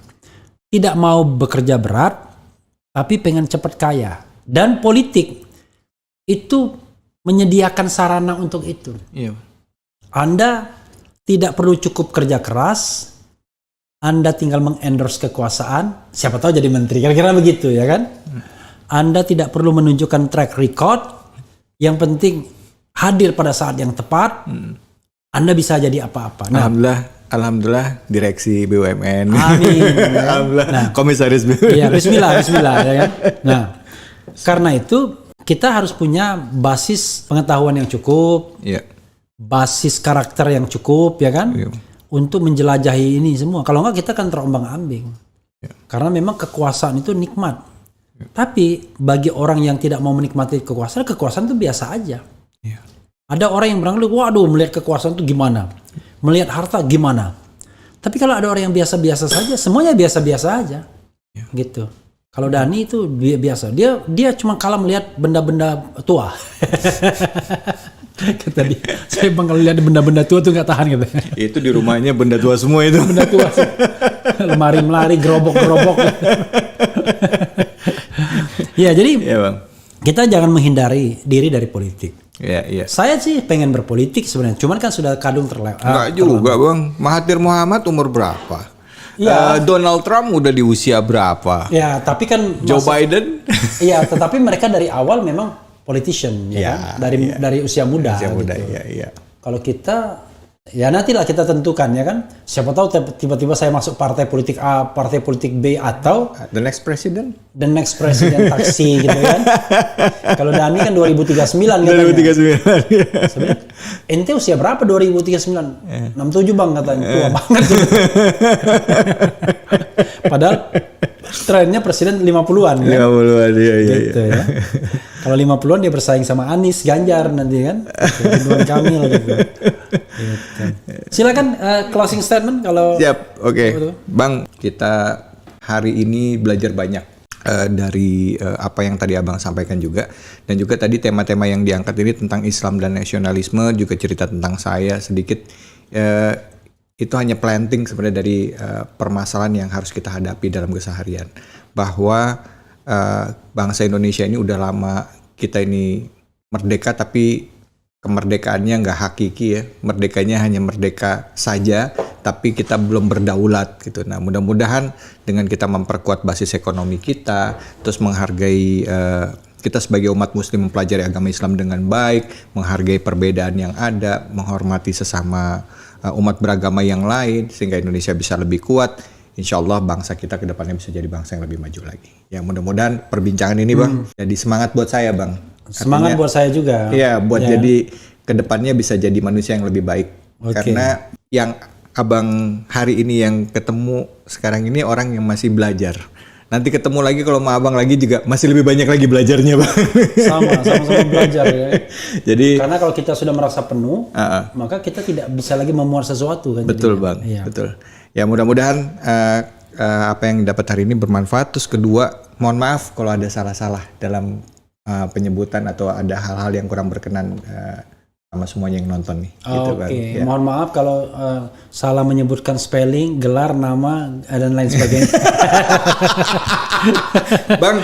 Tidak mau bekerja berat, tapi pengen cepat kaya. Dan politik itu menyediakan sarana untuk itu. Iya. Anda tidak perlu cukup kerja keras, Anda tinggal mengendorse kekuasaan, siapa tahu jadi menteri, kira-kira begitu ya kan? Anda tidak perlu menunjukkan track record, yang penting hadir pada saat yang tepat, Anda bisa jadi apa-apa. Nah, Alhamdulillah direksi BUMN. amin. Alhamdulillah. Nah, Komisaris BUMN. iya, bismillah ya kan? Nah, karena itu kita harus punya basis pengetahuan yang cukup, Iya. basis karakter yang cukup ya kan, Iya. untuk menjelajahi ini semua. Kalau enggak kita kan terombang-ambing. Ya. Karena memang kekuasaan itu nikmat. Tapi bagi orang yang tidak mau menikmati kekuasaan itu biasa aja. Iya. Ada orang yang berangkat, waduh melihat kekuasaan itu gimana, melihat harta gimana. Tapi kalau ada orang yang biasa-biasa saja, semuanya biasa-biasa aja, gitu. Kalau Dani itu biasa, dia cuma kalah melihat benda-benda tua. Kata dia, saya bang kalau lihat benda-benda tua tuh nggak tahan gitu. Itu di rumahnya benda tua semua itu. Benda tua, lemari melari, gerobok-gerobok. Ya jadi Iya, Bang. kita jangan menghindari diri dari politik. Iya. Saya sih pengen berpolitik sebenarnya, cuman kan sudah kadung terlewat. Enggak juga, Bang. Mahathir Muhammad umur berapa? Iya. Donald Trump udah di usia berapa? Ya, tapi kan Joe Biden? Iya, tetapi mereka dari awal memang politician ya kan? Dari usia muda. Usia muda, gitu. iya. Kalau kita ya nantilah kita tentukan ya kan. Siapa tahu tiba-tiba saya masuk partai politik A, partai politik B, atau The next president? the next president taksi gitu kan. Kalau Dani kan 2039 katanya. 2039. Sebenarnya ente usia berapa 2039? 67 bang katanya. Tua banget. Padahal trennya presiden 50-an kan. 50-an, iya. Gitu ya. Kalau 50-an dia bersaing sama Anies, Ganjar nanti kan. Ridwan Kamil gitu. Silakan closing statement kalau. Siap, oke. Bang, kita hari ini belajar banyak dari apa yang tadi Abang sampaikan juga. Dan juga tadi tema-tema yang diangkat ini tentang Islam dan nasionalisme, juga cerita tentang saya sedikit. Itu hanya planting sebenarnya dari permasalahan yang harus kita hadapi dalam keseharian. Bahwa bangsa Indonesia ini udah lama kita ini merdeka, tapi kemerdekaannya nggak hakiki ya. Merdekanya hanya merdeka saja, tapi kita belum berdaulat gitu. Nah, mudah-mudahan dengan kita memperkuat basis ekonomi kita, terus menghargai kita sebagai umat muslim mempelajari agama Islam dengan baik, menghargai perbedaan yang ada, menghormati sesama umat beragama yang lain, sehingga Indonesia bisa lebih kuat. insya Allah bangsa kita ke depannya bisa jadi bangsa yang lebih maju lagi. Ya mudah-mudahan perbincangan ini Bang jadi semangat buat saya Bang. Semangat buat saya juga. Iya, buat jadi ke depannya bisa jadi manusia yang lebih baik. Karena yang Abang hari ini yang ketemu sekarang ini orang yang masih belajar. Nanti ketemu lagi kalau sama Abang lagi juga masih lebih banyak lagi belajarnya Bang. Sama-sama belajar ya. Jadi karena kalau kita sudah merasa penuh, maka kita tidak bisa lagi memuat sesuatu kan. Betul jadinya. Bang, Iya. betul. Ya mudah-mudahan apa yang dapat hari ini bermanfaat. Terus kedua, mohon maaf kalau ada salah-salah dalam penyebutan atau ada hal-hal yang kurang berkenan sama semuanya yang nonton nih. Gitu, Bang. Ya. Mohon maaf kalau salah menyebutkan spelling, gelar, nama, dan lain sebagainya. Bang,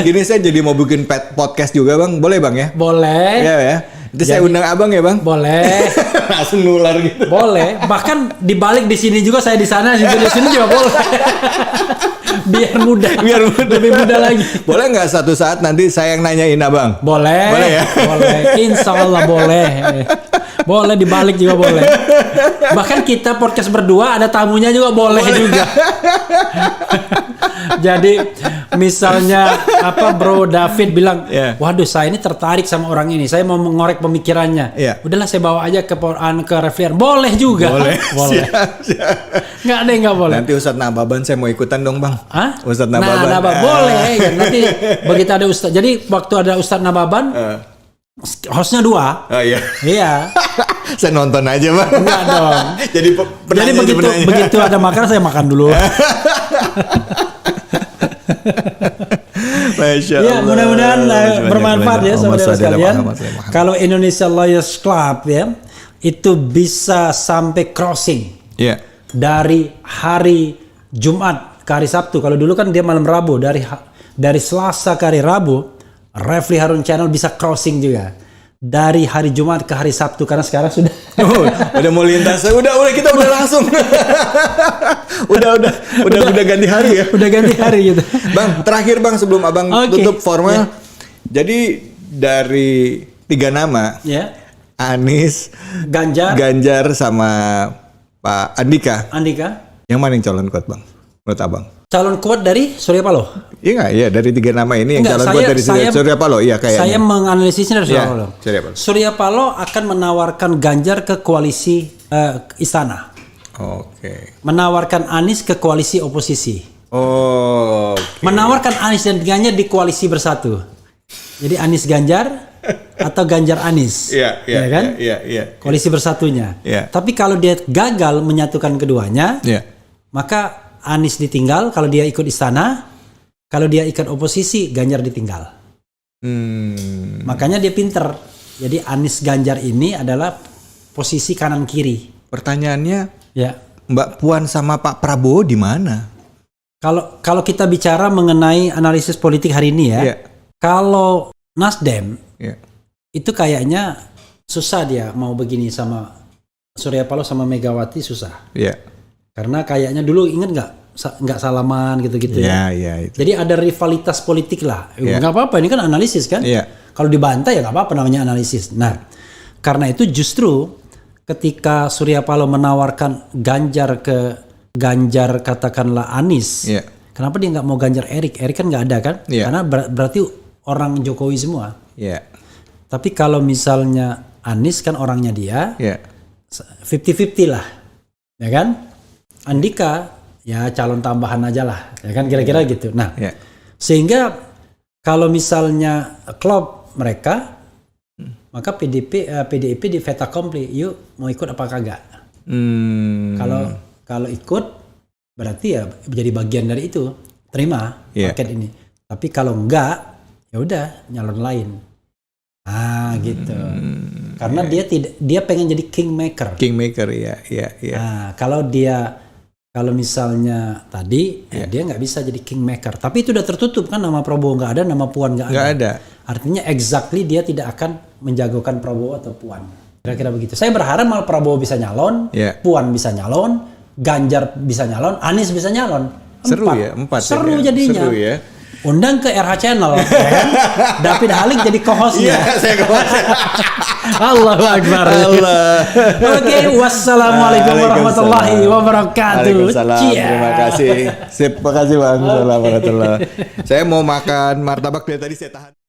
gini saya jadi mau bikin podcast juga Bang, boleh Bang ya? Boleh. Iya ya. Itu saya undang Abang ya Bang? Boleh. Langsung nular gitu. Boleh. Bahkan dibalik di sini juga, saya di sana, di sini juga boleh. Biar mudah. Lebih mudah lagi. Boleh nggak satu saat nanti saya yang nanyain Abang? Boleh. Boleh ya? Boleh. Insya Allah boleh. Boleh, dibalik juga boleh. Bahkan kita podcast berdua ada tamunya juga boleh juga. Jadi misalnya Bro David bilang, waduh saya ini tertarik sama orang ini, saya mau mengorek pemikirannya. Udahlah saya bawa aja ke Reflian. Boleh juga. Boleh. Siap. Nggak ada yang nggak boleh. Nanti Ustadz Nababan saya mau ikutan dong Bang. Hah? Ustadz Nababan. Boleh. Nanti begitu ada Ustadz. Jadi waktu ada Ustadz Nababan, hostnya 2. Oh iya. Iya. Saya nonton aja Bang. Enggak dong. Jadi begitu ada makanan saya makan dulu. Masya Ya, Allah. mudah-mudahan bermanfaat ya saudara sekalian. Kalau Indonesia Lawyers Club ya, itu bisa sampai crossing. Iya. Dari hari Jumat ke hari Sabtu. Kalau dulu kan dia malam Rabu, dari Selasa ke hari Rabu, Refli Harun Channel bisa crossing juga. Dari hari Jumat ke hari Sabtu, karena sekarang sudah udah mau lintas. Udah kita udah langsung. udah ganti hari ya. Udah ganti hari gitu. Bang, terakhir Bang sebelum Abang tutup formal. Jadi dari 3 nama, Anies, Ganjar sama Pak Andika. Yang mana yang calon kuat Bang? Menurut Abang? Calon kuat dari Surya Paloh? Iya nggak? Iya, dari 3 nama ini yang calon kuat dari Surya Paloh. Iya kayaknya. Saya menganalisisnya dari Surya Paloh. Surya Paloh akan menawarkan Ganjar ke koalisi istana. Oke. Menawarkan Anies ke koalisi oposisi. Okay. Menawarkan Anies dan Ganjar di koalisi bersatu. Jadi Anies Ganjar atau Ganjar Anies. Iya kan? Iya. Koalisi bersatunya. Iya. Tapi kalau dia gagal menyatukan keduanya, maka Anies ditinggal kalau dia ikut istana. Kalau dia ikut oposisi, Ganjar ditinggal. Makanya dia pinter. Jadi Anies Ganjar ini adalah posisi kanan kiri. Pertanyaannya, Mbak Puan sama Pak Prabowo di mana? Kalau kita bicara mengenai analisis politik hari ini kalau Nasdem itu kayaknya susah dia mau begini sama Surya Paloh sama Megawati, susah. Karena kayaknya dulu ingat nggak salaman gitu-gitu ya. Itu. Jadi ada rivalitas politik lah. Nggak apa-apa, ini kan analisis kan. Kalau dibantah ya nggak apa-apa, namanya analisis. Nah, karena itu justru ketika Surya Paloh menawarkan Ganjar ke Ganjar katakanlah Anies, kenapa dia nggak mau Ganjar Erik? Erik kan nggak ada kan? Karena berarti orang Jokowi semua. Tapi kalau misalnya Anies kan orangnya dia, 50-50 lah, ya kan? Andika ya calon tambahan aja lah, ya kan kira-kira gitu. Nah, sehingga kalau misalnya klop mereka, maka PDIP di fait accompli, yuk mau ikut apa kagak? Kalau ikut berarti ya menjadi bagian dari itu, terima paket ini. Tapi kalau enggak, ya udah nyalon lain. Gitu. Karena dia pengen jadi kingmaker. Nah, kalau misalnya tadi dia nggak bisa jadi kingmaker. Tapi itu udah tertutup kan, nama Prabowo nggak ada, nama Puan nggak ada. Artinya exactly dia tidak akan menjagokan Prabowo atau Puan. Kira-kira begitu. Saya berharap malah Prabowo bisa nyalon, Puan bisa nyalon, Ganjar bisa nyalon, Anies bisa nyalon. 4. Seru jadinya. Seru ya. undang ke RH Channel, ya kan? David Halik jadi co-hostnya. Iya, saya kebaca. Allahu Akbar. Allah. Oke, wassalamualaikum warahmatullahi wabarakatuh. Waalaikumsalam. Cia. Terima kasih. Sip, makasih Bang. Assalamualaikum warahmatullahi. Saya mau makan martabak dari tadi saya tahan.